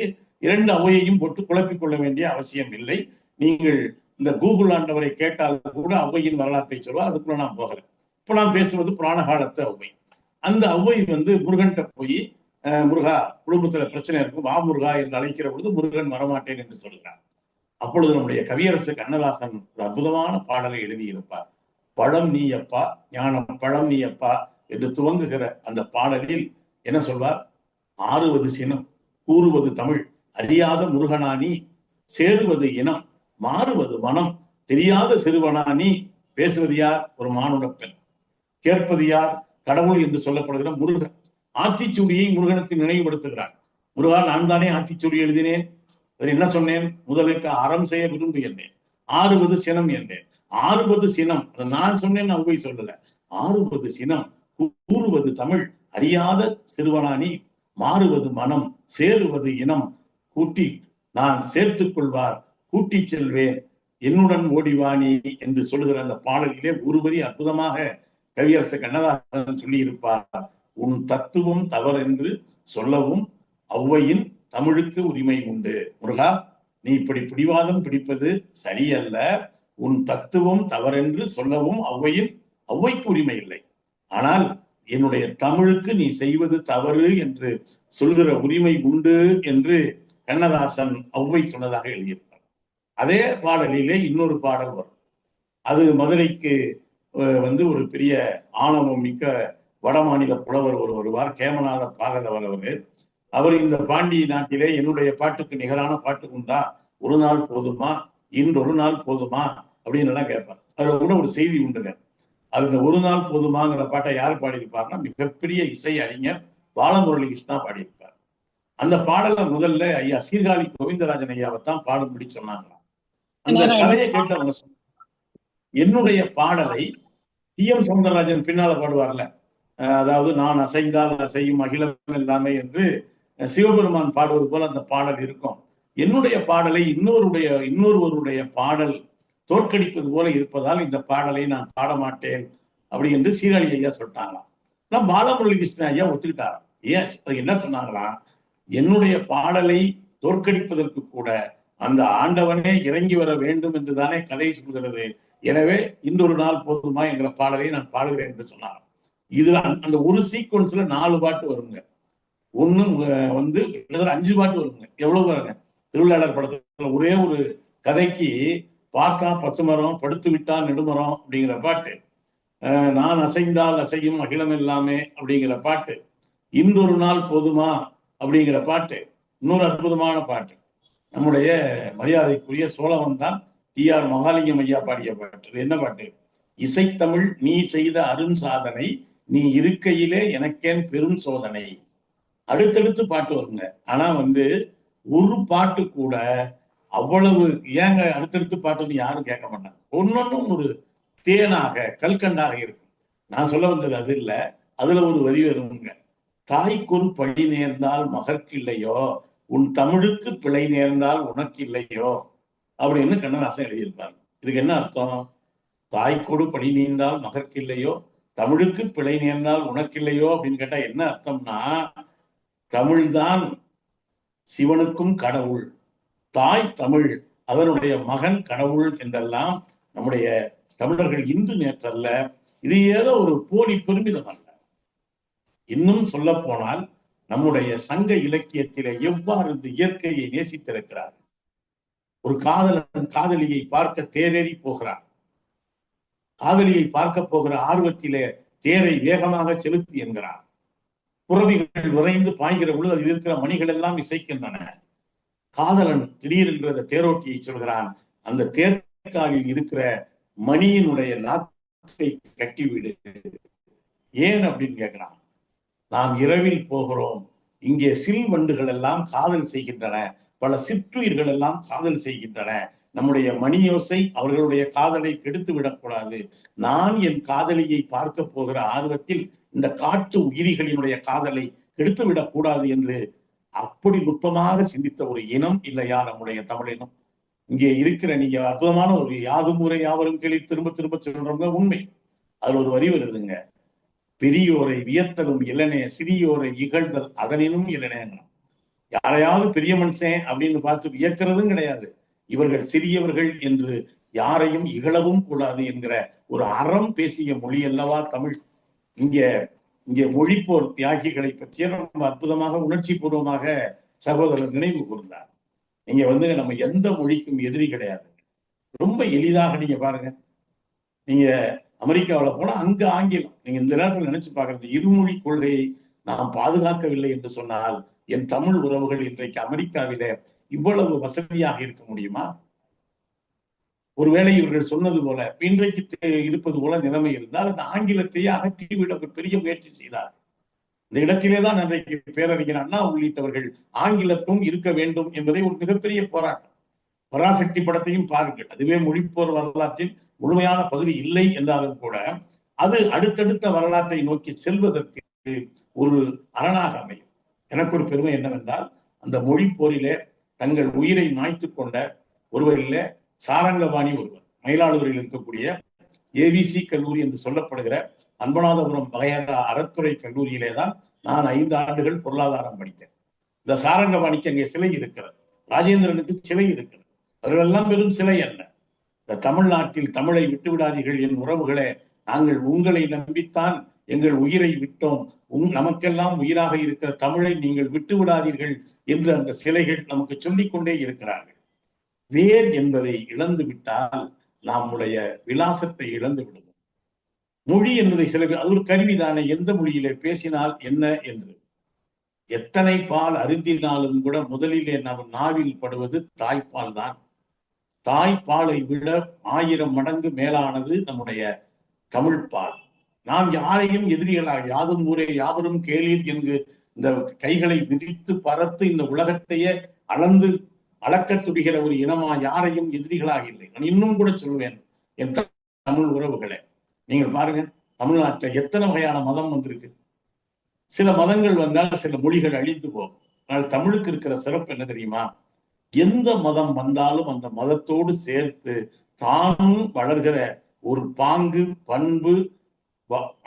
2 ஔவையையும் போட்டு குழப்பிக் கொள்ள வேண்டிய அவசியம் இல்லை. நீங்கள் இந்த கூகுள் ஆண்டவரை கேட்டால் கூட ஔவையின் வரலாற்றை சொல்வா, அதுக்குள்ள நான் போகிறேன். இப்ப நான் பேசுவது புராண காலத்து ஔவை. அந்த ஔவை முருகன்கிட்ட போய், முருகா குடும்பத்துல பிரச்சனை இருக்கும், வா முருகா என்று அழைக்கிற பொழுது முருகன் வரமாட்டேன் என்று சொல்கிறார். அப்பொழுது நம்முடைய கவியரசு கண்ணதாசன் ஒரு அற்புதமான பாடலை எழுதியிருப்பார். பழம் நீ அப்பா, ஞானம் பழம் நீ அப்பா என்று துவங்குகிற அந்த பாடலில் என்ன சொல்வார்? ஆறுவது சினம், கூறுவது தமிழ், அறியாத முருகனானி, சேருவது இனம், மாறுவது மனம், தெரியாத சிறுவனானி, பேசுவது யார்? ஒரு மானுட பெண். கேட்பது யார்? கடவுள் என்று சொல்லப்படுகிற முருகன். ஆத்திச்சூடியை முருகனுக்கு நினைவுபடுத்துகிறார். முருகா, நான் தானே ஆத்திச்சூடி எழுதினேன். அதில் என்ன சொன்னேன்? முதலுக்கு அறம் செய்ய விரும்பு என்றேன், ஆறுவது சினம் என்றேன். ஆறுவது சினம், அதை நான் சொன்னேன், அவ்வை சொல்லல. ஆறுவது சினம், கூறுவது தமிழ் அறியாத சிறுவனானி, மாறுவது மனம், சேருவது இனம், கூட்டி நான் சேர்த்துக் கொள்வார், கூட்டி செல்வேன், என்னுடன் ஓடிவாணி என்று சொல்லுகிற அந்த பாடலிலே ஒருவரி அற்புதமாக கவியரசர் கண்ணதாசன் சொல்லி இருப்பார். உன் தத்துவம் தவறென்று சொல்லவும் ஔவையின் தமிழுக்கு உரிமை உண்டு. முருகா, நீ இப்படி பிடிவாதம் பிடிப்பது சரியல்ல. உன் தத்துவம் தவறென்று சொல்லவும் ஔவைக்கு உரிமை இல்லை. ஆனால் என்னுடைய தமிழுக்கு நீ செய்வது தவறு என்று சொல்கிற உரிமை உண்டு என்று கண்ணதாசன் ஔவை சொன்னதாக எழுதியிருப்பார். அதே பாடலிலே இன்னொரு பாடல் வரும். அது மதுரைக்கு ஒரு பெரிய ஆணவம் மிக்க வடமாநில புலவர் ஒரு வருவார், கேமநாத பாகதவர் அவர். அவர் இந்த பாண்டி நாட்டிலே என்னுடைய பாட்டுக்கு நிகரான பாட்டு உண்டா, ஒரு நாள் போதுமா, இன்றொரு நாள் போதுமா அப்படின்னு எல்லாம் கேட்பார். அதுல கூட ஒரு செய்தி உண்டுங்க. அது இந்த ஒரு நாள் போதுமாங்கிற பாட்டை யார் பாடியிருப்பார்னா மிகப்பெரிய இசை அறிஞர் பாலமுரளி கிருஷ்ணா பாடியிருப்பார். அந்த பாடலை முதல்ல ஐயா சீர்காழி கோவிந்தராஜன் ஐயாவைத்தான் பாடும்படி சொன்னாங்களாம். அந்த கதையை கேட்டு அவங்க சொன்னாங்க, என்னுடைய பாடலை டி.எம். சௌந்தரராஜன் பின்னால பாடுவார்ல, அதாவது நான் அசைந்தால் அசையும் அகிலம் எல்லாமே என்று சிவபெருமான் பாடுவது போல அந்த பாடல் இருக்கும். என்னுடைய பாடலை இன்னொருவருடைய பாடல் தோற்கடிப்பது போல இருப்பதால் இந்த பாடலை நான் பாட மாட்டேன் அப்படி என்று சீராளி ஐயா சொல்லிட்டாங்களாம். நான் பாலமுரளி கிருஷ்ண ஐயா ஒத்துக்கிட்டாராம். ஏன் என்ன சொன்னாங்களா, என்னுடைய பாடலை தோற்கடிப்பதற்கு கூட அந்த ஆண்டவனே இறங்கி வர வேண்டும் என்று தானே கதை சொல்கிறது. எனவே இன்னொரு நாள் போதுமா என்கிற பாடலை நான் பாடுகிறேன் என்று சொன்னார். இதுல அந்த ஒரு சீக்வன்ஸ்ல 4 பாட்டு வருங்க. ஒண்ணு 5 பாட்டு வருங்க. எவ்வளவு வருங்க? திருவிளையாடல் படத்துல ஒரே ஒரு கதைக்கு பாக்கா பசுமரம், படுத்து விட்டா நெடுமரம் அப்படிங்கிற பாட்டு, நான் அசைந்தால் அசையும் அகிலம் எல்லாமே அப்படிங்கிற பாட்டு, இன்னொரு நாள் போதுமா அப்படிங்கிற பாட்டு, இன்னொரு அற்புதமான பாட்டு நம்முடைய மரியாதைக்குரிய சோழவன் தான் டி.ஆர். மகாலிங்கம் ஐயா பாடிய பாட்டு. என்ன பாட்டு? இசைத்தமிழ் நீ செய்த அரும் சாதனை, நீ இருக்கையிலே எனக்கேன் பெரும் சோதனை. அடுத்தடுத்து பாட்டு வருங்க. ஆனா ஒரு பாட்டு கூட அவ்வளவு ஏங்க அடுத்தடுத்து பாட்டுன்னு யாரும் கேட்க மாட்டாங்க. ஒன்னொன்னும் ஒரு தேனாக கல்கண்டாக இருக்கும். நான் சொல்ல வந்தது அது இல்லை. அதுல ஒரு வரி வருங்க, தாய்க்கொரு பழி நேர்ந்தால் மகற்கு இல்லையோ, உன் தமிழுக்கு பிழை நேர்ந்தால் உனக்கு இல்லையோ அப்படின்னு கண்ணதாசன் எழுதியிருப்பாங்க. இதுக்கு என்ன அர்த்தம்? தாய்க்கொடு பழி நீந்தால் மகற்கு இல்லையோ, தமிழுக்கு பிழை நேர்ந்தால் உனக்கு இல்லையோ அப்படின்னு கேட்டா என்ன அர்த்தம்னா, தமிழ்தான் சிவனுக்கும் கடவுள், தாய் தமிழ் அதனுடைய மகன் கடவுள் என்றெல்லாம் நம்முடைய தமிழர்கள் இன்று நேற்றல்ல. இது ஏதோ ஒரு போலி பெருமிதம் அல்ல. இன்னும் சொல்ல போனால் நம்முடைய சங்க இலக்கியத்திலே எவ்வாறு இந்த இயற்கையை நேசித்திருக்கிறார். ஒரு காதலன் காதலியை பார்க்க தேரேறி போகிறார். காதலியை பார்க்க போகிற ஆர்வத்திலே தேரை வேகமாக செலுத்தி என்கிறார். புறவிகள் விரைந்து பாய்கிற பொழுது அதில் இருக்கிற மணிகள் எல்லாம் இசைக்கின்றன. காதலன் திடீரென்ற தேரோட்டியை சொல்கிறான், அந்த தேர்காலில் இருக்கிற மணியினுடைய நாக்கை கட்டிவிடு. ஏன் அப்படின்னு கேட்கிறான். நாம் இரவில் போகிறோம், இங்கே சில் வண்டுகள் எல்லாம் காதல் செய்கின்றன, பல சிற்றுயிர்கள் எல்லாம் காதல் செய்கின்றன. நம்முடைய மணியோசை அவர்களுடைய காதலை கெடுத்து விடக்கூடாது. நான் என் காதலியை பார்க்க போகிற ஆர்வத்தில் இந்த காட்டு உயிரிகளினுடைய காதலை கெடுத்து விடக்கூடாது என்று அப்படி நுட்பமாக சிந்தித்த ஒரு இனம் இல்லையா நம்முடைய தமிழினம்? இங்கே இருக்கிற நீங்க அற்புதமான ஒரு யாதும் ஊரை யாவரும் கேள்வி திரும்ப திரும்ப சொல்றவங்க உண்மை. அதுல ஒரு வரி வருதுங்க, பெரியோரை வியத்தலும் இளனே, சிறியோரை இகழ்தல் அதனினும் இளனேங்க. யாரையாவது பெரிய மனுஷன் அப்படின்னு பார்த்து வியக்கிறதும் கிடையாது. இவர்கள் சிறியவர்கள் என்று யாரையும் இகழவும் கூடாது என்கிற ஒரு அறம் பேசிய மொழி அல்லவா தமிழ். இங்கே மொழிப்போர் தியாகிகளை பற்றிய ரொம்ப அற்புதமாக உணர்ச்சி பூர்வமாக சகோதரர் நினைவு கூர்ந்தார். நீங்க நம்ம எந்த மொழிக்கும் எதிரி கிடையாது. ரொம்ப எளிதாக நீங்க பாருங்க, நீங்க அமெரிக்காவில் போனா அங்க ஆங்கிலம். நீங்க இந்த நேரத்தில் நினைச்சு பாக்குறது, இருமொழி கொள்கையை நாம் பாதுகாக்கவில்லை என்று சொன்னால் என் தமிழ் உறவுகள் இன்றைக்கு அமெரிக்காவில இவ்வளவு வசதியாக இருக்க முடியுமா? ஒருவேளை இவர்கள் சொன்னது போல இன்றைக்கு இருப்பது போல நிலைமை இருந்தால் அந்த ஆங்கிலத்தையே அகற்றிவிட ஒரு பெரிய முயற்சி செய்தார். இந்த இடத்திலேதான் அன்றைக்கு பேரறிஞர் அண்ணா உள்ளிட்டவர்கள் ஆங்கிலத்தும் இருக்க வேண்டும் என்பதை ஒரு மிகப்பெரிய போராட்டம். பராசக்தி படத்தையும் பாருங்கள், அதுவே மொழிப்போர் வரலாற்றின் முழுமையான பகுதி இல்லை என்றாலும் கூட அது அடுத்தடுத்த வரலாற்றை நோக்கி செல்வதற்கு ஒரு அரணாக அமையும். எனக்கு ஒரு பெருமை என்னவென்றால், அந்த மொழி போரிலே தங்கள் உயிரை மாய்த்து கொண்ட ஒருவரிலே சாரங்கபாணி ஒருவர், மயிலாடுதுறையில் இருக்கக்கூடிய ஏவிசி கல்லூரி என்று சொல்லப்படுகிற அன்பநாதபுரம் வகையறா அறத்துறை கல்லூரியிலே தான் நான் 5 ஆண்டுகள் பொருளாதாரம் படித்தேன். இந்த சாரங்கபாணிக்கு அங்கே சிலை இருக்கிறது, ராஜேந்திரனுக்கு சிலை இருக்கிறது. அவர்களெல்லாம் வெறும் சிலை அல்ல. இந்த தமிழ்நாட்டில் தமிழை விட்டு விடாதீர்கள் என் உறவுகளே, நாங்கள் உங்களை நம்பித்தான் எங்கள் உயிரை விட்டோம், நமக்கெல்லாம் உயிராக இருக்கிற தமிழை நீங்கள் விட்டு விடாதீர்கள் என்று அந்த சிலைகள் நமக்கு சொல்லிக் கொண்டே இருக்கிறார்கள். வேர் என்பதை இழந்து விட்டால் நம்முடைய விலாசத்தை இழந்து விடுவோம். மொழி என்பதை சில பேர், அது ஒரு கருவிதானே, எந்த மொழியிலே பேசினால் என்ன என்று. எத்தனை பால் அருந்தினாலும் கூட முதலிலே நம் நாவில் படுவது தாய்ப்பால் தான். தாய்ப்பாலை விட 1000 மடங்கு மேலானது நம்முடைய தமிழ்ப்பால். நாம் யாரையும் எதிரிகளாக, யாதும் ஊரே யாவரும் கேளீர் என்று இந்த கைகளை விரித்து பறத்து இந்த உலகத்தையே அளக்க துடிகிற ஒரு இனமா யாரையும் எதிரிகளாக இல்லை. நான் இன்னும் கூட சொல்வேன், என் தமிழ் உறவுகளே, நீங்கள் பாருங்க, தமிழ்நாட்டில் எத்தனை வகையான மதம் வந்திருக்கு. சில மதங்கள் வந்தால் சில மொழிகள் அழிந்து போகும். ஆனால் தமிழுக்கு இருக்கிற சிறப்பு என்ன தெரியுமா? எந்த மதம் வந்தாலும் அந்த மதத்தோடு சேர்த்து தானும் வளர்கிற ஒரு பாங்கு, பண்பு,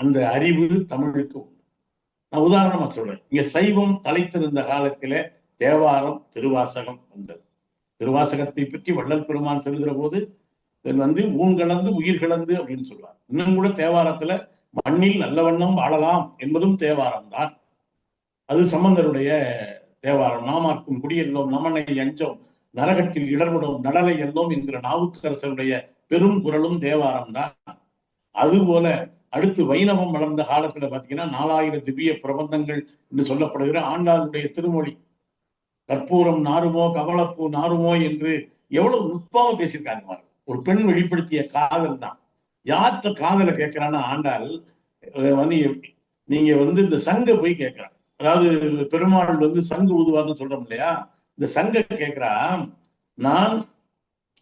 அந்த அறிவு தமிழுக்கு உண்டு. நான் உதாரணமா சொல்றேன். இங்க சைவம் தலைத்திருந்த காலத்திலே தேவாரம், திருவாசகம் வந்தது. திருவாசகத்தை பற்றி வள்ளல் பெருமான் சொல்கிற போது ஊன் கலந்து உயிர் கலந்து அப்படின்னு சொல்லுவார். இன்னும் கூட தேவாரத்துல மண்ணில் நல்ல வண்ணம் வாழலாம் என்பதும் தேவாரம் தான். அது சம்பந்தருடைய தேவாரம். நாமார்க்கும் குடியெல்லோம் நமனை அஞ்சோம் நரகத்தில் இடர்படும் நடலை எல்லோம் என்கிற நாவுக்கரசருடைய பெரும் குரலும் தேவாரம் தான். அதுபோல அடுத்து வைணவம் வளர்ந்த காலத்துல பாத்தீங்கன்னா 4000 திவ்ய பிரபந்தங்கள் என்று சொல்லப்படுகிற ஆண்டாளுடைய திருமொழி. கற்பூரம் நாருமோ கமலப்பூ நாருமோ என்று எவ்வளவு நுட்பமா பேசியிருக்காங்க. ஒரு பெண் வெளிப்படுத்திய காதல் தான். யார்கிட்ட காதலை கேட்கிறான்னா ஆண்டாள் நீங்க இந்த சங்க போய் கேட்கிறான். அதாவது பெருமாள் சங்கு ஊதுவார்னு சொல்றோம் இல்லையா, இந்த சங்க கேட்கிறா, நான்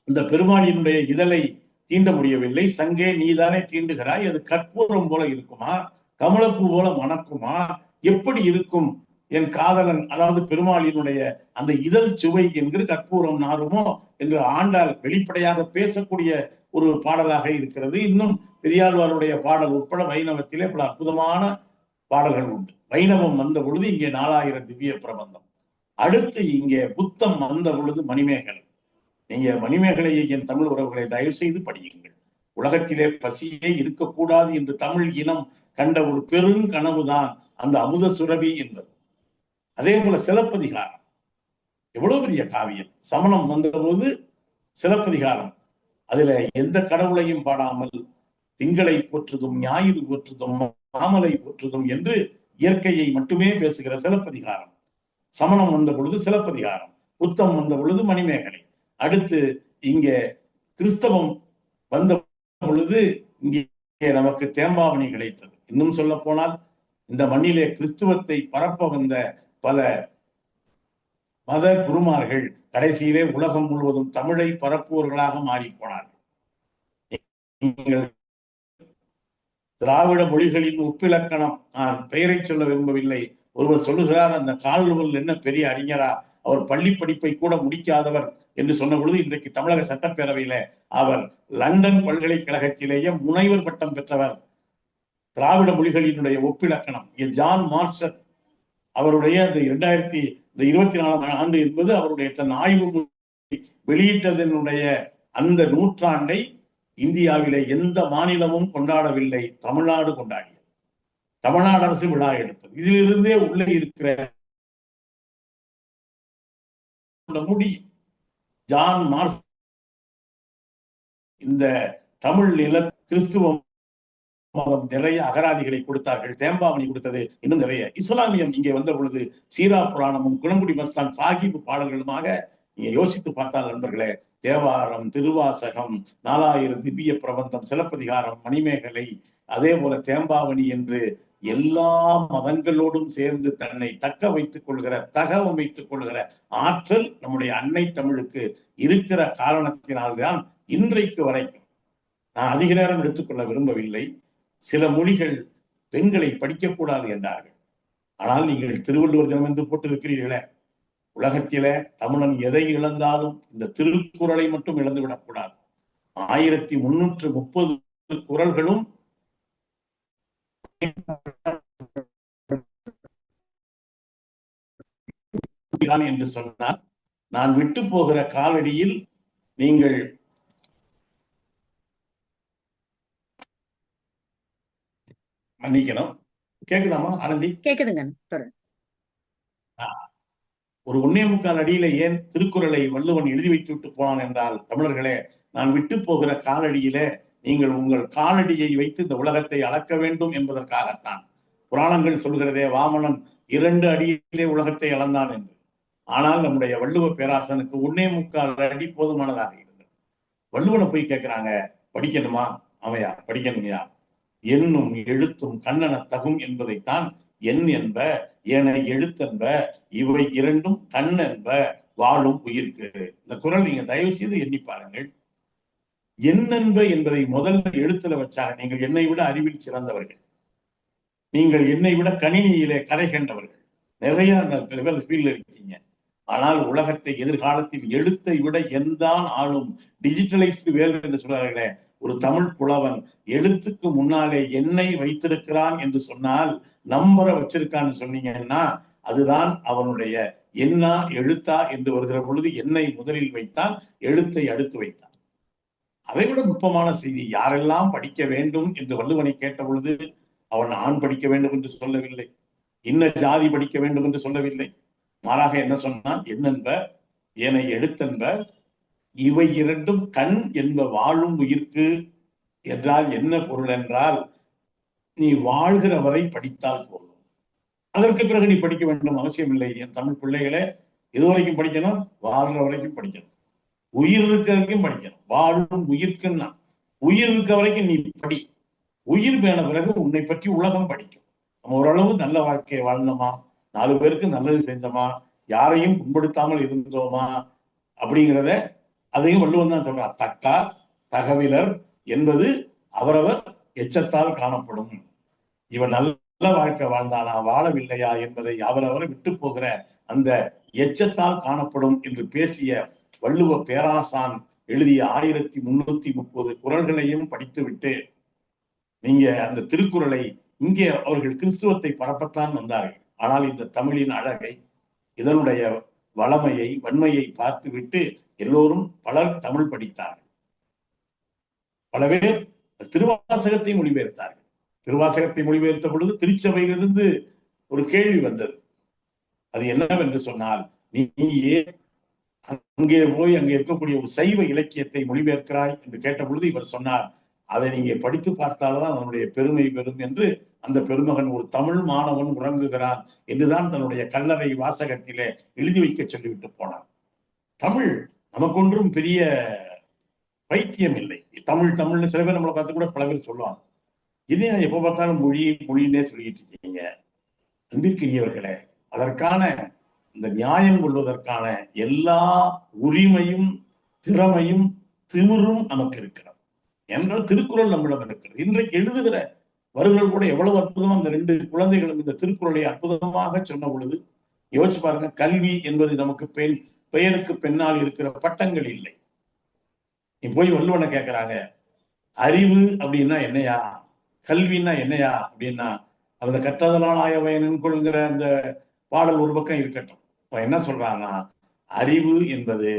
இந்த பெருமாளினுடைய இதழை தீண்ட முடியவில்லை, சங்கே நீதானே தீண்டுகிறாய், அது கற்பூரம் போல இருக்குமா, கமலப்பூ போல மணக்குமா, எப்படி இருக்கும் என் காதலன், அதாவது பெருமாளினுடைய அந்த இதழ் சுவை என்கிற கற்பூரம் நாருமோ என்று ஆண்டாள் வெளிப்படையாக பேசக்கூடிய ஒரு பாடலாக இருக்கிறது. இன்னும் பெரியாழ்வாருடைய பாடல் உட்பட வைணவத்திலே பல அற்புதமான பாடல்கள் உண்டு. வைணவம் வந்த பொழுது இங்கே 4000 திவ்ய பிரபந்தம். அடுத்து இங்கே புத்தம் வந்த பொழுது மணிமேகலை. நீங்க மணிமேகலையை என் தமிழ் உறவுகளை தயவு செய்து படியுங்கள். உலகத்திலே பசியே இருக்கக்கூடாது என்று தமிழ் இனம் கண்ட ஒரு பெருங்கனவுதான் அந்த அமுத சுரபி என்பது. அதே போல சிலப்பதிகாரம் எவ்வளவு பெரிய காவியம். சமணம் வந்தபோது சிலப்பதிகாரம், அதுல எந்த கடவுளையும் பாடாமல் திங்களை போற்றுதும் ஞாயிறு போற்றுதும் மாமலை போற்றுதும் என்று இயற்கையை மட்டுமே பேசுகிற சிலப்பதிகாரம். சமணம் வந்த பொழுது சிலப்பதிகாரம், புத்தம் வந்த பொழுது மணிமேகலை. அடுத்து இங்கே கிறிஸ்தவம் வந்த பொழுது இங்கே நமக்கு தேம்பாவணி கிடைத்தது. இன்னும் சொல்ல போனால் இந்த மண்ணிலே கிறிஸ்துவத்தை பரப்ப வந்த பல மத குருமார்கள் கடைசியிலே உலகம் முழுவதும் தமிழை பரப்புவர்களாக மாறி போனார்கள். திராவிட மொழிகளின் ஒப்பிலக்கணம், நான் பெயரை சொல்ல விரும்பவில்லை, ஒருவர் சொல்லுகிறார், அந்த கால்வல் என்ன பெரிய அறிஞரா, அவர் பள்ளி படிப்பை கூட முடிக்காதவர் என்று சொன்ன பொழுது இன்றைக்கு தமிழக சட்டப்பேரவையில அவர் லண்டன் பல்கலைக்கழகத்திலேயே முனைவர் பட்டம் பெற்றவர். திராவிட மொழிகளினுடைய ஒப்பிலக்கணம் ஜான் மார்ஷல் அவருடைய அந்த 2024 ஆண்டு என்பது அவருடைய தன் ஆய்வு வெளியிட்டதனுடைய அந்த நூற்றாண்டை இந்தியாவிலே எந்த மாநிலமும் கொண்டாடவில்லை, தமிழ்நாடு கொண்டாடியது. தமிழ்நாடு அரசு விழா எடுத்தது. இதிலிருந்தே உள்ளே இருக்கிற முடியும். ஜான் மார்ஸ் இந்த தமிழ் நில கிறிஸ்துவம் மதம் நிறைய அகராதிகளை கொடுத்தார்கள். தேம்பாவணி கொடுத்தது இன்னும் நிறைய. இஸ்லாமியம் இங்கே வந்த பொழுது சீரா புராணமும் குணங்குடி மஸ்தான் சாஹிப் பாடல்களுமாக நீங்க யோசித்து பார்த்தால் நண்பர்களே, தேவாரம், திருவாசகம், 4000 திவ்ய பிரபந்தம், சிலப்பதிகாரம், மணிமேகலை, அதே போல தேம்பாவணி என்று எல்லா மதங்களோடும் சேர்ந்து தன்னை தக்க வைத்துக் கொள்கிற, தகவமைத்துக் கொள்கிற ஆற்றல் நம்முடைய அன்னை தமிழுக்கு இருக்கிற காரணத்தினால்தான் இன்றைக்கு வரைக்கும், நான் அதிக நேரம் எடுத்துக்கொள்ள விரும்பவில்லை, சில மொழிகள் பெண்களை படிக்கக்கூடாது என்றார்கள். ஆனால் நீங்கள் திருவள்ளுவர் தினம் என்று போட்டிருக்கிறீர்களே, உலகத்திலே தமிழன் எதை இழந்தாலும் இந்த திருக்குறளை மட்டும் இழந்துவிடக்கூடாது. 1330 குறள்களும் என்று சொன்னால், நான் விட்டு போகிற காலடியில் நீங்கள் மன்னிக்கணும். கேக்குதாமா ஆனந்தி? கேக்குதுங்க. ஒரு 1.25 அடியில ஏன் திருக்குறளை வள்ளுவன் எழுதி வைத்து விட்டு போனான் என்றால், தமிழர்களே, நான் விட்டு போகிற காலடியிலே நீங்கள் உங்கள் காலடியை வைத்து இந்த உலகத்தை அளக்க வேண்டும் என்பதற்காகத்தான். புராணங்கள் சொல்கிறதே, வாமனன் 2 அடியிலே உலகத்தை அளந்தான் என்று. ஆனால் நம்முடைய வள்ளுவ பேராசனுக்கு 1.25 அடி போதுமானதாக இருந்தது. வள்ளுவனை போய் கேட்கிறாங்க, படிக்கணுமா? அவையா படிக்கணுமையா? எண்ணும் எழுத்தும் கண்ணன தகும் என்பதைத்தான் எண் என்ப, ஏன எழுத்தென்ப, இவை இரண்டும் கண் என்ப, வாழும் உயிர்க்கு. இந்த குறள் நீங்க தயவு செய்து எண்ணி பாருங்கள். எண்ணென்ப என்பதை முதல்ல எழுத்துல வச்சாங்க. நீங்கள் என்னை விட அறிவில் சிறந்தவர்கள், நீங்கள் என்னை விட கணினியிலே கரை கண்டவர்கள், நிறைய ஃபீல்ட்ல இருக்கீங்க. ஆனால் உலகத்தை எதிர்காலத்தில் எழுத்தை விட எந்தான் ஆளும் டிஜிட்டலைஸ்டு வேர்ல்ட் என்று சொல்றார்களே, ஒரு தமிழ் புலவன் எழுத்துக்கு முன்னாலே என்னை வைத்திருக்கிறான் என்று சொன்னால், நம்பரை வச்சிருக்கான்னு சொன்னீங்கன்னா, அதுதான் அவனுடைய எண்ணா எழுத்தா என்று வருகிற பொழுது என்னை முதலில் வைத்தான், எழுத்தை அடுத்து வைத்தான். அதை விட நுட்பமான செய்தி, யாரெல்லாம் படிக்க வேண்டும் என்று வள்ளுவனை கேட்ட பொழுது அவன் ஆண் படிக்க வேண்டும் என்று சொல்லவில்லை, இன்ன ஜாதி படிக்க வேண்டும் என்று சொல்லவில்லை. மாறாக என்ன சொன்னான்? என்னென்ப, ஏனை எழுத்தென்ப, இவை இரண்டும் கண் என்ப, வாழும் உயிர்க்கு என்றால் என்ன பொருள் என்றால், நீ வாழ்கிற வரை படித்தால் போதும், அதற்கு பிறகு நீ படிக்க வேண்டும் அவசியம் இல்லை. என் தமிழ் பிள்ளைகளே, இது வரைக்கும் படிக்கணும், வாழ்கிற வரைக்கும் படிக்கணும், உயிர் இருக்க வரைக்கும் படிக்கணும். வாழும் உயிர்க்குன்னா உயிர் இருக்க வரைக்கும் நீ படி, உயிர் மேன பிறகு உன்னை பற்றி உலகம் படிக்கும். நம்ம ஓரளவு நல்ல வாழ்க்கையை வாழ்ந்தோமா, 4 பேருக்கு நல்லது செஞ்சோமா, யாரையும் புண்படுத்தாமல் இருந்தோமா அப்படிங்கிறத அதையும் வள்ளுவன் தான் சொல்றான். தக்கார் தகவிலர் என்பது அவரவர் எச்சத்தால் காணப்படும். இவன் நல்ல வாழ்க்கை வாழ்ந்தானா வாழவில்லையா என்பதை அவரவரை விட்டு போகிற அந்த எச்சத்தால் காணப்படும் என்று பேசிய வள்ளுவ பேராசான் எழுதிய 1330 குறள்களையும் படித்துவிட்டு நீங்க அந்த திருக்குறளை, இங்கே அவர்கள் கிறிஸ்துவத்தை பரப்பத்தான் வந்தார்கள். ஆனால் இந்த தமிழின் அழகை, இதனுடைய வளமையை, வன்மையை பார்த்துவிட்டு எல்லோரும் பலர் தமிழ் படித்தார்கள். பல பேர் திருவாசகத்தை மொழிபெயர்த்தார்கள். திருவாசகத்தை மொழிபெயர்த்த பொழுது திருச்சபையிலிருந்து ஒரு கேள்வி வந்தது. அது என்னவென்று சொன்னால், நீயே அங்கே போய் அங்கே இருக்கக்கூடிய ஒரு சைவ இலக்கியத்தை மொழிபெயர்க்கிறாய் என்று கேட்ட பொழுது இவர் சொன்னார், அதை நீங்க படித்து பார்த்தால்தான் நம்முடைய பெருமை பெறும் என்று. அந்த பெருமகன் ஒரு தமிழ் மாணவன் உறங்குகிறான் என்றுதான் தன்னுடைய கல்லறை வாசகத்திலே எழுதி வைக்க சொல்லிவிட்டு போனார். தமிழ் நமக்கு ஒன்றும் பெரிய பைத்தியம் இல்லை. தமிழ் தமிழ்னு சில பேர் நம்மளை பார்த்து கூட பல பேர் சொல்லுவாங்க, இல்லையா எப்ப பார்த்தாலும் மொழி மொழின்னே சொல்லிட்டு இருக்கீங்க. அன்பிற்கினியவர்களே, அதற்கான இந்த நியாயம் கொள்வதற்கான எல்லா உரிமையும் திறமையும் திமிரும் நமக்கு இருக்கிறது என்றால் திருக்குறள் நம்மிடம் இருக்கிறது. இன்றைக்கு எழுதுகிற வருகள் கூட எவ்வளவு அற்புதமா அந்த 2 குழந்தைகளும் இந்த திருக்குறளை அற்புதமாக சொன்ன பொழுது யோசிச்சு பாருங்க. கல்வி என்பது நமக்கு பெயருக்கு பெண்ணால் இருக்கிற பட்டங்கள் இல்லை. நீ போய் வள்ளுவனை கேட்கிறாங்க, அறிவு அப்படின்னா என்னையா, கல்வின்னா என்னையா அப்படின்னா, அந்த கற்றதனாலாயவன் கொள்கிற அந்த பாடல் ஒரு பக்கம் இருக்கட்டும். என்ன சொல்றான்னா, அறிவு என்பது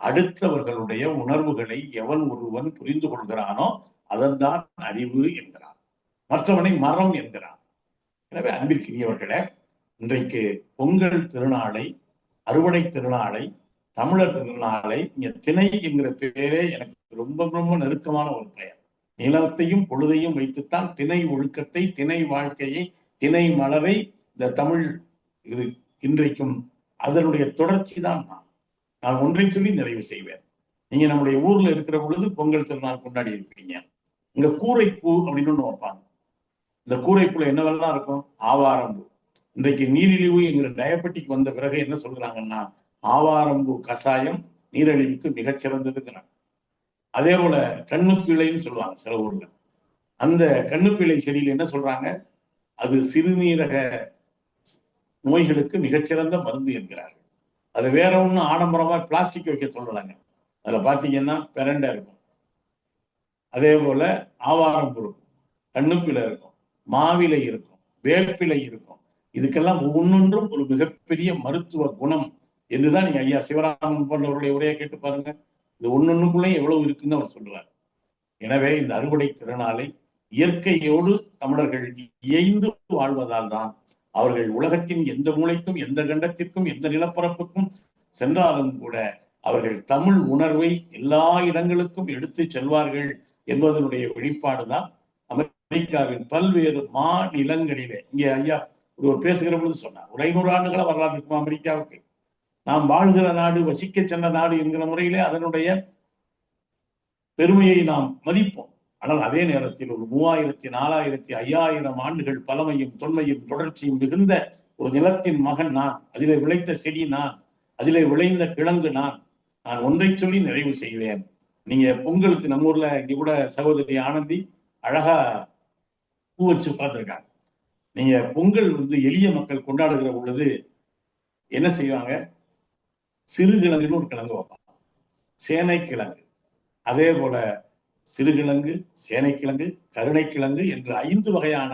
அடுத்தவர்களுடைய உணர்வுகளை எவன் ஒருவன் புரிந்து கொள்கிறானோ அதன்தான் அறிவு என்கிறான், மற்றவனை மரம் என்கிறான். எனவே அன்பிற்கினியவர்களே, இன்றைக்கு பொங்கல் திருநாளை, அறுவடை திருநாளை, தமிழர் திருநாளை, இங்க திணை என்கிற பெயரே எனக்கு ரொம்ப ரொம்ப நெருக்கமான ஒரு பெயர். நிலத்தையும் பொழுதையும் வைத்துத்தான் திணை ஒழுக்கத்தை, திணை வாழ்க்கையை, திணை மலரை இந்த தமிழ் இன்றைக்கும் அதனுடைய தொடர்ச்சி தான் நான். நான் ஒன்றை சொல்லி நிறைவு செய்வேன். நீங்க நம்முடைய ஊர்ல இருக்கிற பொழுது பொங்கல் திருநாள் கொண்டாடி இருப்பீங்க. இங்க கூரைப்பூ அப்படின்னு ஒண்ணு வைப்பாங்க. இந்த கூரைப்பூல என்னவெல்லாம் இருக்கும்? ஆவாரம்பூ. இன்றைக்கு நீரிழிவு என்கிற டயபெட்டிக் வந்த பிறகு என்ன சொல்றாங்கன்னா, ஆவாரம்பூ கஷாயம் நீரிழிவுக்கு மிகச்சிறந்ததுங்கிறாங்க. அதே போல கண்ணுப்பீளைன்னு சொல்லுவாங்க சில ஊர்ல. அந்த கண்ணுப்பீளை செடியில் என்ன சொல்றாங்க? அது சிறுநீரக நோய்களுக்கு மிகச்சிறந்த மருந்து என்கிறார்கள். அது வேற ஒன்றும் ஆடம்பரமா பிளாஸ்டிக் வைக்க சொல்லலாங்க. அதுல பாத்தீங்கன்னா பிரண்டை இருக்கும், அதே போல ஆவாரம்பூ இருக்கும், கண்ணுப்பிலை இருக்கும், மாவிலை இருக்கும், வேப்பிலை இருக்கும். இதுக்கெல்லாம் ஒவ்வொன்றும் ஒரு மிகப்பெரிய மருத்துவ குணம் என்றுதான் நீங்க ஐயா சிவராமன் போன்றவருடைய உரையை கேட்டு பாருங்க. இது ஒன்னொன்னுக்குள்ளே எவ்வளவு இருக்குன்னு அவர் சொல்லுவார். எனவே இந்த அறுவடை திருநாளை இயற்கையோடு தமிழர்கள் இயைந்து வாழ்வதால் தான் அவர்கள் உலகத்தின் எந்த மூலைக்கும், எந்த கண்டத்திற்கும், எந்த நிலப்பரப்புக்கும் சென்றாலும் கூட அவர்கள் தமிழ் உணர்வை எல்லா இடங்களுக்கும் எடுத்து செல்வார்கள் என்பதனுடைய வெளிப்பாடுதான் அமெரிக்காவின் பல்வேறு மாநிலங்களிலே. இங்கே ஐயா ஒரு பேசுகிற பொழுது சொன்னார், ஒரு 500 ஆண்டுகளா வரலாறு இருக்கும் அமெரிக்காவுக்கு. நாம் வாழ்கிற நாடு, வசிக்க சென்ற நாடு என்கிற முறையிலே அதனுடைய பெருமையை நாம் மதிப்போம். ஆனால் அதே நேரத்தில் ஒரு 3000, 4000, 5000 ஆண்டுகள் பழமையும் தொன்மையும் தொடர்ச்சியும் மிகுந்த ஒரு நிலத்தின் மகன் நான். அதிலே விளைத்த செடி நான், அதிலே விளைந்த கிழங்கு நான். நான் ஒன்றை சொல்லி நிறைவு செய்வேன். நீங்க பொங்கலுக்கு நம்ம ஊர்ல இங்க கூட சகோதரி ஆனந்தி அழகா பூ வச்சு பார்த்துருக்காங்க. நீங்க பொங்கல் எளிய மக்கள் கொண்டாடுகிற பொழுது என்ன செய்வாங்க? சிறுகிழங்குன்னு ஒரு கிழங்கு வைப்பாங்க, சேனைக்கிழங்கு. அதே போல சிறுகிழங்கு, சேனைக்கிழங்கு, கருணைக்கிழங்கு என்று 5 வகையான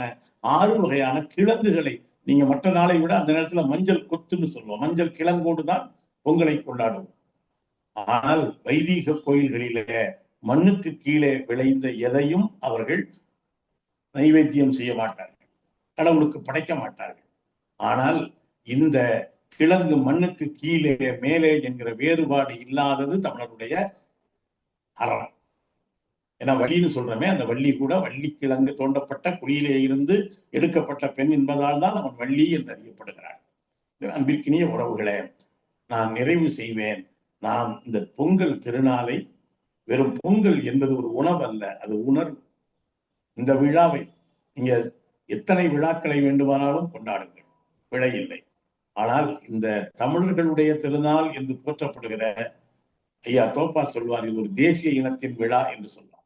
6 வகையான கிழங்குகளை நீங்க மற்ற நாளை விட அந்த நேரத்துல மஞ்சள் கொத்துன்னு சொல்லுவோம், மஞ்சள் கிழங்கோடு தான் பொங்கலை கொண்டாடுவோம். ஆனால் வைதீக கோயில்களிலே மண்ணுக்கு கீழே விளைந்த எதையும் அவர்கள் நைவேத்தியம் செய்ய மாட்டார்கள், கடவுளுக்கு படைக்க மாட்டார்கள். ஆனால் இந்த கிழங்கு மண்ணுக்கு கீழே மேலே என்கிற வேறுபாடு இல்லாதது தமிழருடைய அறம். ஏன்னா வள்ளின்னு சொல்றமே, அந்த வள்ளி கூட வள்ளி கிழங்கு தோண்டப்பட்ட குழியிலே இருந்து எடுக்கப்பட்ட பெண் என்பதால் தான் அவன் வள்ளி என்று அறியப்படுகிறான். அன்பிற்கினிய உறவுகளே, நான் நிறைவு செய்வேன். நாம் இந்த பொங்கல் திருநாளை வெறும் பொங்கல் என்பது ஒரு உணவு அல்ல, அது உணர்வு. இந்த விழாவை நீங்க எத்தனை விழாக்களை வேண்டுமானாலும் கொண்டாடுங்கள், பிழை இல்லை. ஆனால் இந்த தமிழர்களுடைய திருநாள் என்று போற்றப்படுகிற ஐயா தோப்பா சொல்வார், இது ஒரு தேசிய இனத்தின் விழா என்று சொல்லலாம்.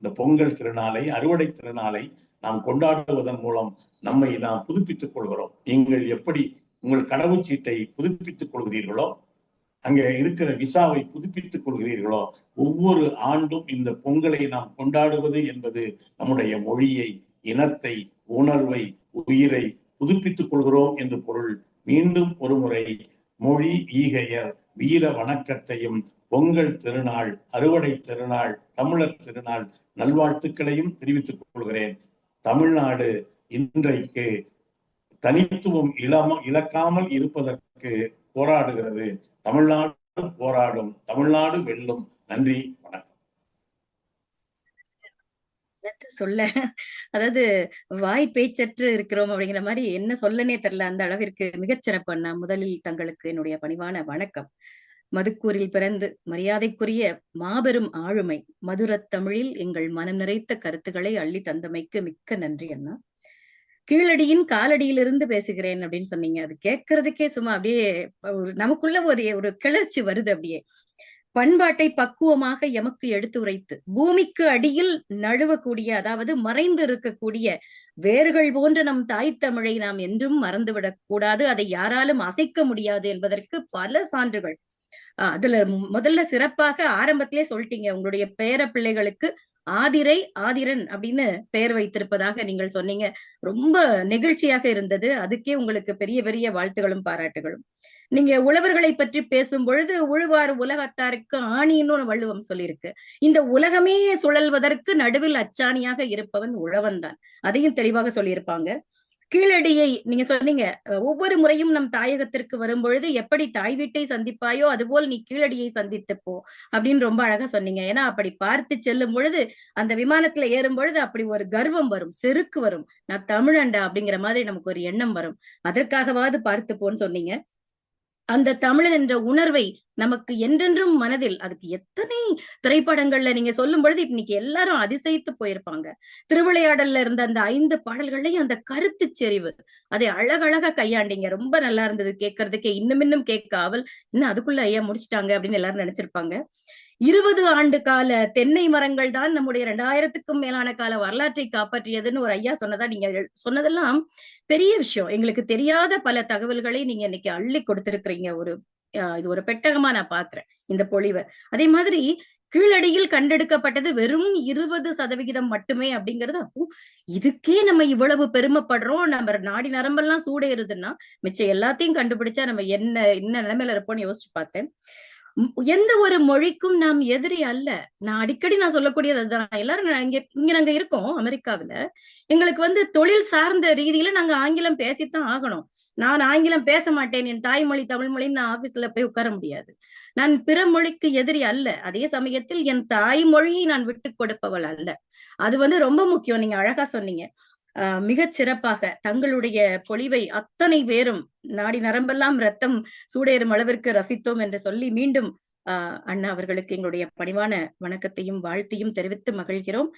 இந்த பொங்கல் திருநாளை, அறுவடை திருநாளை நாம் கொண்டாடுவதன் மூலம் நம்மை நாம் புதுப்பித்துக் கொள்கிறோம். நீங்கள் எப்படி உங்கள் கடவுச்சீட்டை புதுப்பித்துக் கொள்கிறீர்களோ, அங்கே இருக்கிற விசாவை புதுப்பித்துக் கொள்கிறீர்களோ, ஒவ்வொரு ஆண்டும் இந்த பொங்கலை நாம் கொண்டாடுவது என்பது நம்முடைய மொழியை, இனத்தை, உணர்வை, உயிரை புதுப்பித்துக் கொள்கிறோம் என்று பொருள். மீண்டும் ஒரு முறை மொழி ஈகையர் வீர வணக்கத்தையும் பொங்கல் திருநாள், அறுவடை திருநாள், தமிழர் திருநாள் நல்வாழ்த்துக்களையும் தெரிவித்துக் கொள்கிறேன். தமிழ்நாடு இன்றைக்கு தனித்துவம் இழக்காமல் இருப்பதற்கு போராடுகிறது. தமிழ்நாடு போராடும், தமிழ்நாடு வெல்லும். நன்றி, வணக்கம். சொல்ல அதாவது வாய் பேச்சற்று இருக்கிறோம் அப்படிங்கிற மாதிரி என்ன சொல்லனே தெரியல, அந்த அளவிற்கு மிகச்சிறப்பு. முதலில் தங்களுக்கு என்னுடைய பணிவான வணக்கம். மதுக்கூரில் பிறந்து மரியாதைக்குரிய மாபெரும் ஆளுமை மதுரத் தமிழில் எங்கள் மனம் நிறைத்த கருத்துக்களை அள்ளி தந்தமைக்கு மிக்க நன்றி அண்ணா. கீழடியின் காலடியிலிருந்து பேசுகிறேன் அப்படின்னு சொன்னீங்க. அது கேட்கறதுக்கே சும்மா அப்படியே நமக்குள்ள ஒரு கிளர்ச்சி வருது. அப்படியே பண்பாட்டை பக்குவமாக எமக்கு எடுத்து உரைத்து பூமிக்கு அடியில் நழுவக்கூடிய, அதாவது மறைந்து இருக்கக்கூடிய வேர்கள் போன்ற நம் தாய் தமிழை நாம் என்றும் மறந்துவிடக் கூடாது, அதை யாராலும் அசைக்க முடியாது என்பதற்கு பல சான்றுகள். அதுல முதல்ல சிறப்பாக ஆரம்பத்திலே சொல்லிட்டீங்க, உங்களுடைய பேர பிள்ளைகளுக்கு ஆதிரை ஆதிரன் அப்படின்னு பெயர் வைத்திருப்பதாக நீங்கள் சொன்னீங்க. ரொம்ப நெகிழ்ச்சியாக இருந்தது. அதுக்கே உங்களுக்கு பெரிய பெரிய வாழ்த்துகளும் பாராட்டுகளும். நீங்க உழவர்களை பற்றி பேசும் பொழுது உழுவார் உலகத்தாருக்கு ஆணின்னு வள்ளுவம் சொல்லியிருக்கு. இந்த உலகமே சுழல்வதற்கு நடுவில் அச்சாணியாக இருப்பவன் உழவன் தான். அதையும் தெளிவாக சொல்லியிருப்பாங்க. கீழடியை நீங்க சொன்னீங்க, ஒவ்வொரு முறையும் நம் தாயகத்திற்கு வரும் பொழுது எப்படி தாய் வீட்டை சந்திப்பாயோ அதுபோல் நீ கீழடியை சந்தித்து போ அப்படின்னு ரொம்ப அழகா சொன்னீங்க. ஏன்னா அப்படி பார்த்து செல்லும் பொழுது, அந்த விமானத்துல ஏறும் பொழுது அப்படி ஒரு கர்வம் வரும், செருக்கு வரும், நான் தமிழண்டா அப்படிங்கிற மாதிரி நமக்கு ஒரு எண்ணம் வரும். அதற்காகவாது பார்த்து போன்னு சொன்னீங்க. அந்த தமிழன் என்ற உணர்வை நமக்கு என்றென்றும் மனதில், அதுக்கு எத்தனை திரைப்படங்கள்ல நீங்க சொல்லும் பொழுது இன்னைக்கு எல்லாரும் அதிசயித்து போயிருப்பாங்க. திருவிளையாடல்ல இருந்த அந்த 5 பாடல்கள்லயும் அந்த கருத்து செறிவு, அதை அழகழகா கையாண்டீங்க. ரொம்ப நல்லா இருந்தது கேட்கறதுக்கே. இன்னும் கேட்க ஆவல். இன்னும் அதுக்குள்ள ஐயா முடிச்சிட்டாங்க அப்படின்னு எல்லாரும் நினைச்சிருப்பாங்க. 20 ஆண்டு கால தென்னை மரங்கள் தான் நம்முடைய 2000க்கும் மேலான கால வரலாற்றை காப்பாற்றியதுன்னு ஒரு ஐயா சொன்னதா நீங்க சொன்னதெல்லாம் பெரிய விஷயம். எங்களுக்கு தெரியாத பல தகவல்களை நீங்க இன்னைக்கு அள்ளி கொடுத்திருக்கிறீங்க. இது ஒரு பெட்டகமா நான் பாக்குறேன் இந்த பொழிவை. அதே மாதிரி கீழடியில் கண்டெடுக்கப்பட்டது வெறும் 20% மட்டுமே அப்படிங்கிறது. அப்போ இதுக்கே நம்ம இவ்வளவு பெருமைப்படுறோம். நம்ம நாடி நரம்பெல்லாம் சூடேறுதுன்னா மிச்சம் எல்லாத்தையும் கண்டுபிடிச்சா நம்ம என்ன நிலைமையில இருப்போம்னு யோசிச்சு பார்த்தேன். எந்த ஒரு மொழிக்கும் நாம் எதிரி அல்ல. நான் அடிக்கடி சொல்லக்கூடியது அதுதான். எல்லாரும் இங்க நாங்க இருக்கோம் அமெரிக்காவில. எங்களுக்கு தொழில் சார்ந்த ரீதியில நாங்க ஆங்கிலம் பேசித்தான் ஆகணும். நான் ஆங்கிலம் பேச மாட்டேன், என் தாய்மொழி தமிழ் மொழின்னு நான் ஆபீஸ்ல போய் உட்கார முடியாது. நான் பிற மொழிக்கு எதிரி அல்ல. அதே சமயத்தில் என் தாய்மொழியை நான் விட்டு கொடுப்பவள் அல்ல. அது ரொம்ப முக்கியம். நீங்க அழகா சொன்னீங்க. மிகச் சிறப்பாக தங்களுடைய பொழிவை அத்தனை பேரும் நாடி நரம்பெல்லாம் ரத்தம் சூடேறும் அளவிற்கு ரசித்தோம் என்று சொல்லி மீண்டும் அண்ணா அவர்களுக்கு எங்களுடைய பணிவான வணக்கத்தையும் வாழ்த்தையும் தெரிவித்து மகிழ்கிறோம்.